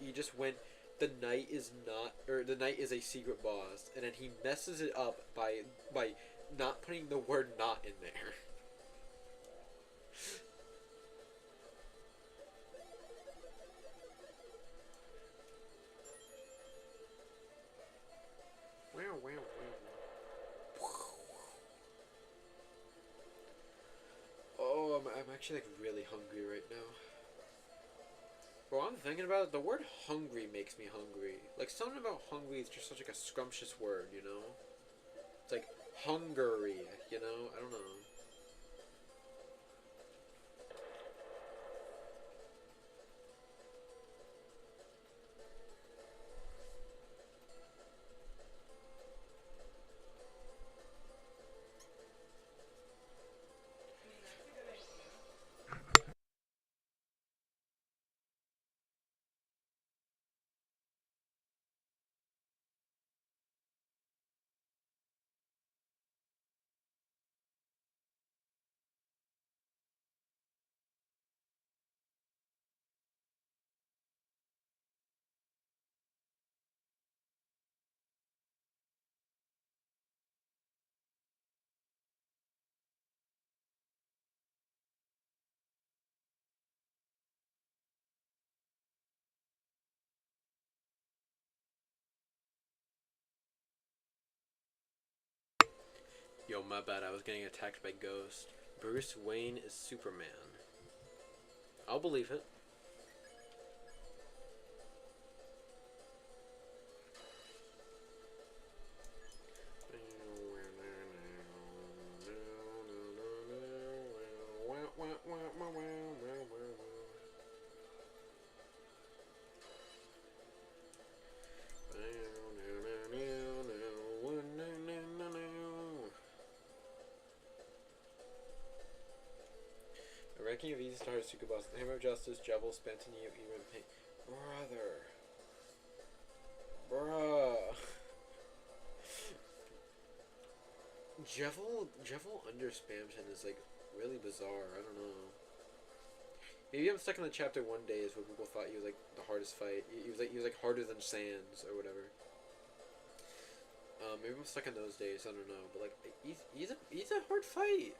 He just went, the Knight is not, or the Knight is a secret boss, and then he messes it up by not putting the word not in there. I'm actually like really hungry right now. Bro, I'm thinking about it, the word hungry makes me hungry. Like something about hungry is just such like a scrumptious word, you know? It's like Hungary, you know? I don't know. Yo, my bad, I was getting attacked by Ghost. Bruce Wayne is Superman. I'll believe it. Ranking of easy stars, Super Boss, Hammer of Justice, Jebel, Spanton, you, even Pain. Brother. Bruh. Jevel underspams him is like really bizarre. I don't know. Maybe I'm stuck in the chapter 1 days where people thought he was like the hardest fight. He was like harder than Sans or whatever. Maybe I'm stuck in those days. I don't know, but like he's a hard fight.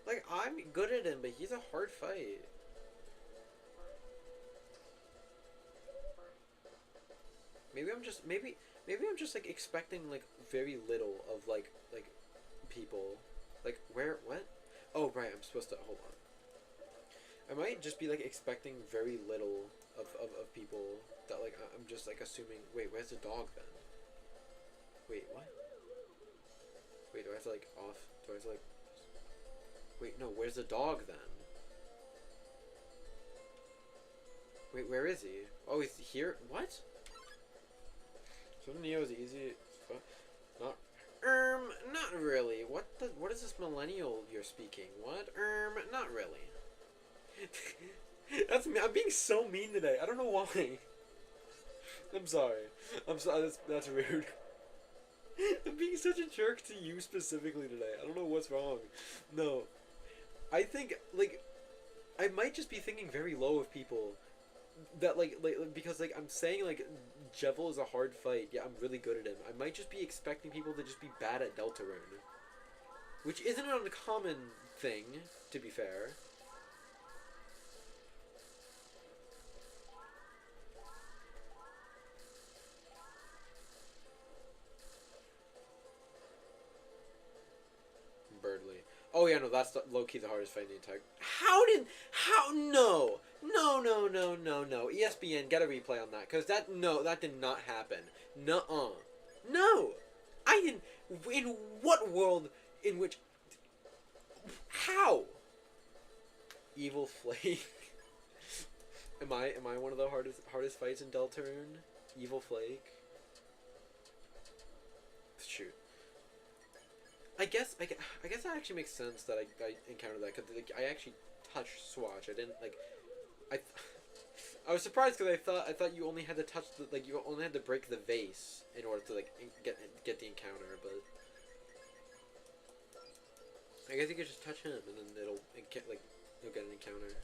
Like I'm good at him, but he's a hard fight. Maybe I'm just like expecting like very little of like people. Like where what? Oh right, I'm supposed to hold on. I might just be like expecting very little of people that like I'm just like assuming. Wait, where's the dog then? Wait, what? Wait, do I have to like off? Do I have to like? Wait, no. Where's the dog then? Wait, where is he? Oh, he's here. What? So Neo is easy. Not. Not really. What is this millennial you're speaking? What? Not really. That's me. I'm being so mean today. I don't know why. I'm sorry. I'm sorry. That's rude. I'm being such a jerk to you specifically today. I don't know what's wrong. No, I think like I might just be thinking very low of people that like because like I'm saying like Jevel is a hard fight. Yeah, I'm really good at him. I might just be expecting people to just be bad at Deltarune, which isn't an uncommon thing, to be fair. Birdly. Oh yeah, no, that's low key the hardest fight in the entire. How no. ESPN, get a replay on that, cause that did not happen. Nuh-uh. No, I didn't. In what world in which? How? Evil Flake. Am I one of the hardest fights in Deltarune? Evil Flake. Shoot. I guess that actually makes sense that I encountered that because like, I actually touched Swatch. I didn't like I I was surprised because I thought you only had to touch the like you only had to break the vase in order to like get the encounter, but I guess you could just touch him and then you'll get an encounter.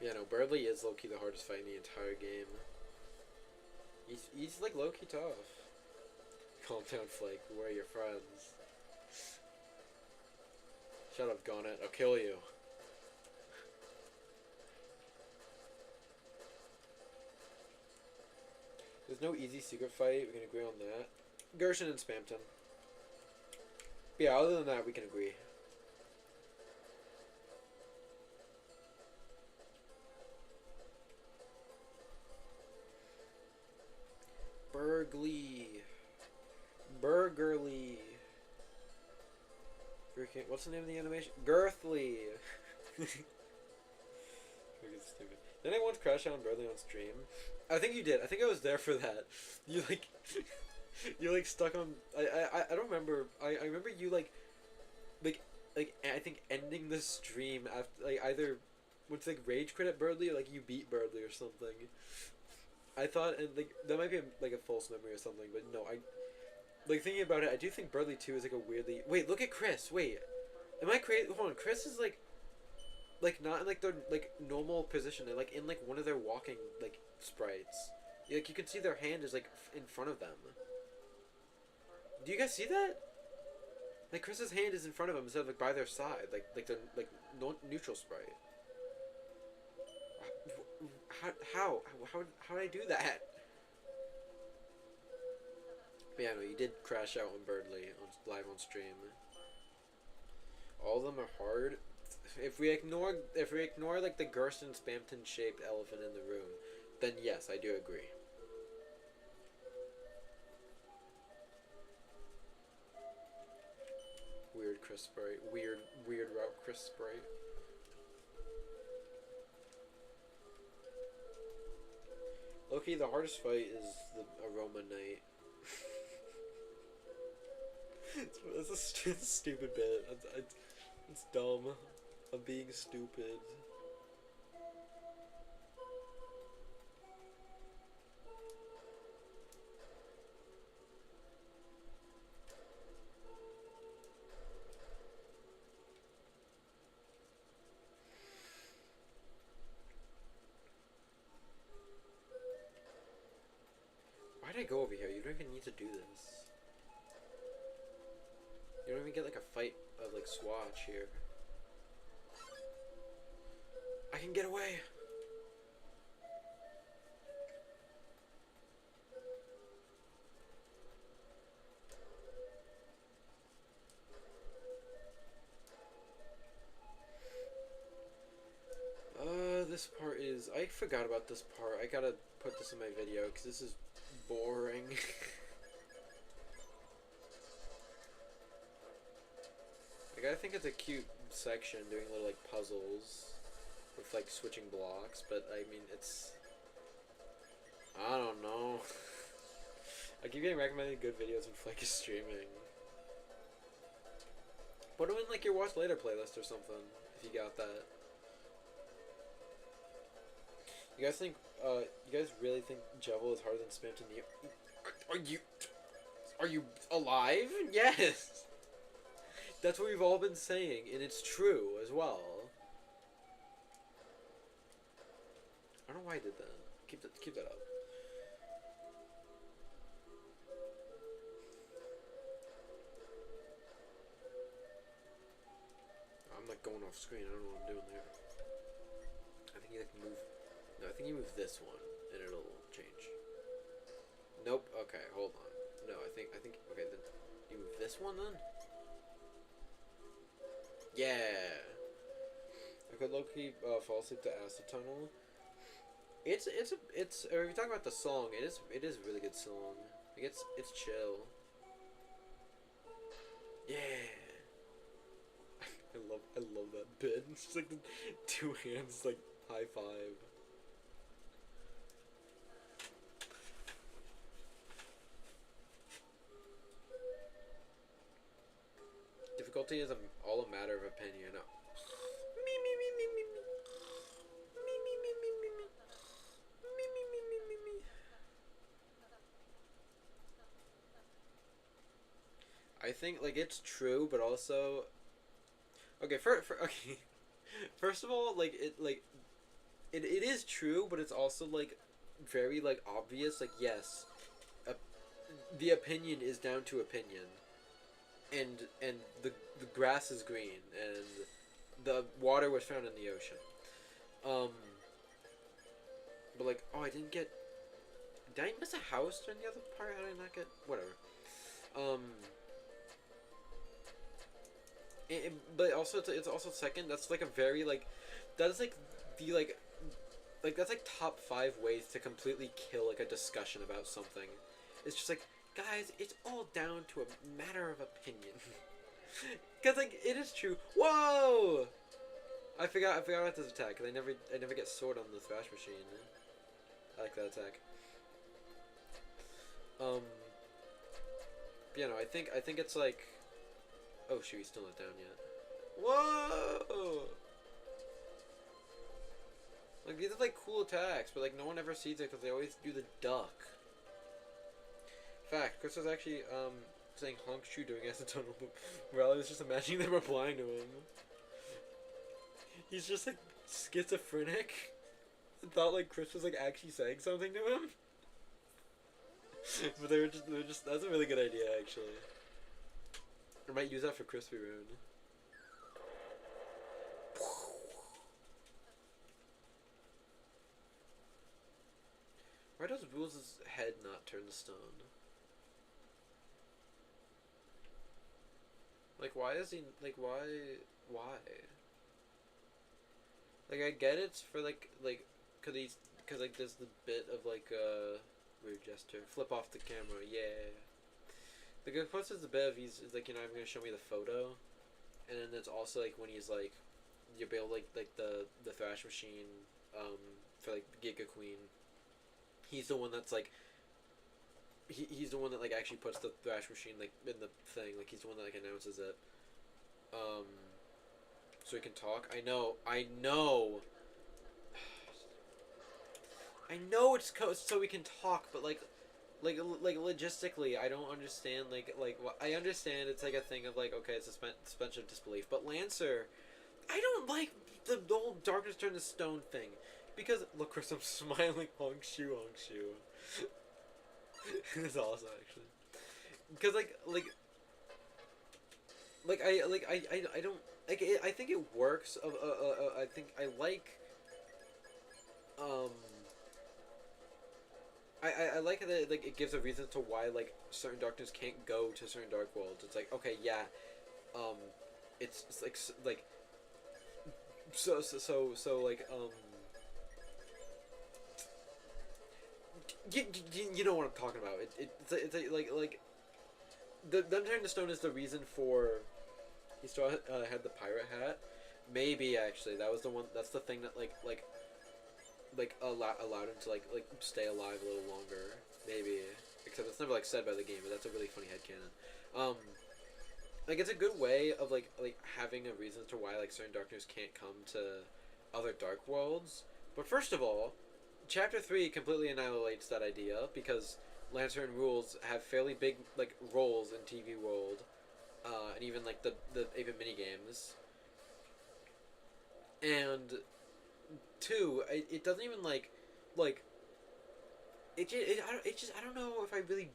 Yeah, no, Bradley is low-key the hardest fight in the entire game. He's like low-key tough. Calm down, Flake. We're your friends. Shut up, Gonnet. I'll kill you. no easy secret fight. We can agree on that. Gershon and Spamton. But yeah, other than that, we can agree. Burgerly. Freaking, what's the name of the animation? Girthly. Stupid. Didn't I once crash out on Burgerly on stream? I think you did. I think I was there for that. You like, you like stuck on. I don't remember. I remember you like I think ending the stream after like either once like rage quit at Burgerly or like you beat Burgerly or something. I thought, and like that might be like a false memory or something, but no, I like thinking about it. I do think Burgerly 2 is like a weirdly. Wait, look at Chris. Wait, am I crazy? Hold on, Chris is like not in like their like normal position. They're like in like one of their walking like sprites. Like you can see their hand is like in front of them. Do you guys see that? Like Chris's hand is in front of them instead of like by their side, like the like neutral sprite. How did I do that? But yeah, no, you did crash out on Birdly on live on stream. All of them are hard. If we ignore like the Gersten Spamton shaped elephant in the room, then yes, I do agree. Weird Chris sprite. Weird route Chris sprite. Loki, the hardest fight is the Aroma Knight. It's a stupid bit. It's dumb. I'm being stupid. Why did I go over here? You don't even need to do this. You don't even get like a fight of like Swatch here. I can get away! This part is... I forgot about this part. I gotta put this in my video because this is boring. Like, I think it's a cute section doing little like puzzles with like switching blocks, but I mean it's... I don't know. I keep getting recommended good videos when Flake is streaming. Put them in like your watch later playlist or something if you got that. You guys think, you guys really think Jevil is harder than Spamton? Are you alive? Yes! That's what we've all been saying, and it's true as well. I don't know why I did that. Keep that up. I'm like going off screen, I don't know what I'm doing there. I think you like move... No, I think you move this one, and it'll change. Nope. Okay, hold on. No, I think. Okay, then you move this one then. Yeah. I could low-key fall asleep to Acid Tunnel. It's. If you talk about the song, it is a really good song. Like it's chill. Yeah. I love that bit. It's just like the two hands like high five. Difficulty is all a matter of opinion. I think like it's true, but also okay. Okay, first of all, like it is true, but it's also like very like obvious. Like yes, the opinion is down to opinion. And the grass is green, and the water was found in the ocean. But like, oh, I didn't get Did I miss a house during the other part? How did I not get... Whatever. But also, it's also second. That's like a very, like... That is like the, like... Like, that's like top 5 ways to completely kill, like, a discussion about something. It's just like, guys, it's all down to a matter of opinion. Because, like, it is true. Whoa! I forgot about this attack, because I never get sword on the thrash machine. I like that attack. You know, I think it's like... Oh shoot, he's still not down yet. Whoa! Like, these are like cool attacks, but like no one ever sees it because they always do the duck. Fact, Chris was actually saying honk shoe during acetone. Well, I was just imagining them replying to him. He's just like schizophrenic. I thought like Chris was like actually saying something to him. But they were just that's a really good idea actually. I might use that for Crispy Rune. Why does Rules' head not turn to stone? Like, why is he, like, why? Like, I get it's for, like, cause like, there's the bit of, like, weird gesture. Flip off the camera, yeah. Like, of course there's the bit of he's like, you know, I'm gonna show me the photo. And then there's also, like, when he's, like, you build, like the thrash machine, for, like, Giga Queen. He's the one that's, like, he's the one that, like, actually puts the thrash machine, like, in the thing. Like, he's the one that, like, announces it. So he can talk. I know it's so we can talk, but, like logistically, I don't understand, I understand it's, like, a thing of, like, okay, it's a suspension of disbelief, but Lancer, I don't like the whole darkness turn to stone thing. Because, look, Chris, I'm smiling, honk shoe. It's awesome, actually. Because, I don't, like, I think it works, I think, I like that, like, it gives a reason to why, like, certain darkness can't go to certain dark worlds. It's like, okay, yeah, it's like, so, like, you know what I'm talking about. It's like them turning to stone is the reason for he still had the pirate hat. Maybe actually that was the one. That's the thing that allowed him to like stay alive a little longer. Maybe, except it's never like said by the game. But that's a really funny headcanon. Like it's a good way of like having a reason to why like certain darkness can't come to other dark worlds. But first of all, Chapter 3 completely annihilates that idea because Lantern rules have fairly big like roles in TV World, and even like the even mini games. And 2, it doesn't even like I don't know if I really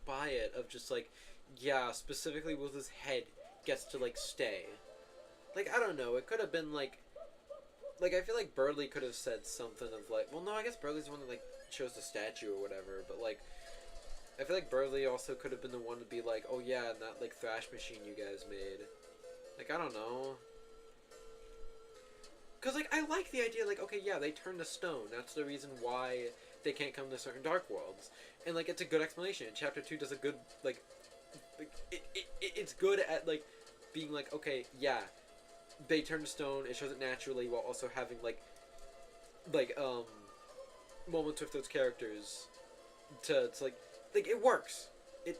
buy it of just like, yeah, specifically with his head gets to like stay. Like I don't know, it could have been like I feel like Burley could have said something of like, well, no, I guess Burley's the one that like chose the statue or whatever, but like I feel like Burley also could have been the one to be like, oh yeah, and that like thrash machine you guys made. Like I don't know. Cause like I like the idea like, okay, yeah, they turned to stone. That's the reason why they can't come to certain dark worlds, and like it's a good explanation. Chapter 2 does a good like it's good at like being like, okay, yeah, they turn to stone. It shows it naturally while also having like moments with those characters to like it works. It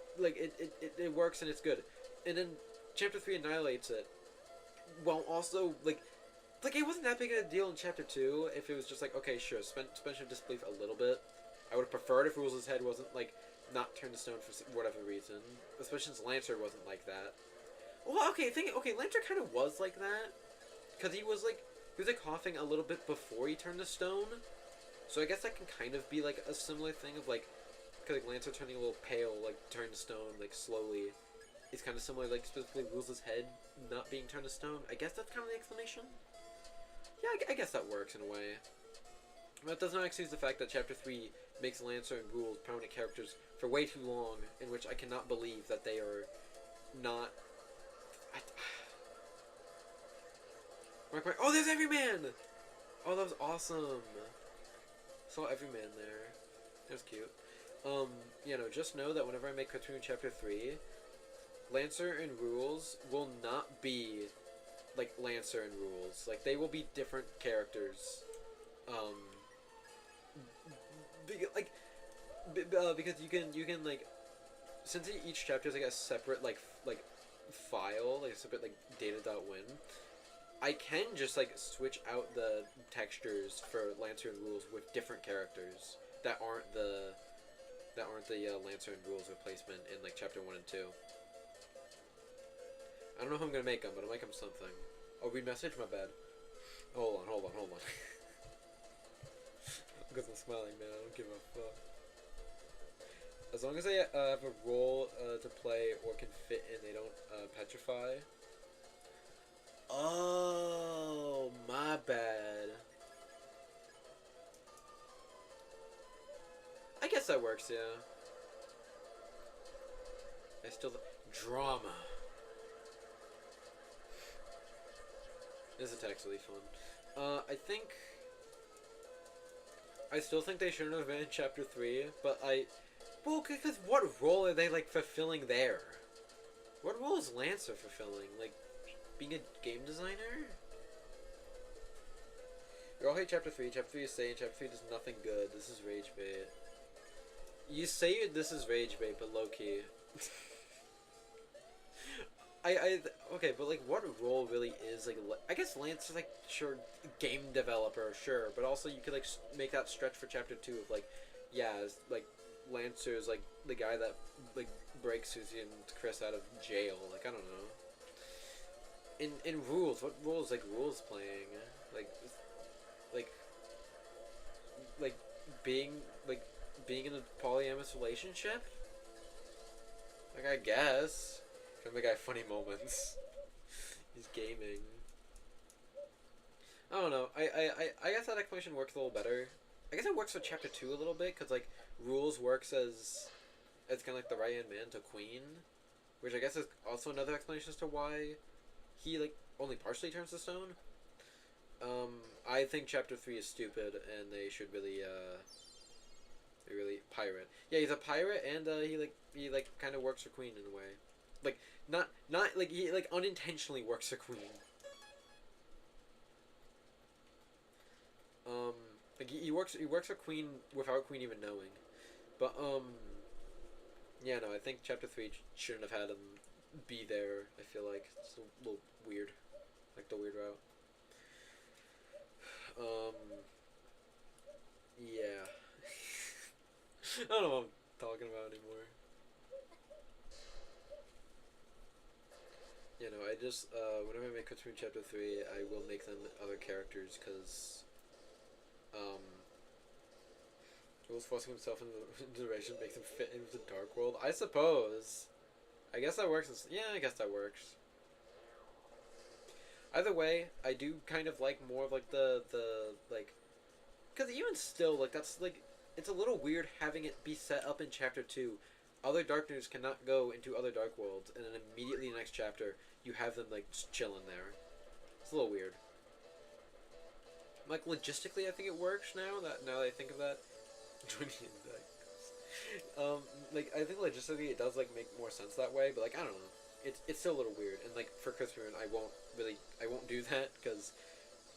works and it's good. And then Chapter 3 annihilates it while also like it wasn't that big of a deal in Chapter 2 if it was just like, okay, sure, suspension of disbelief a little bit. I would have preferred if Rules' head wasn't like not turned to stone for whatever reason, especially since Lancer wasn't like that. Well, okay, Lancer kind of was like that, because he was like coughing a little bit before he turned to stone, so I guess that can kind of be like a similar thing of like, because like Lancer turning a little pale, like turned to stone, like slowly, is kind of similar, like specifically Rules' head not being turned to stone. I guess that's kind of the explanation. Yeah, I guess that works in a way. That does not excuse the fact that Chapter 3 makes Lancer and Rules prominent characters for way too long, in which I cannot believe that they are not... Oh, there's Everyman! Oh, that was awesome. Saw Everyman there. That was cute. Just know that whenever I make Cartoon Chapter 3, Lancer and Rules will not be like Lancer and Rules. Like, they will be different characters. Because you can like, since each chapter is like a separate like file, like a separate like data.win, I can just like switch out the textures for Lancer and Rules with different characters that aren't the Lancer and Rules replacement in like chapter 1 and 2. I don't know how I'm gonna make them, but I'll make them something. Oh, read message? My bad. Hold on. Because I'm smiling, man. I don't give a fuck. As long as they have a role to play or can fit in, they don't petrify. Oh, my bad. I guess that works, yeah. I still... Drama. This is actually fun. I still think they shouldn't have been in Chapter 3, but well, because what role are they, like, fulfilling there? What role is Lancer fulfilling? Like, being a game designer? We all hate Chapter 3. Chapter 3 is saying Chapter 3 does nothing good. This is rage bait. You say this is rage bait, but low-key. Okay, but, like, what role really is, like, I guess Lancer's, like, sure, game developer, sure, but also you could, like, make that stretch for Chapter 2 of, like, yeah, like, Lancer's, like, the guy that, like, breaks Susie and Chris out of jail, like, I don't know. In Rules, what role is, like, Rules playing? Being in a polyamorous relationship? Like, I guess. Trying to make funny moments. He's gaming. I don't know. I guess that explanation works a little better. I guess it works for Chapter 2 a little bit, because, like, Rules works as kind of like the right-hand man to Queen, which I guess is also another explanation as to why he, like, only partially turns to stone. I think Chapter 3 is stupid, and they should really pirate. Yeah, he's a pirate, and he kind of works for Queen in a way. Like, not like he like unintentionally works for Queen. Like he works for Queen without Queen even knowing. But yeah, no, I think Chapter 3 shouldn't have had him be there. I feel like it's a little weird, like the weird route. Yeah. I don't know what I'm talking about anymore. You know, I just, whenever I make Cartoon Chapter 3, I will make them other characters, because, Rules forcing himself into the direction makes him fit into the Dark World. I suppose. I guess that works. Yeah, I guess that works. Either way, I do kind of like more of, like, like, because even still, like, that's, like, it's a little weird having it be set up in Chapter 2. Other Darkners cannot go into other Dark Worlds, and then immediately in the next chapter, you have them, like, just chilling there. It's a little weird. Like, logistically, I think it works now that I think of that. Like, I think logistically it does, like, make more sense that way, but, like, I don't know. It's still a little weird, and, like, for Christmas, I won't do that, because,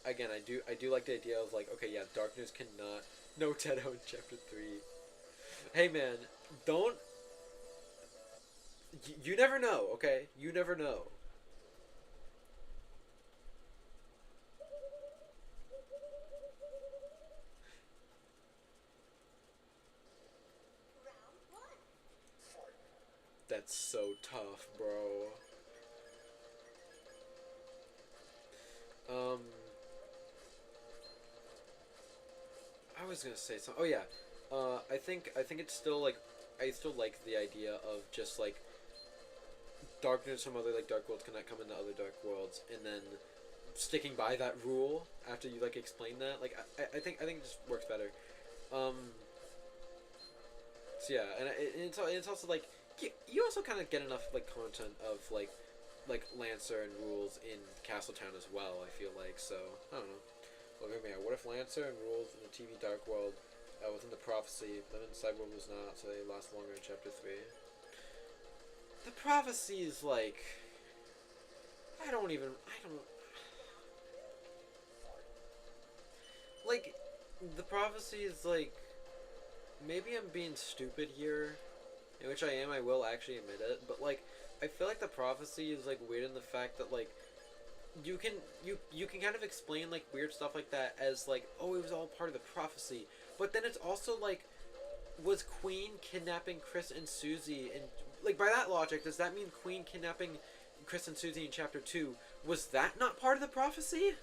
again, I do like the idea of, like, okay, yeah, Darkness cannot, no Tedo in Chapter 3. Hey, man, don't, you never know, okay? You never know. That's so tough, bro. I was gonna say something. Oh yeah. I think it's still, like, I still like the idea of just, like, Darkness from other, like, Dark Worlds cannot come into other Dark Worlds, and then sticking by that rule after you like explain that. Like I think it just works better. Um, so yeah, and it's also like you also kind of get enough like content of like Lancer and rules in Castletown as well. I feel like so. I don't know. Well, hear me out. What if Lancer and rules in the TV Dark World within the prophecy, then inside world was not, so they last longer in Chapter 3? The prophecy is like I don't like the prophecy is like maybe I'm being stupid here, in which I am. I will actually admit it, but like I feel like the prophecy is like weird in the fact that like you can kind of explain like weird stuff like that as like, oh, it was all part of the prophecy, but then it's also like, was Queen kidnapping Chris and Susie, and like by that logic does that mean Queen kidnapping Chris and Susie in Chapter 2, was that not part of the prophecy?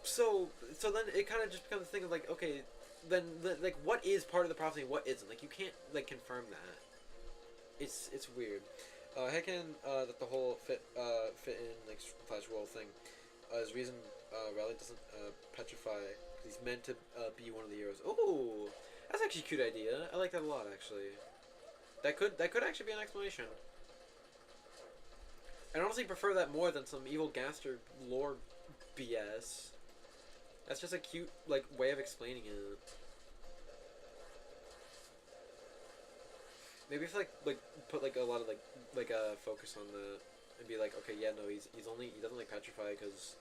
So then it kind of just becomes a thing of like, okay, then like what is part of the prophecy and what isn't? Like you can't like confirm that. It's weird. Heckin, that the whole fit in like Flash Roll thing is reason Raleigh doesn't petrify because he's meant to be one of the heroes. Oh, that's actually a cute idea. I like that a lot actually. That could actually be an explanation. I honestly prefer that more than some evil Gaster lore BS. That's just a cute like way of explaining it. Maybe if like put like a lot of like focus on the and be like, okay, yeah, no, he doesn't like petrify because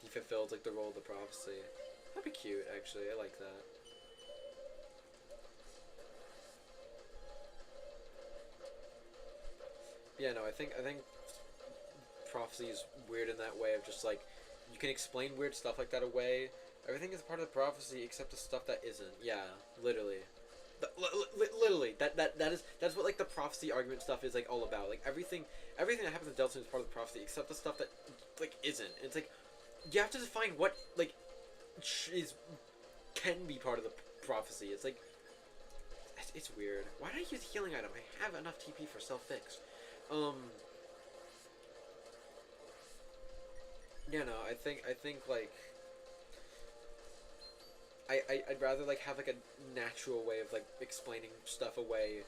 he fulfilled like the role of the prophecy. That'd be cute actually. I like that. Yeah, no, I think prophecy is weird in that way of just like you can explain weird stuff like that away. Everything is part of the prophecy except the stuff that isn't. Yeah, literally. Literally, that's what like the prophecy argument stuff is like all about. Like everything that happens in Deltarune is part of the prophecy except the stuff that like isn't. And it's like you have to define what like can be part of the prophecy. It's like it's weird. Why did I use healing item? I have enough TP for self fix. Yeah, no, I think like I'd rather like have like a natural way of like explaining stuff away,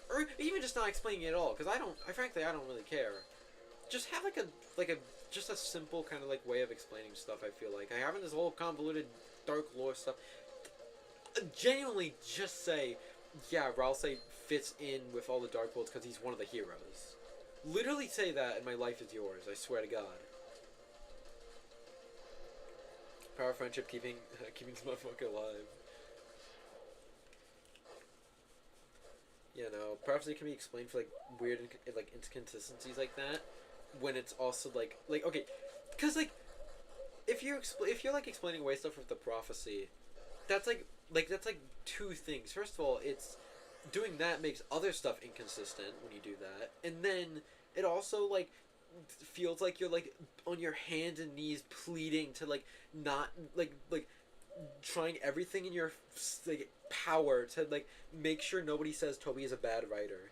or even just not explaining it at all. Because frankly I don't really care. Just have like a just a simple kind of like way of explaining stuff. I feel like I haven't this whole convoluted dark lore stuff. Genuinely, just say, yeah, Ralsei fits in with all the dark worlds because he's one of the heroes. Literally say that, and my life is yours. I swear to God. Power of friendship, keeping this motherfucker alive. Yeah, no, prophecy can be explained for like weird like inconsistencies like that. When it's also like okay, because like if you're like explaining away stuff with the prophecy, that's like that's like two things. First of all, it's doing that makes other stuff inconsistent when you do that, and then it also like feels like you're like on your hands and knees pleading to like not like trying everything in your like power to like make sure nobody says Toby is a bad writer.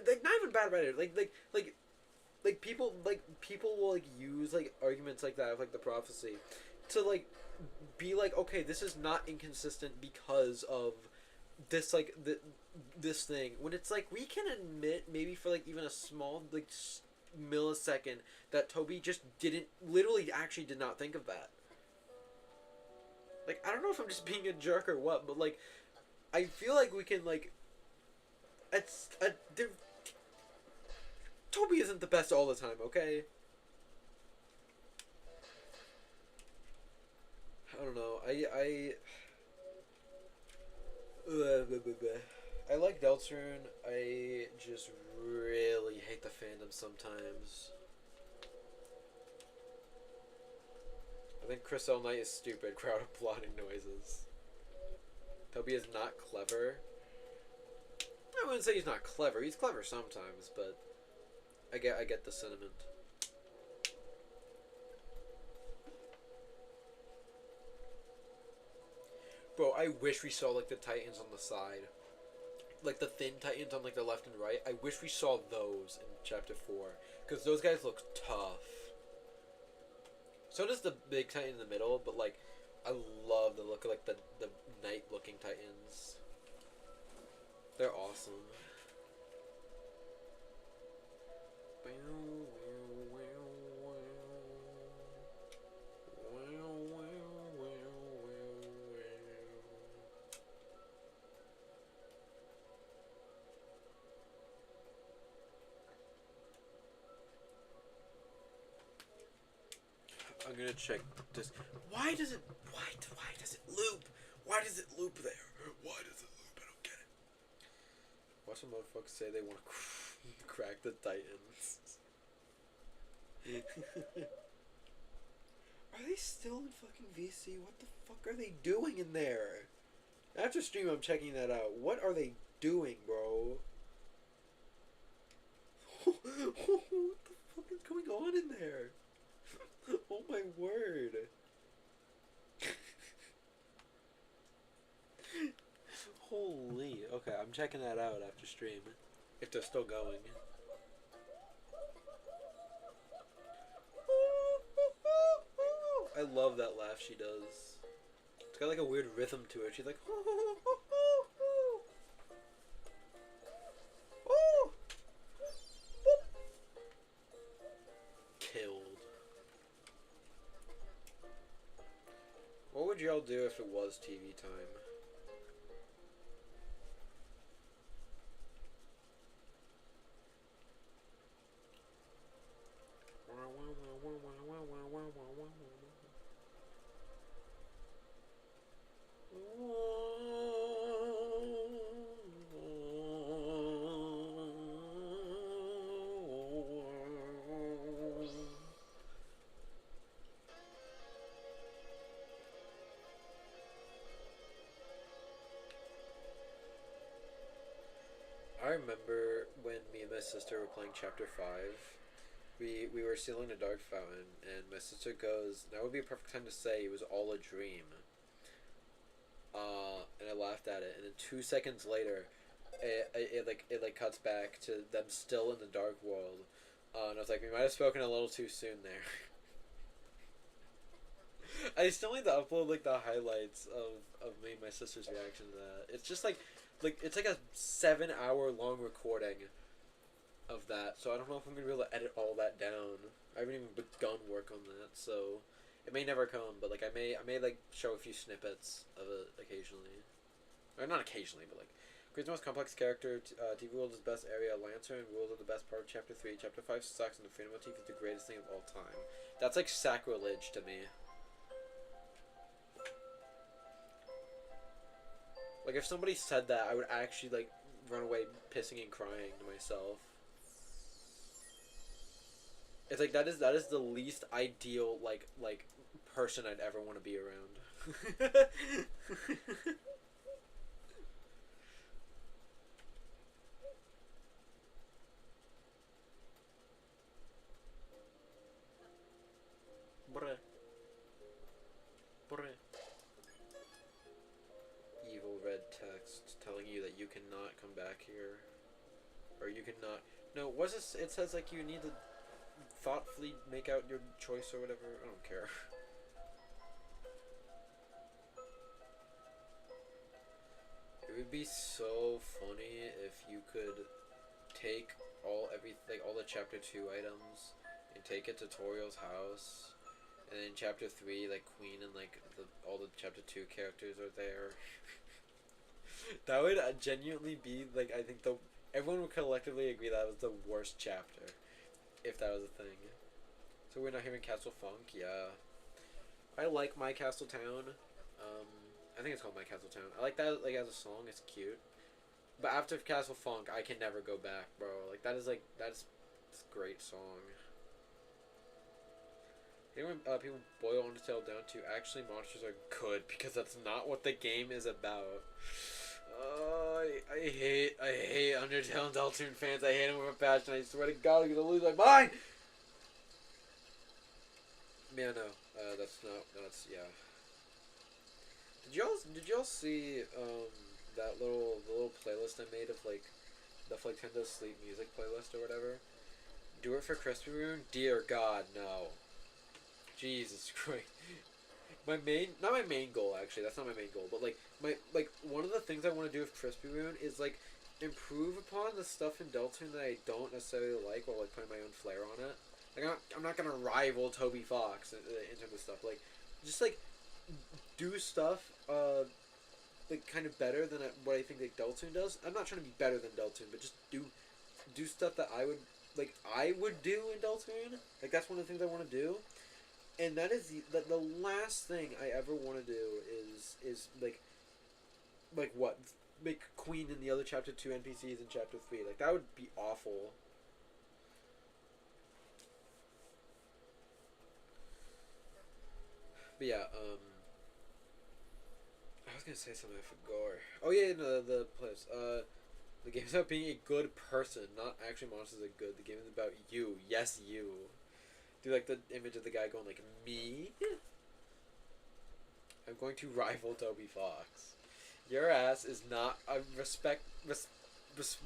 Like not even bad writer. Like people will like use like arguments like that of like the prophecy to like be like, okay, this is not inconsistent because of this like this thing, when it's like we can admit maybe for like even a small like millisecond that Toby just literally actually did not think of that. Like I don't know if I'm just being a jerk or what, but like I feel like we can like Toby isn't the best all the time, okay? I don't know. I like Deltarune. I just really hate the fandom sometimes. I think Chris L. Knight is stupid. Crowd applauding noises. Toby is not clever. I wouldn't say he's not clever. He's clever sometimes, but I get the sentiment. Bro, I wish we saw like the Titans on the side. like the thin Titans on like the left and right. I wish we saw those in Chapter 4 because those guys look tough. So does the big Titan in the middle, but like I love the look of like the knight looking Titans. They're awesome. I'm gonna check this. Why does it loop? Why does it loop there? Why does it loop? I don't get it. Watch some motherfuckers say they want to crack the Titans. Are they still in fucking VC? What the fuck are they doing in there? After stream, I'm checking that out. What are they doing, bro? What the fuck is going on in there? Oh my word. Holy. Okay, I'm checking that out after stream. If they're still going. I love that laugh she does. It's got like a weird rhythm to it. She's like, killed. What would y'all do if it was TV time? I remember when me and my sister were playing Chapter 5. We were sealing a dark fountain, and my sister goes, "That would be a perfect time to say it was all a dream." And I laughed at it, and then 2 seconds later, it cuts back to them still in the dark world, and I was like, we might have spoken a little too soon there. I still need to upload like the highlights of me and my sister's reaction to that. It's just like it's like a 7-hour long recording of that, so I don't know if I'm gonna be able to edit all that down. I haven't even begun work on that, so it may never come. But like I may like show a few snippets of it occasionally, or not occasionally, but like Creed's most complex character. TV World is best area. Lancer and Rules are the best part of Chapter 3. Chapter 5 sucks, and the Freedom motif is the greatest thing of all time. That's like sacrilege to me. Like if somebody said that, I would actually like run away pissing and crying to myself. It's like that is the least ideal like person I'd ever want to be around. Bruh. Bruh. Evil red text telling you that you cannot come back here. Or you cannot... No, what's this? It says like you need to thoughtfully make out your choice or whatever. I don't care. It would be so funny if you could take all the chapter 2 items and take it to Toriel's house, and then chapter 3 like Queen and like all the chapter 2 characters are there. That would genuinely be like, I think everyone would collectively agree that was the worst chapter if that was a thing. So we're not hearing Castle Funk. Yeah, I like My Castle Town. I think it's called My Castle Town. I like that like as a song. It's cute. But after Castle Funk, I can never go back, bro. Like that's a great song. When people boil Undertale down to actually monsters are good because that's not what the game is about. I hate Undertale and Deltarune fans. I hate them with a passion. I swear to God, I'm gonna lose my mind. Yeah, no, yeah. Did y'all see the little playlist I made of like the Nintendo sleep music playlist or whatever. Do it for Crispy Rune? Dear God, no. Jesus Christ. My main, not my main goal actually. That's not my main goal, but like one of the things I want to do with Crispy Rune is like improve upon the stuff in Deltarune that I don't necessarily like, while like putting my own flair on it. Like I'm not gonna rival Toby Fox in terms of stuff. Like just like do stuff like kind of better than what I think like Deltarune does. I'm not trying to be better than Deltarune, but just do stuff that I would do in Deltarune. Like that's one of the things I want to do. And that is the last thing I ever want to do is like what, make Queen in the other chapter 2 NPCs in chapter 3. Like that would be awful. But yeah, I was gonna say something, I forgot. Oh yeah, no, the place. The game's about being a good person, not actually monsters are good. The game is about you. Yes, you. Do like the image of the guy going like, me? I'm going to rival Toby Fox. Your ass is not a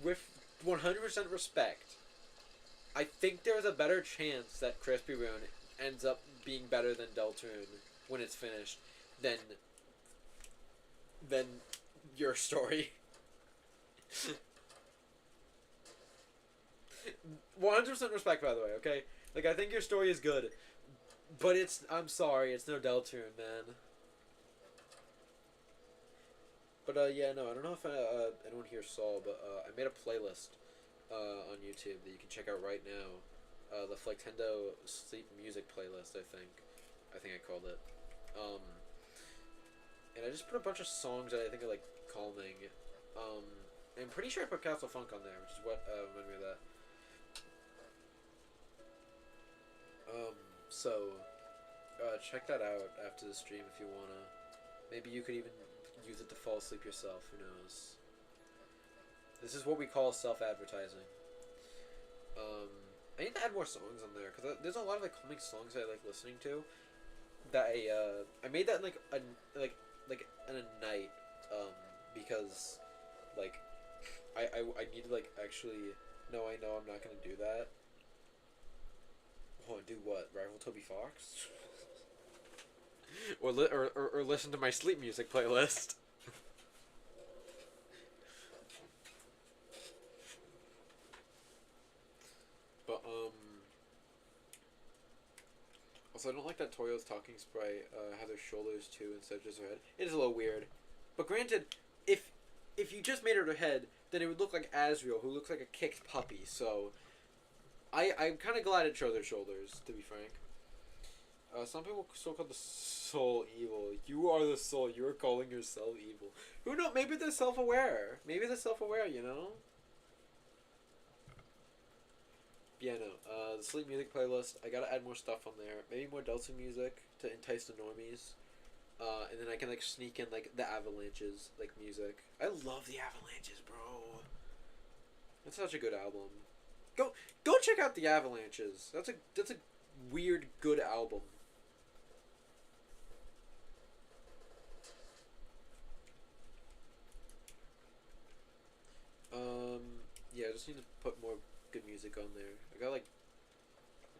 with 100% respect. I think there's a better chance that Crispy Rune ends up being better than Deltarune when it's finished than your story. 100% respect, by the way, okay? Like, I think your story is good, but I'm sorry, it's no Deltarune, man. But, yeah, no, I don't know if anyone here saw, but, I made a playlist, on YouTube that you can check out right now. The Nintendo Sleep Music playlist, I think I called it. And I just put a bunch of songs that I think are, like, calming. I'm pretty sure I put Castle Funk on there, which is what, reminded me of that. So, check that out after the stream if you wanna. Maybe you could even use it to fall asleep yourself, who knows. This is what we call self-advertising. I need to add more songs on there, because there's a lot of, like, calming songs I like listening to, that I made that in, like, in a night, because, like, I need to, like, actually, no, I know I'm not gonna do that. Hold on, do what? Rival Toby Fox? or listen to my sleep music playlist. But, also, I don't like that Toyo's talking sprite has her shoulders too instead of just her head. It is a little weird. But granted, if you just made her head, then it would look like Asriel, who looks like a kicked puppy, so I'm kind of glad it shows her shoulders, to be frank. Some people still call the soul evil. You are the soul. You are calling yourself evil. Who knows? Maybe they're self-aware. Maybe they're self-aware, you know? Yeah, no. The sleep music playlist, I gotta add more stuff on there. Maybe more Delta music to entice the normies. And then I can, like, sneak in, like, the Avalanches, like, music. I love the Avalanches, bro. That's such a good album. Go check out the Avalanches. That's a weird good album. Yeah, I just need to put more good music on there. I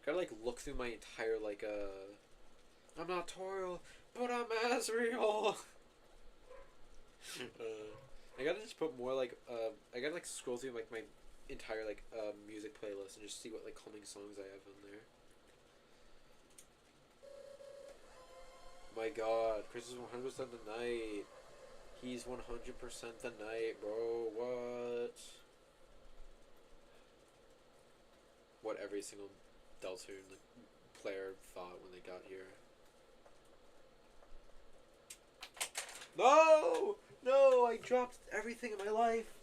gotta look through my entire I'm not Toriel, but I'm Asriel. I gotta just put more I gotta scroll through my entire music playlist and just see what calming songs I have on there. My God, Chris is 100% the night. He's 100% the night, bro. What? What every single Deltarune player thought when they got here. No! No! I dropped everything in my life.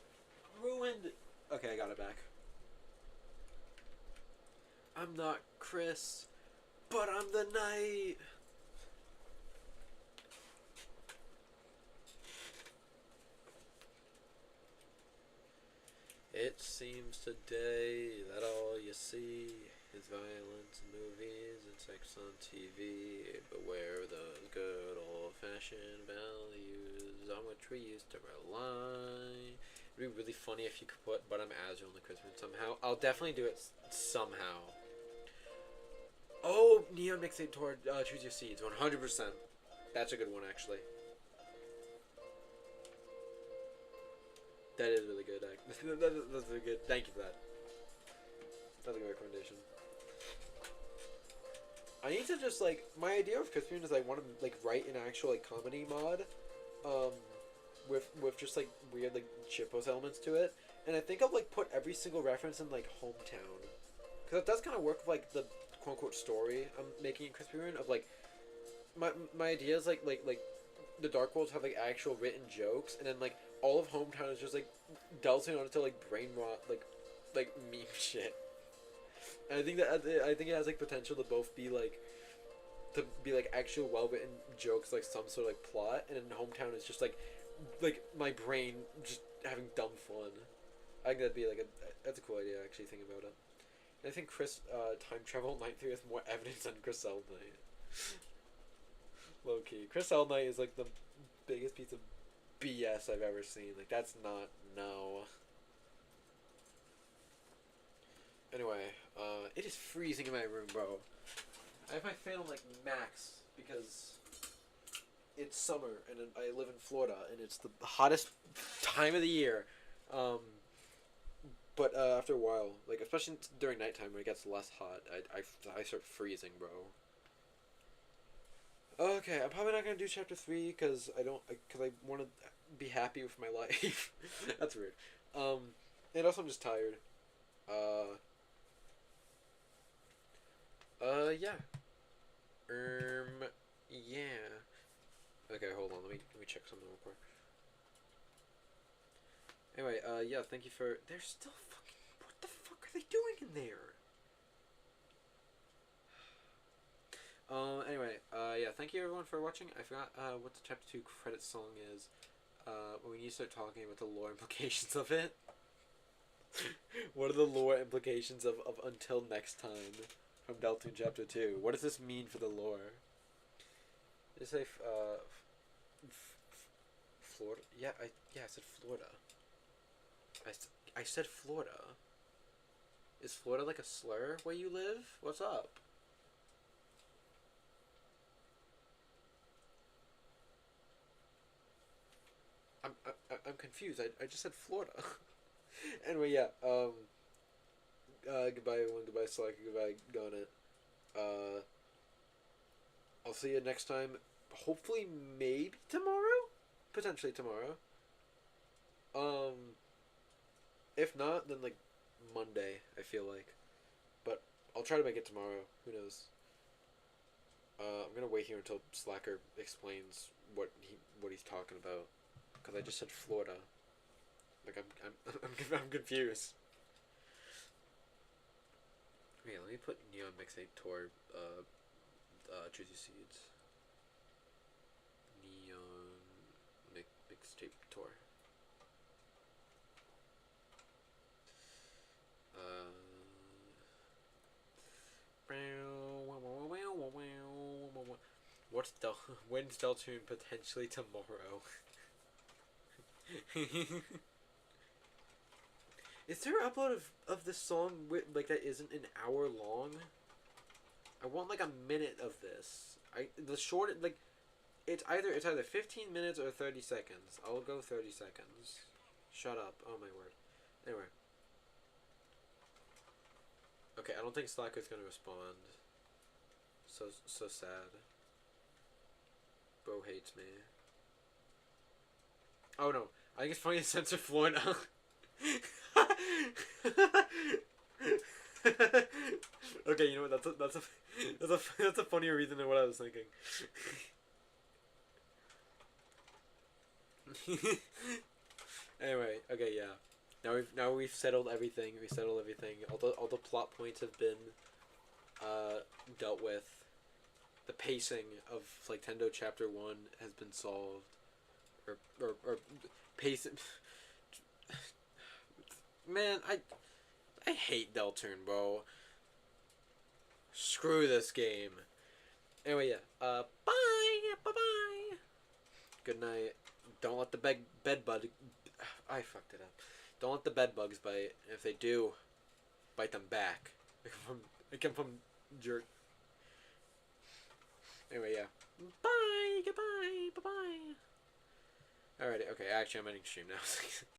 Ruined. Okay, I got it back. I'm not Chris, but I'm the knight. It seems today that all you see is violence in movies and sex on TV. Beware the good old-fashioned values on which we used to rely. It'd be really funny if you could put "But I'm Azure" on the Christmas somehow. I'll definitely do it somehow. Oh, Neon Mixtape Tour, Choose Your Seeds, 100%. That's a good one, actually. That is really good. That's really good. Thank you for that. That's a good recommendation. I need to just, like, my idea of Crispian is I want to, like, write an actual, like, comedy mod, with just, like, weird, like, shitpost elements to it, and I think I'll, like, put every single reference in, like, hometown, because it does kind of work with, like, the quote-unquote story I'm making in Crispian of, like, my idea is, like, the Dark Worlds have, like, actual written jokes, and then, like, all of hometown is just, like, delving onto, like, brain rot, like, meme shit. And I think it has like potential to both be like actual well written jokes, like some sort of like plot, and then hometown is just like my brain just having dumb fun. I think that'd be like that's a cool idea actually thinking about it. And I think Chris time travel Night 3 has more evidence than Chris L Night. Low key, Chris L Night is like the biggest piece of BS I've ever seen. Like that's not no. Anyway, it is freezing in my room, bro. I have my fan on, like, max, because it's summer, and I live in Florida, and it's the hottest time of the year. But after a while, like, especially during nighttime when it gets less hot, I start freezing, bro. Okay, I'm probably not gonna do chapter 3, because I want to be happy with my life. That's weird. And also I'm just tired. Yeah. Yeah. Okay, hold on. Let me check something real quick. Anyway, yeah. Thank you for. They're still fucking. What the fuck are they doing in there? Anyway, yeah. Thank you everyone for watching. I forgot what the chapter 2 credit song is. But we need to start talking about the lore implications of it. What are the lore implications of Until Next Time from Deltarune Chapter 2? What does this mean for the lore? Is it Florida? Yeah, I said Florida. I said Florida. Is Florida like a slur where you live? What's up? I'm confused. I just said Florida. Anyway, yeah. Goodbye everyone. Goodbye Slack. Goodbye Gonnet. I'll see you next time. Hopefully, maybe tomorrow. Potentially tomorrow. If not, then like Monday. I feel like, but I'll try to make it tomorrow. Who knows? I'm gonna wait here until Slacker explains what he's talking about, because I just said Florida. Like I'm confused. Okay, let me put Neon Mixtape Tour Juicy Seeds. Neon Mixtape Tour. When's Deltarune potentially tomorrow? Is there an upload of this song with, like, that isn't an hour long? I want like a minute of this. The short, like, it's either 15 minutes or 30 seconds. I'll go 30 seconds. Shut up. Oh my word. Anyway. Okay, I don't think Slacker's gonna respond. So sad. Bro hates me. Oh no. I think it's funny to censor Florida. Okay, you know what? That's a funnier reason than what I was thinking. Anyway, okay, yeah. Now we've settled everything. All the plot points have been dealt with. The pacing of like Tendo Chapter 1 has been solved. Or pacing. Man, I hate Deltarune, bro. Screw this game. Anyway, yeah. Bye. Bye. Good night. Don't let the bed bug. I fucked it up. Don't let the bed bugs bite. If they do, bite them back. They come from jerk. Anyway, yeah. Bye. Goodbye. Bye bye. Alrighty. Okay. Actually, I'm ending stream now.